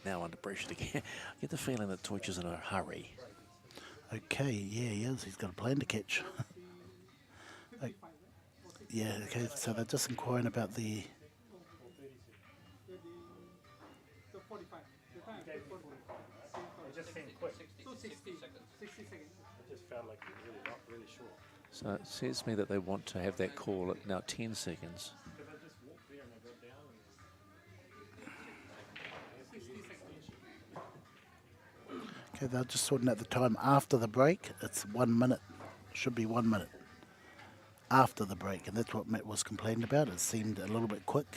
Now under pressure again. I get the feeling that Deutsch is in a hurry. Okay, yeah, he is. He's got a plan to catch. Yeah, okay, so they're just inquiring about the... It just seemed quick. 60 seconds. It just felt like it was really not really short. So it says to me that they want to have that call at now 10 seconds. Because I just walked there and I got down and Okay, they're just sorting out the time after the break. It's 1 minute. Should be 1 minute after the break, and that's what Matt was complaining about. It seemed a little bit quick.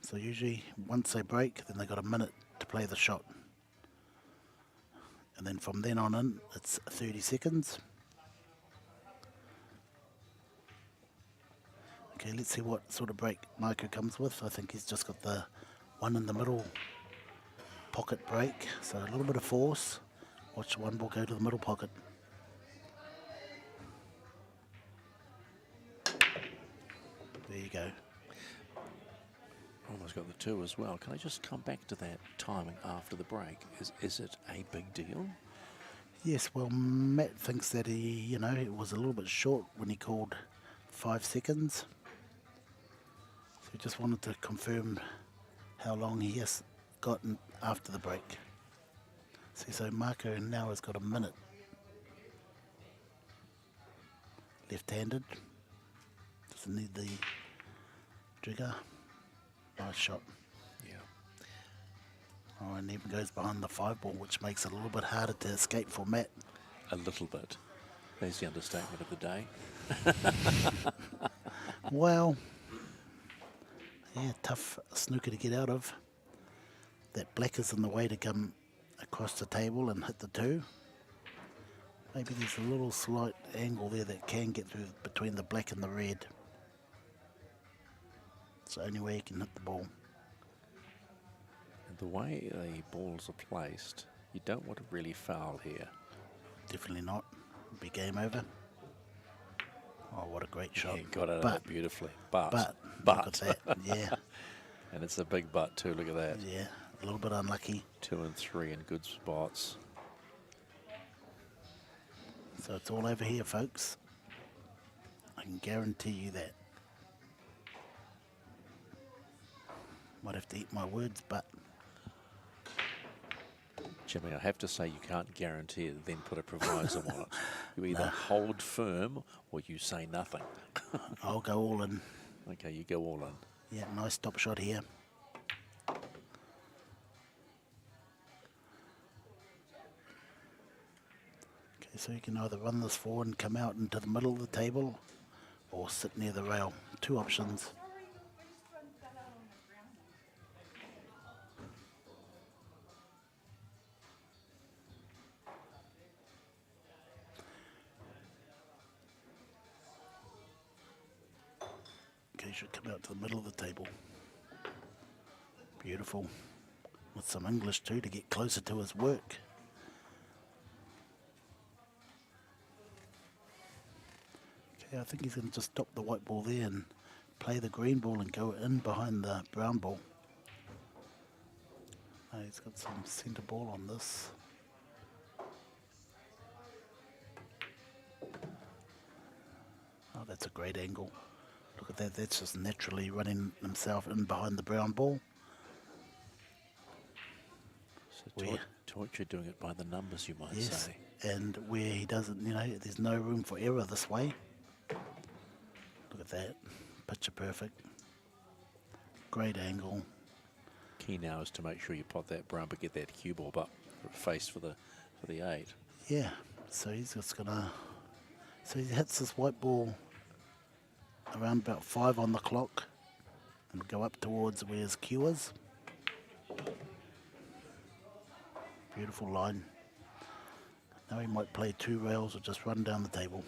So usually once they break, then they got a minute to play the shot. And then from then on in, it's 30 seconds. Okay, let's see what sort of break Marco comes with. I think he's just got the one in the middle pocket break. So a little bit of force. Watch one ball go to the middle pocket. There you go. Almost got the two as well. Can I just come back to that timing after the break? Is it a big deal? Yes, well, Matt thinks that it was a little bit short when he called 5 seconds. So he just wanted to confirm how long he has gotten after the break. See, so Marco now has got a minute. Left-handed. Doesn't need the trigger. Nice shot. Yeah. Oh, and even goes behind the 5 ball, which makes it a little bit harder to escape for Matt. A little bit. There's the understatement of the day. Well, yeah, tough snooker to get out of. That black is in the way to come across the table and hit the 2. Maybe there's a little slight angle there that can get through between the black and the red. It's the only way you can hit the ball. And the way the balls are placed, you don't want to really foul here. Definitely not. Be game over. Oh, what a great shot. Yeah, got it but, out beautifully. But. look at that. Yeah, And it's a big but too, look at that. yeah. A little bit unlucky. 2 and 3 in good spots. So it's all over here, folks. I can guarantee you that. Might have to eat my words, but Jimmy, I have to say you can't guarantee it, then put a proviso on it. You either hold firm or you say nothing. I'll go all in. Okay, you go all in. Yeah, nice stop shot here. Okay, so you can either run this forward and come out into the middle of the table or sit near the rail. 2 options. Okay, should come out to the middle of the table. Beautiful. With some English too to get closer to his work. Okay, I think he's going to just stop the white ball there and play the green ball and go in behind the brown ball. Oh, he's got some centre ball on this. Oh, that's a great angle. Look at that, that's just naturally running himself in behind the brown ball. So Torture doing it by the numbers, you might Yes, say. and where he doesn't, there's no room for error this way. Look at that, picture perfect. Great angle. Key now is to make sure you pot that brown but get that cue ball up face for the 8. Yeah, so he's just gonna, so he hits this white ball around about 5 on the clock and go up towards where his cue is. Beautiful line. Now he might play 2 rails or just run down the table.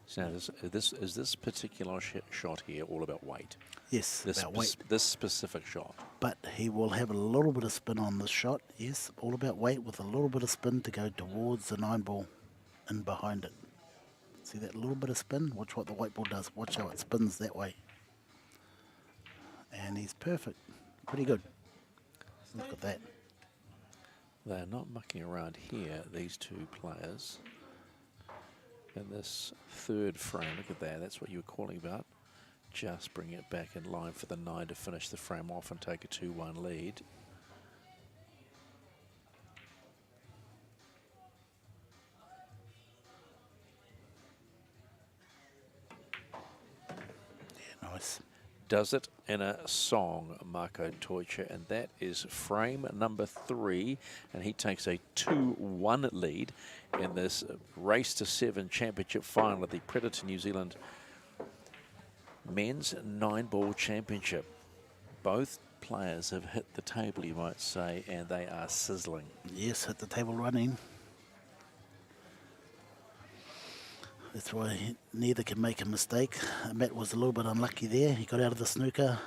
So now is this particular shot here all about weight? Yes, This, about weight. this specific shot. But he will have a little bit of spin on this shot. Yes, all about weight with a little bit of spin to go towards the 9 ball and behind it. See that little bit of spin? Watch what the white ball does. Watch how it spins that way. And he's perfect. Pretty good. Look at that. They're not mucking around here, these two players. In this third frame, look at that, that's what you were calling about. Just bring it back in line for the 9 to finish the frame off and take a 2-1 lead. Yeah, nice. Does it in a song, Marco Teutsch, and that is frame number 3, and he takes a 2-1 lead in this race to 7 championship final of the Predator New Zealand Men's 9-Ball Championship. Both players have hit the table, you might say, and they are sizzling. Yes, hit the table running. That's why neither can make a mistake. Matt was a little bit unlucky there. He got out of the snooker,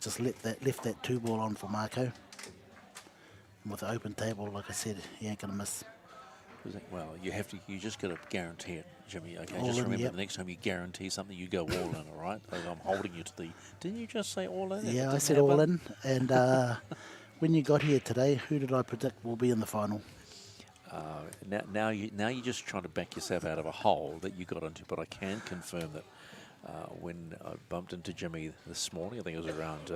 just left that 2-ball on for Marco. And with the open table, like I said, he ain't gonna miss. Well, you just got to guarantee it, Jimmy. Okay, All just in, remember yep. the next time you guarantee something, you go all in. All right, I'm holding you to the. Didn't you just say all in? Yeah, I said all in. And when you got here today, who did I predict will be in the final? Now you're just trying to back yourself out of a hole that you got into. But I can confirm that when I bumped into Jimmy this morning, I think it was around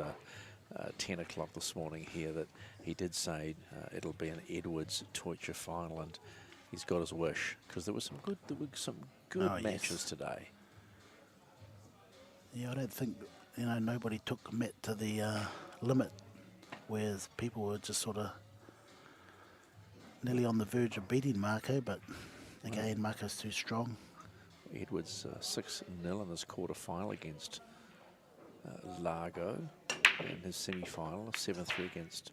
10 o'clock this morning here, that he did say it'll be an Edwards-Teutsch final, and he's got his wish, because there were some good matches today. Yeah, I don't think, nobody took Matt to the limit, whereas people were just sort of nearly on the verge of beating Marco, but again, Marco's too strong. Edwards 6-0 in this quarter-final against Largo in his semi-final, 7-3 against,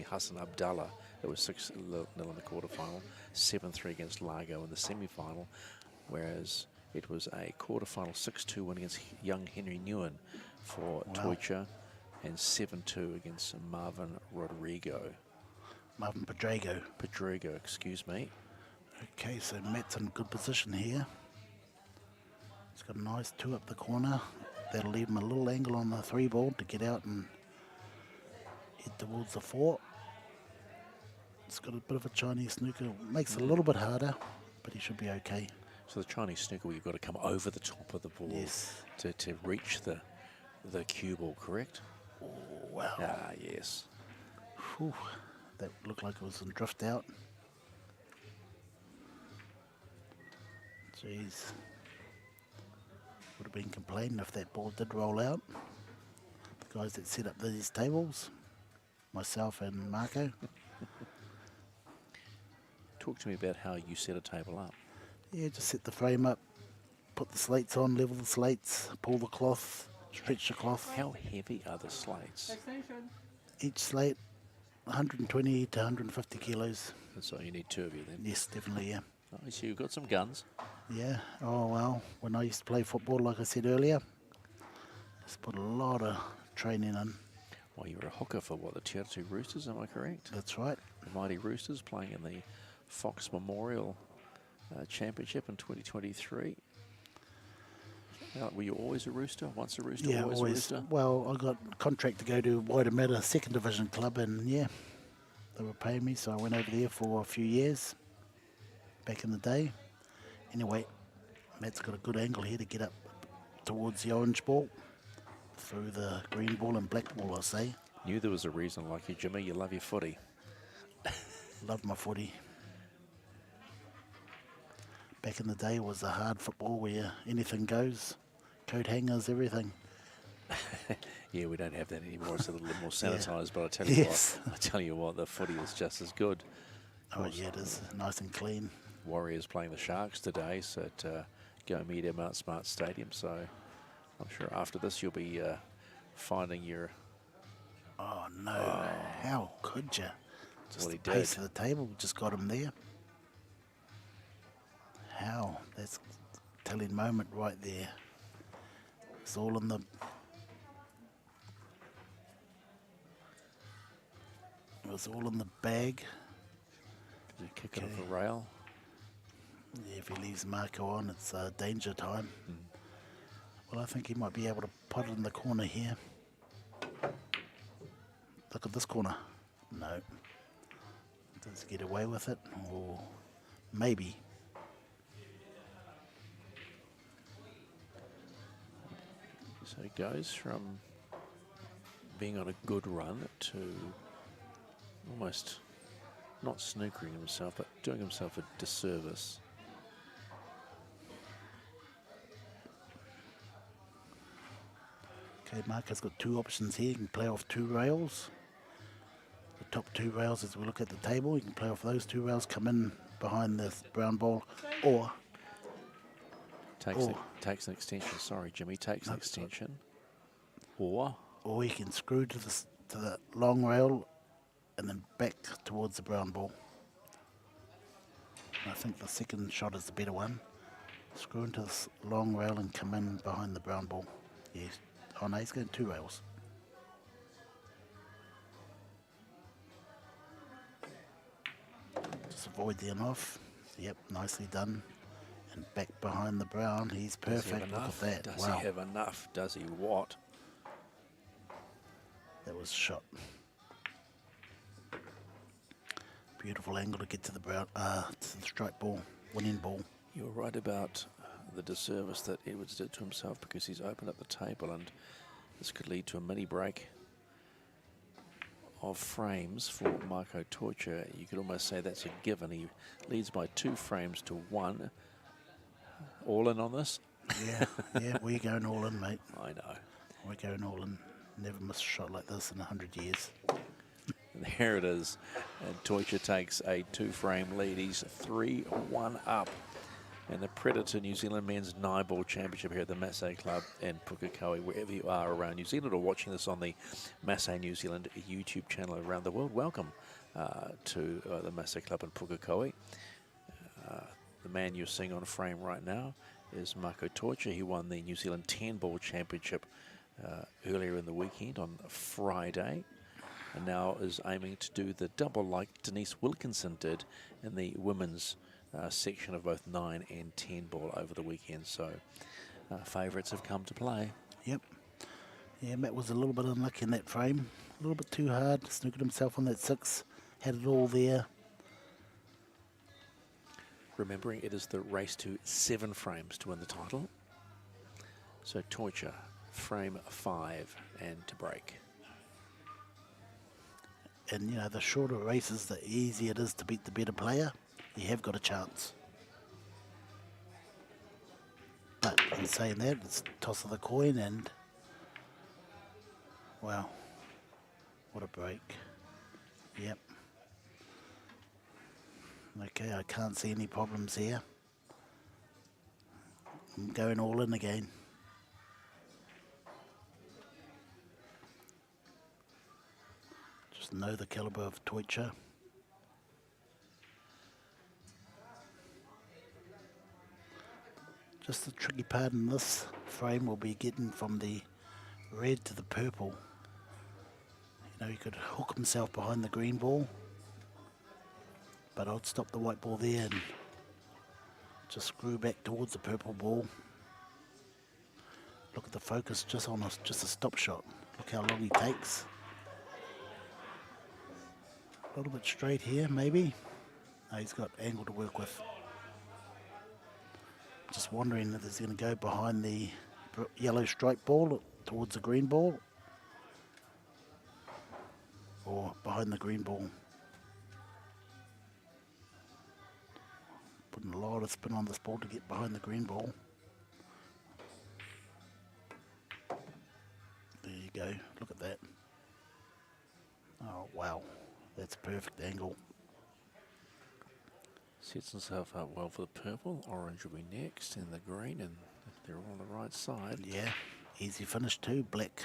Hassan Abdallah. It was 6-0 in the quarter-final, 7-3 against Largo in the semi-final, whereas it was a quarter-final 6-2 win against young Henry Nguyen for Teutsch, and 7-2 against Marvin Pedrego, excuse me. Okay, so Matt's in good position here. He's got a nice 2 up the corner. That'll leave him a little angle on the 3-ball to get out and head towards the 4. It's got a bit of a Chinese snooker. Makes it a little bit harder, but he should be okay. So the Chinese snooker, you've got to come over the top of the ball to reach the cue ball, correct? Oh, wow. Ah, yes. Whew. That looked like it was in drift out. Jeez. Would have been complaining if that ball did roll out. The guys that set up these tables, myself and Marco. Talk to me about how you set a table up. Yeah, just set the frame up, put the slates on, level the slates, pull the cloth, stretch the cloth. How heavy are the slates? Each slate, 120 to 150 kilos. And so you need 2 of you then? Yes, definitely, yeah. Oh, so you've got some guns. Yeah, oh well, when I used to play football, like I said earlier, just put a lot of training in. Well, you were a hooker for what, the Te Roosters, am I correct? That's right. The Mighty Roosters playing in the Fox Memorial Championship in 2023. Were you always a Rooster? Once a Rooster, Yeah, always a Rooster? Well, I got a contract to go to Waitemata 2nd Division club, and yeah, they were paying me, so I went over there for a few years back in the day. Anyway, Matt's got a good angle here to get up towards the orange ball, through the green ball and black ball, I say. Knew there was a reason like you, Jimmy. You love your footy. Love my footy. Back in the day, it was a hard football where anything goes, coat hangers, everything. Yeah, we don't have that anymore. It's a little more sanitised, but I tell you what, the footy is just as good. Oh yeah, it is nice and clean. Warriors playing the Sharks today, so at Go Media Mount Smart Stadium. So I'm sure after this you'll be finding your. Oh no! How could you? Just Well, he the pace did. of the table just got him there. How? That's a telling moment right there. It's all in the. It was all in the bag. Did you kick it off the rail? Yeah, if he leaves Marco on, it's danger time. Well, I think he might be able to pot it in the corner here. Look at this corner. No. Does he get away with it? Or maybe. So he goes from being on a good run to almost not snookering himself, but doing himself a disservice. Okay, Marco's got two options here. He can play off two rails. The top two rails, as we look at the table, you can play off those two rails, come in behind the brown ball, or Takes an extension. Sorry, Jimmy. Takes an extension. Or you can screw to the long rail and then back towards the brown ball. And I think the second shot is the better one. Screw into this long rail and come in behind the brown ball. Yes. Oh no, he's going two rails. Just avoid the in-off. Yep, nicely done. And back behind the brown, he's perfect. Look at that. Does Wow, he have enough? Does he what? that was shot. Beautiful angle to get to the brown, to the strike ball, winning ball. You're right about the disservice that Edwards did to himself because he's opened up the table, and this could lead to a mini break of frames for Marco Torture. You could almost say that's a given. He leads by 2 frames to 1. All in on this? Yeah, yeah, we're going all in, mate. I know. We're going all in. Never missed a shot like this in 100 years. And there it is. And Torture takes a 2-frame lead. He's 3-1 up. And the Predator New Zealand Men's 9-Ball Championship here at the Masse Club in Pukekohe, wherever you are around New Zealand or watching this on the Masse New Zealand YouTube channel around the world. Welcome to the Masse Club in Pukekohe. The man you're seeing on frame right now is Marco Torture. He won the New Zealand 10-Ball Championship earlier in the weekend on Friday, and now is aiming to do the double like Denise Wilkinson did in the women's section of both 9 and 10 ball over the weekend. So favourites have come to play. Yep. Yeah, Matt was a little bit unlucky in that frame. A little bit too hard. Snookered himself on that 6. Had it all there. Remembering it is the race to 7 frames to win the title. So Torture, frame 5 and to break. And, you know, the shorter races, the easier it is to beat the better player. You have got a chance. But in saying that, it's toss of the coin and, wow, what a break. Yep. Okay, I can't see any problems here. I'm going all in again. Just know the caliber of Torture. Just the tricky part in this frame will be getting from the red to the purple. You know, he could hook himself behind the green ball, but I'd stop the white ball there and just screw back towards the purple ball. Look at the focus just on just a stop shot. Look how long he takes. A little bit straight here, maybe. No, he's got angle to work with. Just wondering if he's going to go behind the yellow strike ball towards the green ball, or behind the green ball. Putting a lot of spin on this ball to get behind the green ball. There you go, look at that. Oh wow, that's a perfect angle. Sets himself up well for the purple. Orange will be next, and the green, and they're all on the right side. Yeah, easy finish too. Black,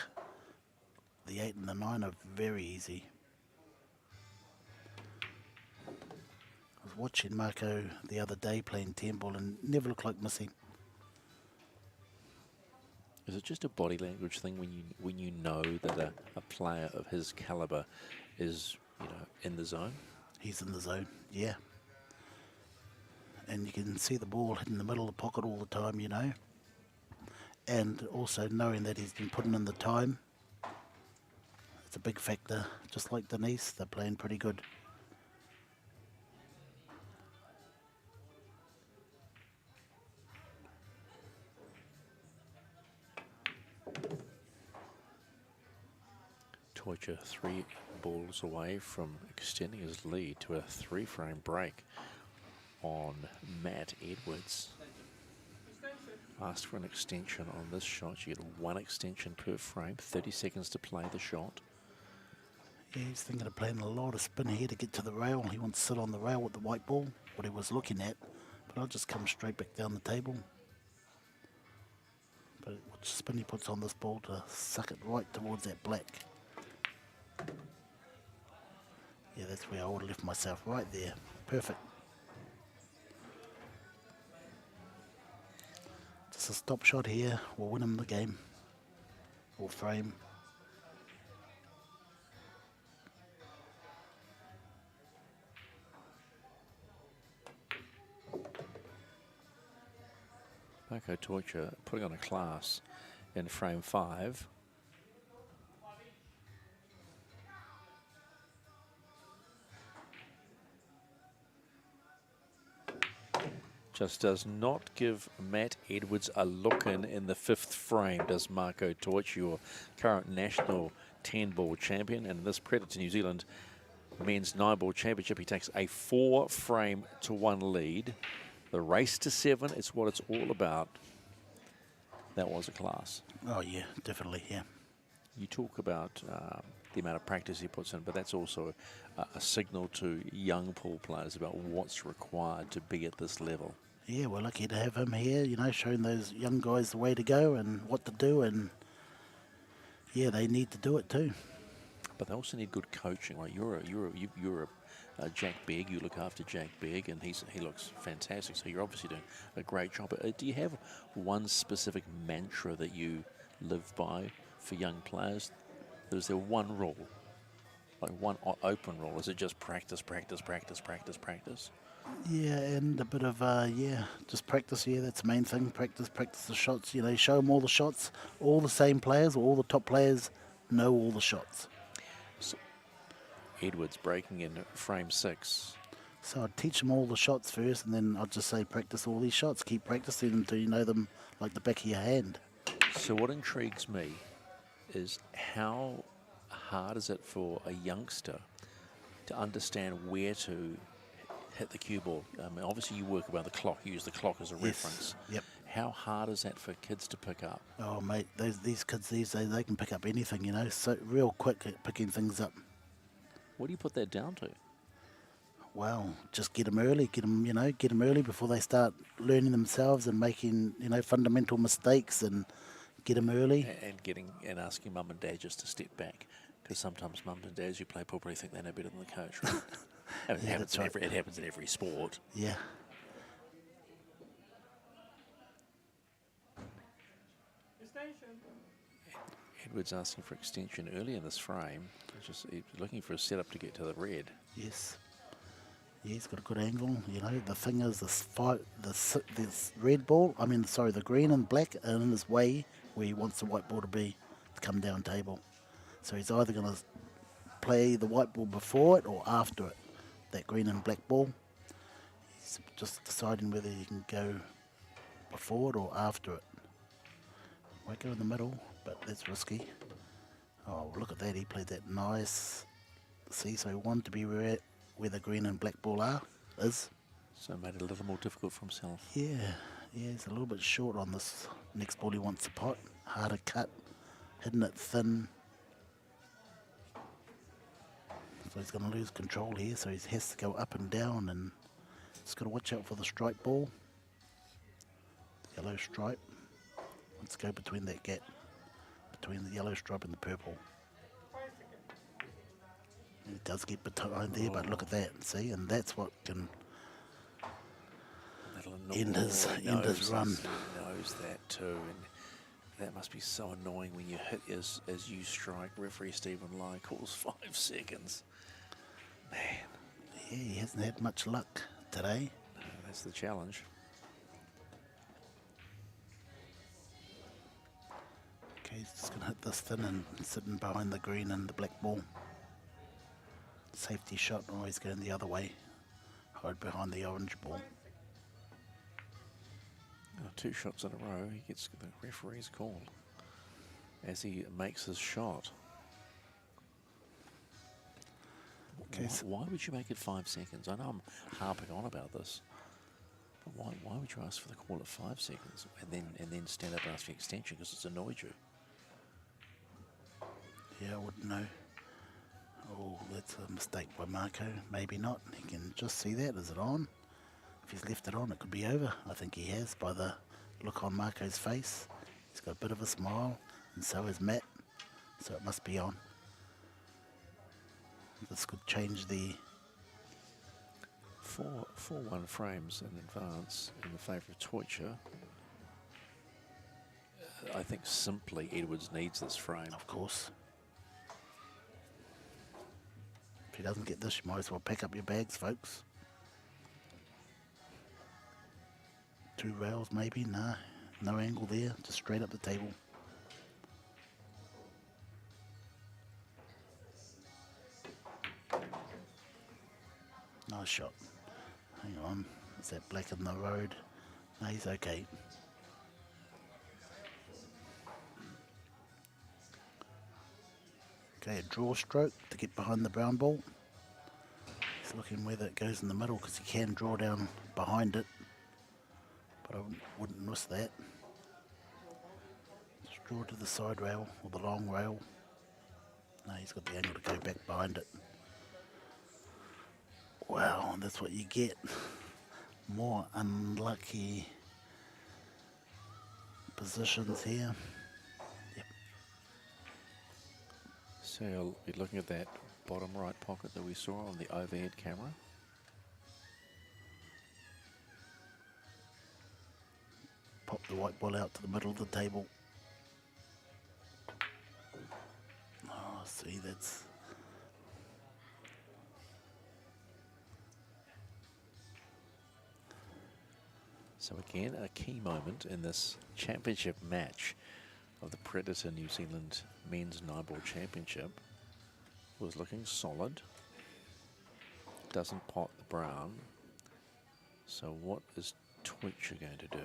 the 8 and the 9 are very easy. I was watching Marco the other day playing 10 ball and never looked like missing. Is it just a body language thing when you know that a player of his caliber is, you know, in the zone? He's in the zone, yeah. And you can see the ball hitting the middle of the pocket all the time, you know. And also knowing that he's been putting in the time It's a big factor. Just like Denise, they're playing pretty good. Torture 3 balls away from extending his lead to a 3-frame break on Matt Edwards. Asked for an extension on this shot. You get 1 extension per frame, 30 seconds to play the shot. Yeah, he's thinking of playing a lot of spin here to get to the rail. He wants to sit on the rail with the white ball, what he was looking at. But I'll just come straight back down the table. But which spin he puts on this ball to suck it right towards that black. Yeah, that's where I would have left myself right there. Perfect. Just a stop shot here will win him the game. Or frame. Pukekohe Torture putting on a class in frame 5. Just does not give Matt Edwards a look in the 5th frame, does Marco Torch, your current national 10-ball champion. And in this Predator New Zealand men's 9-ball championship, he takes a 4-frame to 1 lead. The race to 7 is what it's all about. That was a class. Oh yeah, definitely, yeah. You talk about the amount of practice he puts in, but that's also a signal to young pool players about what's required to be at this level. Yeah, we're lucky to have him here, you know, showing those young guys the way to go and what to do, and yeah, they need to do it too. But they also need good coaching. Like you're a Jack Begg. You look after Jack Begg, and he looks fantastic. So you're obviously doing a great job. Do you have one specific mantra that you live by for young players? Is there one rule, like one open rule? Is it just practice, practice, practice, practice, practice? Yeah, and a bit of, yeah, just practice, yeah, that's the main thing. Practice the shots, you know, show them all the shots. All the same players, or all the top players know all the shots. So Edwards breaking in frame 6. So I'd teach them all the shots first, and then I'd just say practice all these shots. Keep practicing until you know them like the back of your hand. So what intrigues me is how hard is it for a youngster to understand where to hit the cue ball? I mean, obviously you work around the clock, you use the clock as a reference. Yep. How hard is that for kids to pick up? Oh, mate, these kids these days, they can pick up anything, you know, so real quick at picking things up. What do you put that down to? Well, just get them early, get them early before they start learning themselves and making, you know, fundamental mistakes, and get them early. And asking mum and dad just to step back, because sometimes mums and dads who play pool probably think they know better than the coach, right? It Yeah, happens that's right. it happens in every sport. Yeah. Edwards asking for extension early in this frame. He's looking for a setup to get to the red. Yes. Yeah, he's got a good angle. You know, the thing is, this red ball, the green and black are in his way where he wants the white ball to be, to come down table. So he's either going to play the white ball before it or after it, that green and black ball. He's just deciding whether he can go before it or after it. Might go in the middle, but that's risky. Oh, look at that, he played that nice. See, so he wanted to be where the green and black ball is. So made it a little more difficult for himself. Yeah, he's a little bit short on this next ball he wants to pot. Harder cut, hitting it thin. So he's going to lose control here, so he has to go up and down, and he's got to watch out for the stripe ball. Yellow stripe. Let's go between that gap, between the yellow stripe and the purple. It does get behind there, but look at that, see, and that's what can end his run. He knows that too, and that must be so annoying when you hit as you strike. Referee Stephen Lai calls 5 seconds. Man. Yeah, he hasn't had much luck today. No, that's the challenge. Okay, he's just going to hit this thin and sitting behind the green and the black ball. Safety shot, always going the other way. Hide behind the orange ball. 2 shots in a row, he gets the referee's call as he makes his shot. Okay, Why would you make it 5 seconds? I know I'm harping on about this, but why would you ask for the call at 5 seconds and then stand up and ask for extension because it's annoyed you? Yeah, I wouldn't know. Oh, that's a mistake by Marco. Maybe not. He can just see that. Is it on? If he's left it on, it could be over. I think he has by the look on Marco's face. He's got a bit of a smile, and so has Matt. So it must be on. This could change the... 4-1 frames in advance in the favour of Toitcher. I think simply Edwards needs this frame. Of course. If he doesn't get this, you might as well pack up your bags, folks. 2 rails maybe? Nah, no angle there, just straight up the table. Nice shot. Hang on, is that black in the road? No, he's okay. Okay, a draw stroke to get behind the brown ball. He's looking whether it goes in the middle because he can draw down behind it. But I wouldn't risk that. Just draw to the side rail or the long rail. No, he's got the angle to go back behind it. Wow, that's what you get. More unlucky positions here. Yep. So you'll be looking at that bottom right pocket that we saw on the overhead camera. Pop the white ball out to the middle of the table. Oh, see, that's... So again, a key moment in this championship match of the Predator New Zealand Men's 9-Ball Championship. Was looking solid. Doesn't pot the brown. So what is Toitcher going to do?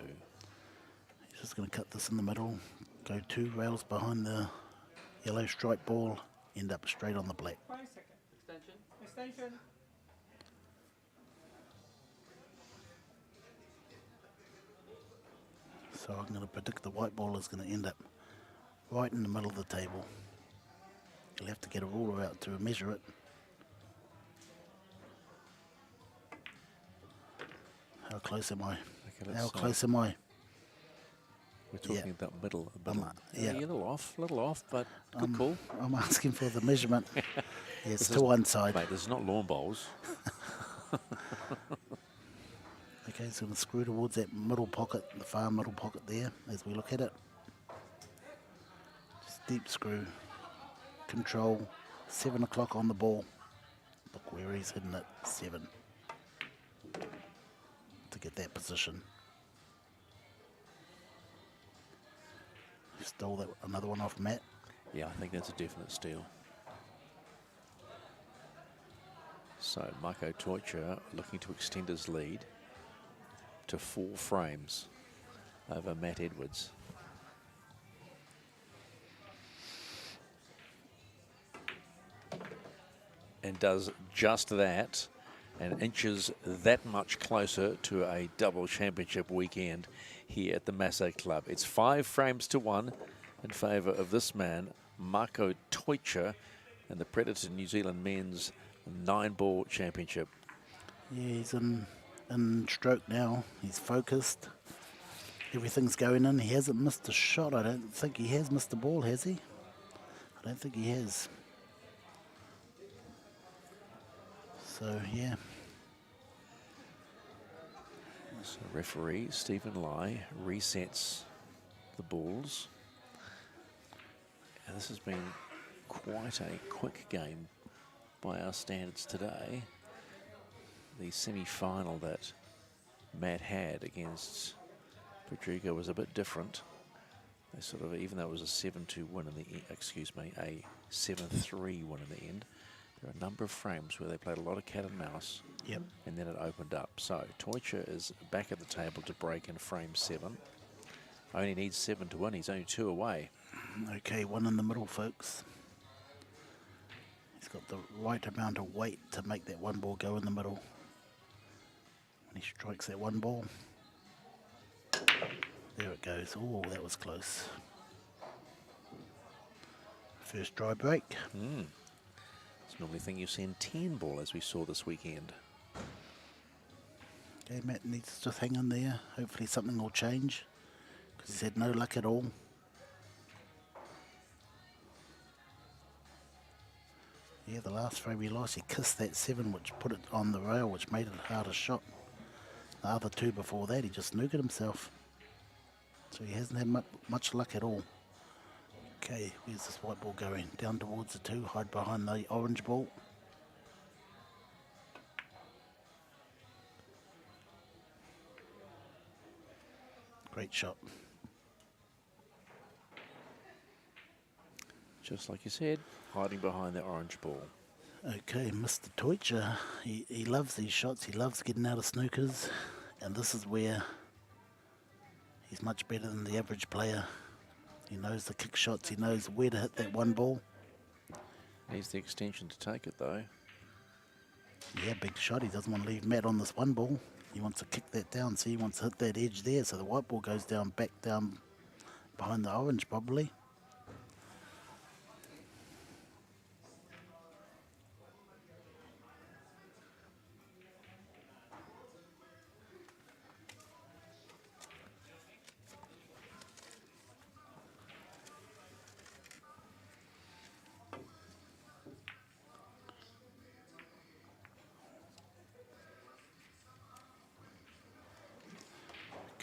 He's just going to cut this in the middle, go 2 rails behind the yellow stripe ball, end up straight on the black. 5 seconds. Extension. Extension. So I'm going to predict the white ball is going to end up right in the middle of the table. You'll have to get a ruler out to measure it. How close am I? Okay, How close am I? We're talking about middle. Yeah. You're a little off, but good call. I'm asking for the measurement. Yes, This to is- one side. Mate, this is not lawn bowls. Okay, so I'm going to screw towards that middle pocket, the far middle pocket there, as we look at it. Just deep screw. Control. 7 o'clock on the ball. Look where he's hitting it. 7. To get that position. Stole that another one off Matt. Yeah, I think that's a definite steal. So Marco Toitcher looking to extend his lead to 4 frames over Matt Edwards. And does just that and inches that much closer to a double championship weekend here at the Masse Club. It's 5 frames to 1 in favour of this man, Marco Toitcher, and the Predator New Zealand Men's 9-Ball Championship. Yeah, he's in stroke now. He's focused. Everything's going in. He hasn't missed a shot. I don't think he has missed a ball, has he? I don't think he has. So, yeah. So referee Stephen Lai resets the balls. And this has been quite a quick game by our standards today. The semi-final that Matt had against Pukekohe was a bit different. They sort of, even though it was a 7-2 win in the excuse me, a 7-3 win in the end, there are a number of frames where they played a lot of cat and mouse. Yep. And then it opened up. So Deutscher is back at the table to break in frame 7. Only needs 7 to win. He's only 2 away. Okay, one in the middle, folks. He's got the right amount of weight to make that one ball go in the middle. When he strikes that one ball, there it goes. Oh, that was close. First dry break. It's normally a thing you see in 10 ball, as we saw this weekend. Okay, Matt needs to just hang in there. Hopefully something will change, because he's had no luck at all. Yeah, the last frame he lost, he kissed that 7, which put it on the rail, which made it a harder shot. The other 2 before that, he just snookered himself. So he hasn't had much luck at all. Okay, where's this white ball going? Down towards the 2, hide behind the orange ball. Great shot. Just like you said, hiding behind the orange ball. Okay, Mr. Deutscher, he loves these shots. He loves getting out of snookers. And this is where he's much better than the average player. He knows the kick shots. He knows where to hit that one ball. Needs the extension to take it, though. Yeah, big shot. He doesn't want to leave Matt on this one ball. He wants to kick that down. See, he wants to hit that edge there. So the white ball goes down, back down behind the orange probably.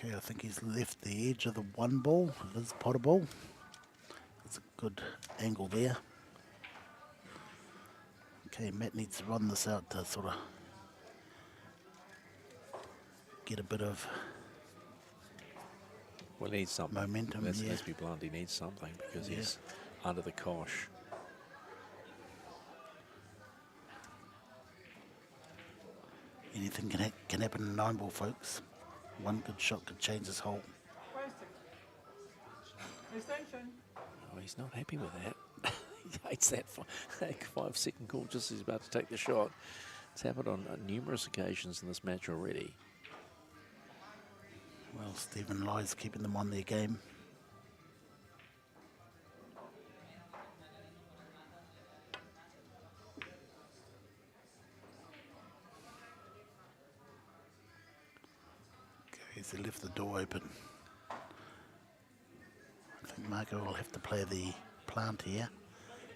Okay, I think he's left the edge of the one ball. It is potable. It's a good angle there. Okay, Matt needs to run this out to sort of get a bit of Well, he needs something. momentum. Let's Yeah. be blunt, he needs something because Yeah. he's under the cosh. Anything can happen in 9 ball, folks. One good shot could change his whole. Oh, he's not happy with that. He hates that 5-second call just as he's about to take the shot. It's happened on numerous occasions in this match already. Well, Stephen Ly's keeping them on their game. Okay, so he left the door open. I think Marco will have to play the plant here.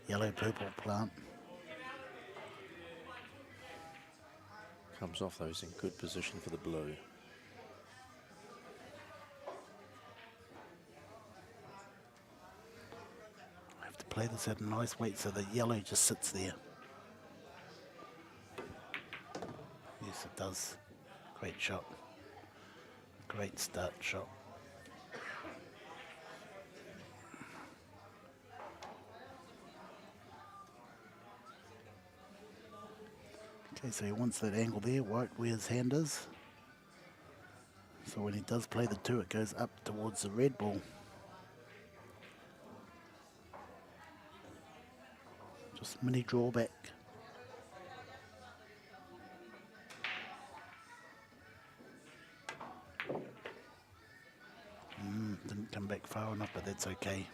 Yellow-purple plant. Comes off, though, he's in good position for the blue. I have to play this at a nice weight so the yellow just sits there. Yes, it does. Great shot. Great start shot. Okay, so he wants that angle there, right where his hand is. So when he does play the 2, it goes up towards the red ball. Just mini drawback. Didn't come back far enough, but that's okay.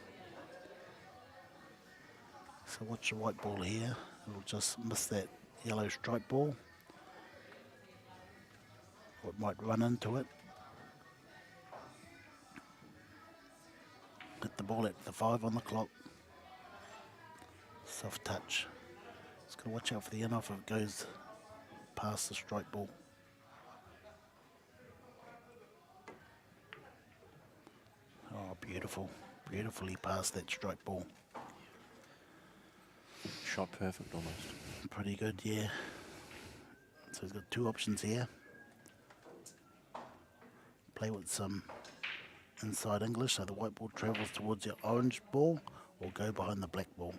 So watch the white ball here. It'll just miss that yellow stripe ball. Or it might run into it. Hit the ball at the 5 on the clock. Soft touch. Just got to watch out for the in-off if it goes past the strike ball. Oh, beautiful. Beautifully past that strike ball. Shot perfect almost. Pretty good, yeah. So he's got 2 options here. Play with some inside English, so the white ball travels towards your orange ball or go behind the black ball.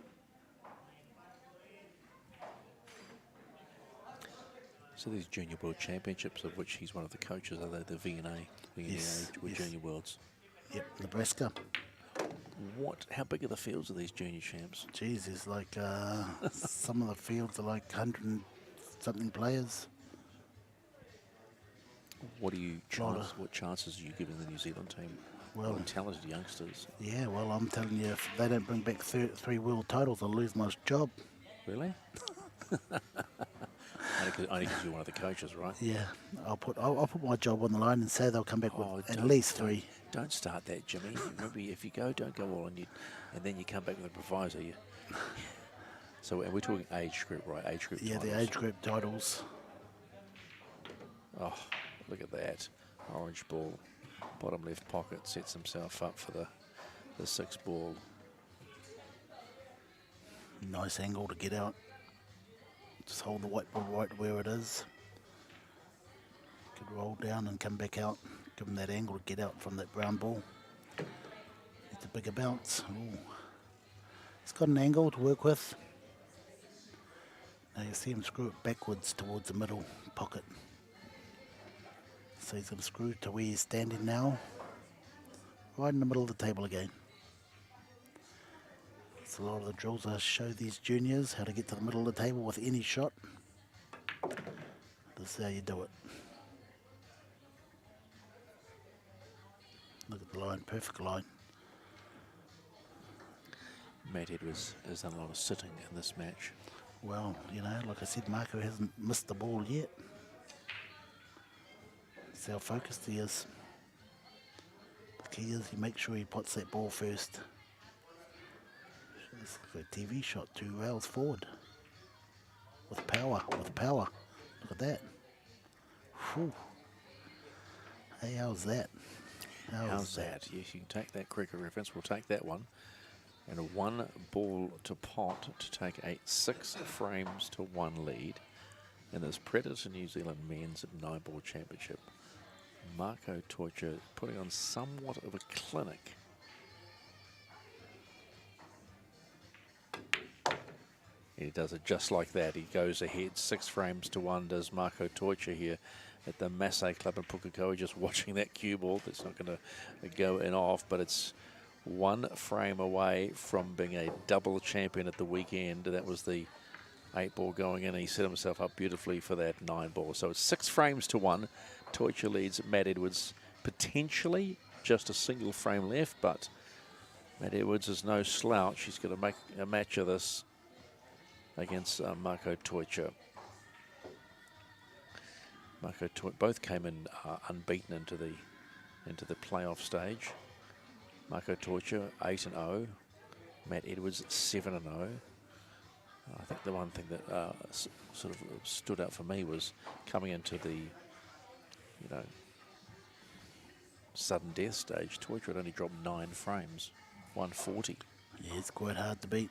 So these Junior World Championships, of which he's one of the coaches, are they the VNA Yes, or yes. Junior Worlds? Yep, Nebraska. How big are the fields of these junior champs? Geez, there's like some of the fields are like 100 and something players. What Lot of- what chances are you giving the New Zealand team? Well- Talented youngsters. Yeah, well, I'm telling you, if they don't bring back three world titles, I'll lose my job. Really? Only because you're one of the coaches, right? Yeah, I'll put my job on the line and say they'll come back with at don't- least don't- 3. Don't start that, Jimmy. Remember, if you go, don't go all on you, and then you come back with a proviso. So, and we're talking age group, right? Age group. Yeah, the titles. age group titles. Oh, look at that. Orange ball, bottom left pocket, sets himself up for the 6 ball. Nice angle to get out. Just hold the white ball right where it is. Could roll down and come back out. Give him that angle to get out from that brown ball. It's a bigger bounce. Ooh. It's got an angle to work with. Now you see him screw it backwards towards the middle pocket. So he's going to screw to where he's standing now. Right in the middle of the table again. It's a lot of the drills I show these juniors how to get to the middle of the table with any shot. This is how you do it. Look at the line, perfect line. Matt Edwards has done a lot of sitting in this match. Well, you know, like I said, Marco hasn't missed the ball yet. See how focused he is. The key is you make sure he puts that ball first. It's like a TV shot, 2 rails forward. With power, with power. Look at that. Whew. Hey, how's that? How's that? Yes, you can take that cricket reference. We'll take that one. And a 1 ball to pot to take a 6 frames to 1 lead in this Predator New Zealand Men's 9-ball championship. Marco Torture putting on somewhat of a clinic. He does it just like that. He goes ahead 6 frames to 1, does Marco Torture here at the Masse Club in Pukekohe, just watching that cue ball. That's not going to go in off, but it's 1 frame away from being a double champion at the weekend. That was the 8-ball going in. He set himself up beautifully for that 9-ball. So it's 6 frames to 1. Torture leads Matt Edwards, potentially just a single frame left, but Matt Edwards is no slouch. He's going to make a match of this against Marco Torture. Both came in unbeaten into the playoff stage. Marco Torture 8-0, Matt Edwards 7-0. I think the one thing that sort of stood out for me was coming into the, sudden death stage. Torture had only dropped 9 frames, 140. Yeah, it's quite hard to beat.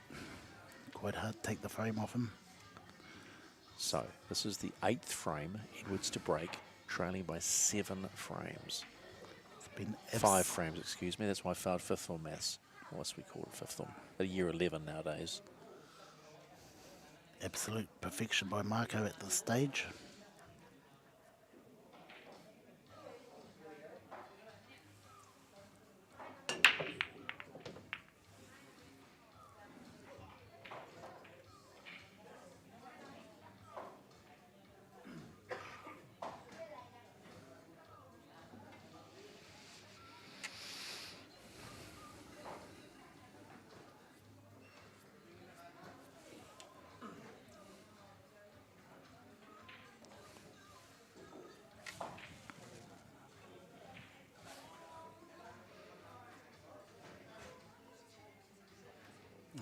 Quite hard to take the frame off him. So this is the 8th frame, Edwards to break, trailing by 7 frames. It's been 5 frames, excuse me. That's why I failed 5th form maths. Or what's we call it, 5th form. At year 11 nowadays. Absolute perfection by Marco at this stage.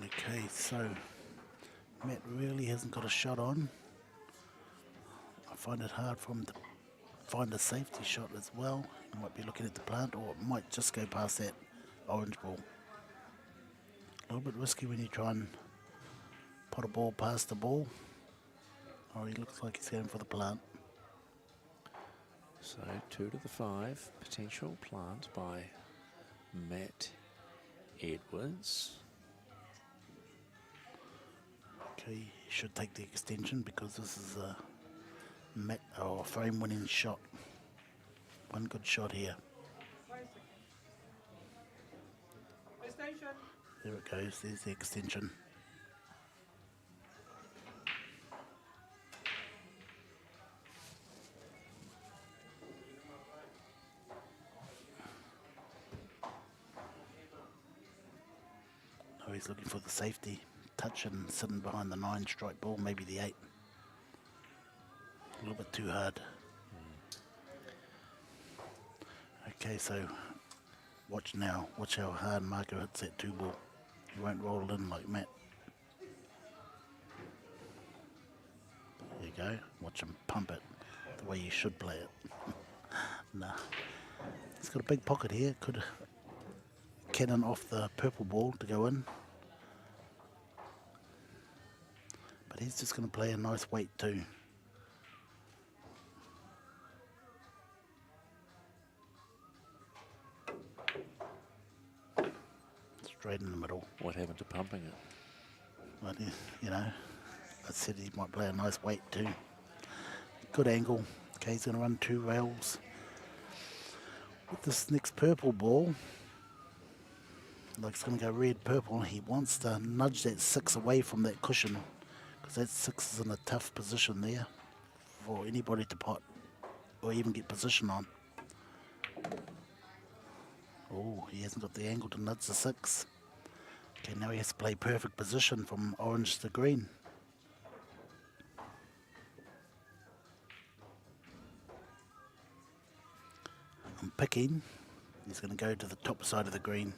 Okay, so Matt really hasn't got a shot on. I find it hard for him to find a safety shot as well. He might be looking at the plant, or it might just go past that orange ball. A little bit risky when you try and pot a ball past the ball. Oh, he looks like he's going for the plant. So 2 to the 5, potential plant by Matt Edwards. Okay, he should take the extension because this is a frame-winning shot. One good shot here. There it goes. There's the extension. Oh, he's looking for the safety. Touch and sitting behind the 9 strike ball, maybe the 8. A little bit too hard. Okay, so watch now. Watch how hard Marco hits that 2 ball. He won't roll it in like Matt. There you go. Watch him pump it the way you should play it. Nah. He's got a big pocket here. Could cannon off the purple ball to go in. But he's just going to play a nice weight too. Straight in the middle. What happened to pumping it? But, you know, I said he might play a nice weight too. Good angle. Okay, he's going to run 2 rails. With this next purple ball, like it's going to go red-purple, he wants to nudge that 6 away from that cushion because that 6 is in a tough position there for anybody to pot or even get position on. Oh, he hasn't got the angle to nudge the 6. Okay, now he has to play perfect position from orange to green. I'm picking. He's going to go to the top side of the green.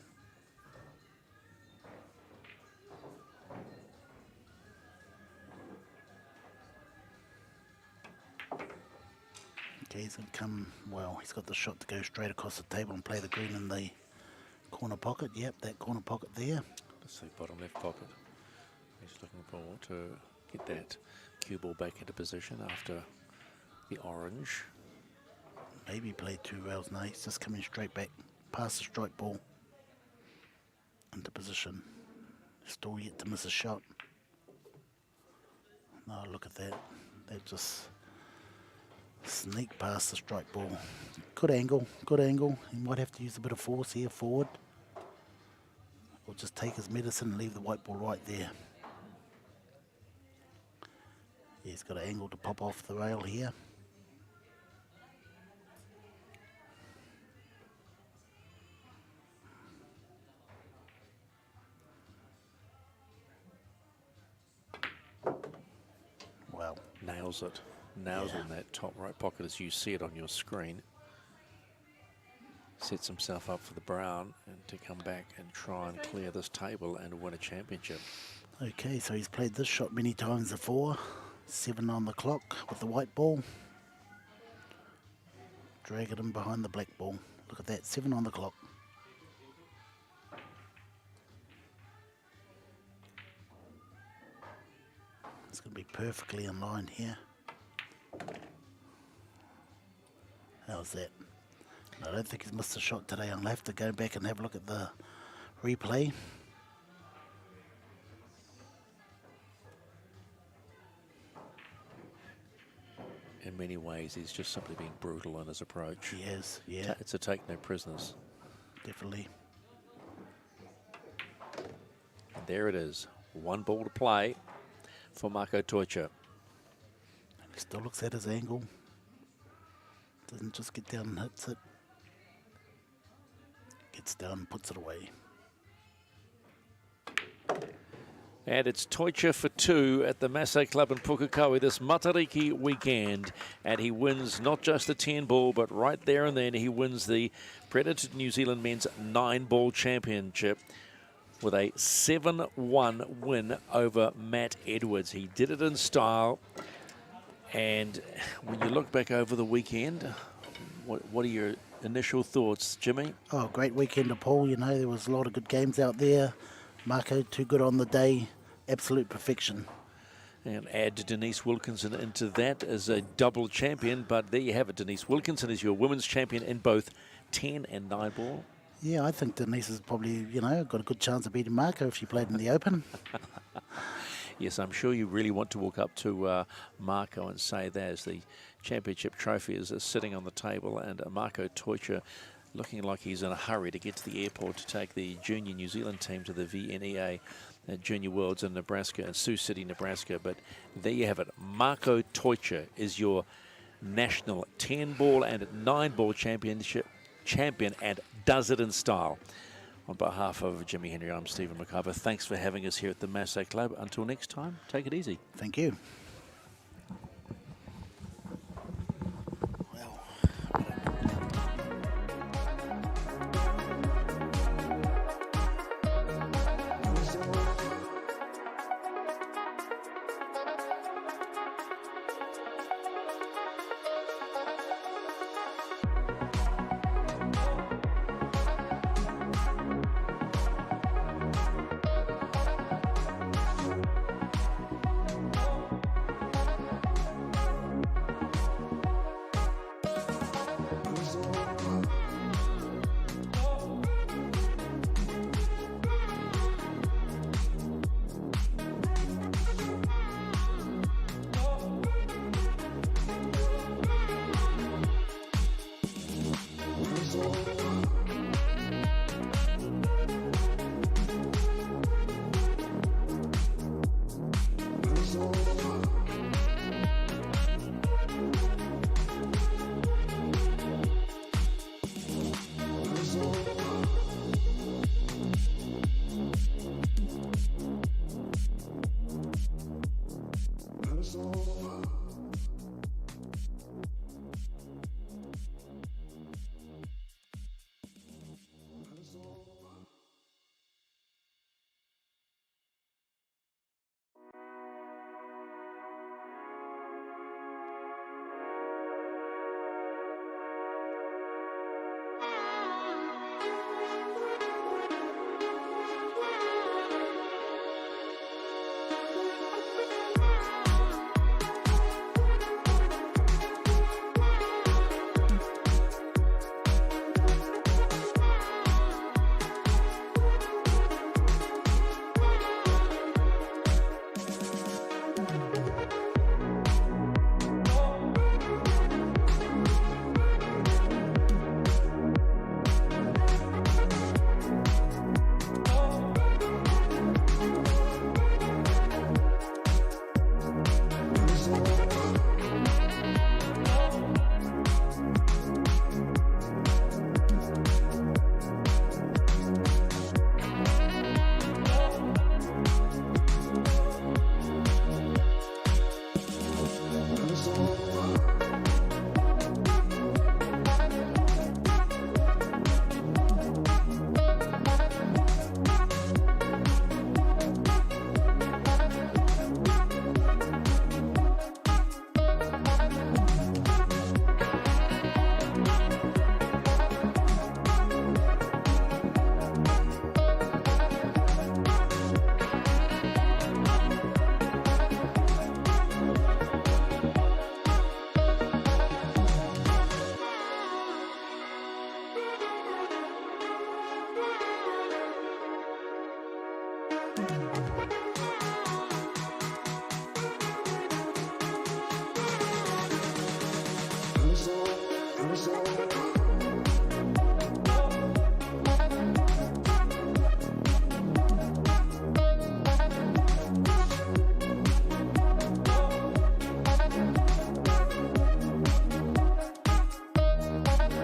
Okay, he's going to come, well, he's got the shot to go straight across the table and play the green in the corner pocket. Yep, that corner pocket there. Let's see, bottom left pocket. He's looking for to get that cue ball back into position after the orange. Maybe play 2 rails. No, he's just coming straight back past the strike ball into position. Still yet to miss a shot. No, look at that. They just sneak past the strike ball. Good angle, good angle. He might have to use a bit of force here forward. Or just take his medicine and leave the white ball right there. Yeah, he's got an angle to pop off the rail here. Wow. Nails it. Nails in that top right pocket as you see it on your screen. Sets himself up for the brown and to come back and try and clear this table and win a championship. Okay, so he's played this shot many times before. 7 on the clock with the white ball. Drag it in behind the black ball. Look at that, 7 on the clock. It's going to be perfectly in line here. How's that? I don't think he's missed a shot today. I'll have to go back and have a look at the replay. In many ways, he's just simply being brutal in his approach. He is, yeah. It's a take no prisoners. Definitely. And there it is. 1 ball to play for Marco Teucher. He still looks at his angle. Doesn't just get down and hits it. Gets down and puts it away. And it's Teucher for 2 at the Masse Club in Pukekohe this Matariki weekend. And he wins not just the 10 ball, but right there and then he wins the Predator New Zealand Men's 9 ball championship with a 7-1 win over Matt Edwards. He did it in style. And when you look back over the weekend, what are your initial thoughts, Jimmy? Oh, great weekend of pool. You know, there was a lot of good games out there. Marco, too good on the day. Absolute perfection. And add Denise Wilkinson into that as a double champion. But there you have it. Denise Wilkinson is your women's champion in both 10 and 9 ball. Yeah, I think Denise has probably, got a good chance of beating Marco if she played in the Open. Yes, I'm sure you really want to walk up to Marco and say there's the championship trophy is sitting on the table, and Marco Teucher looking like he's in a hurry to get to the airport to take the junior New Zealand team to the VNEA Junior Worlds in Nebraska, in Sioux City, Nebraska. But there you have it. Marco Teucher is your national 10-ball and 9-ball champion, and does it in style. On behalf of Jimmy Henry, I'm Stephen McIver. Thanks for having us here at the Masse Club. Until next time, take it easy. Thank you.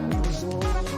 So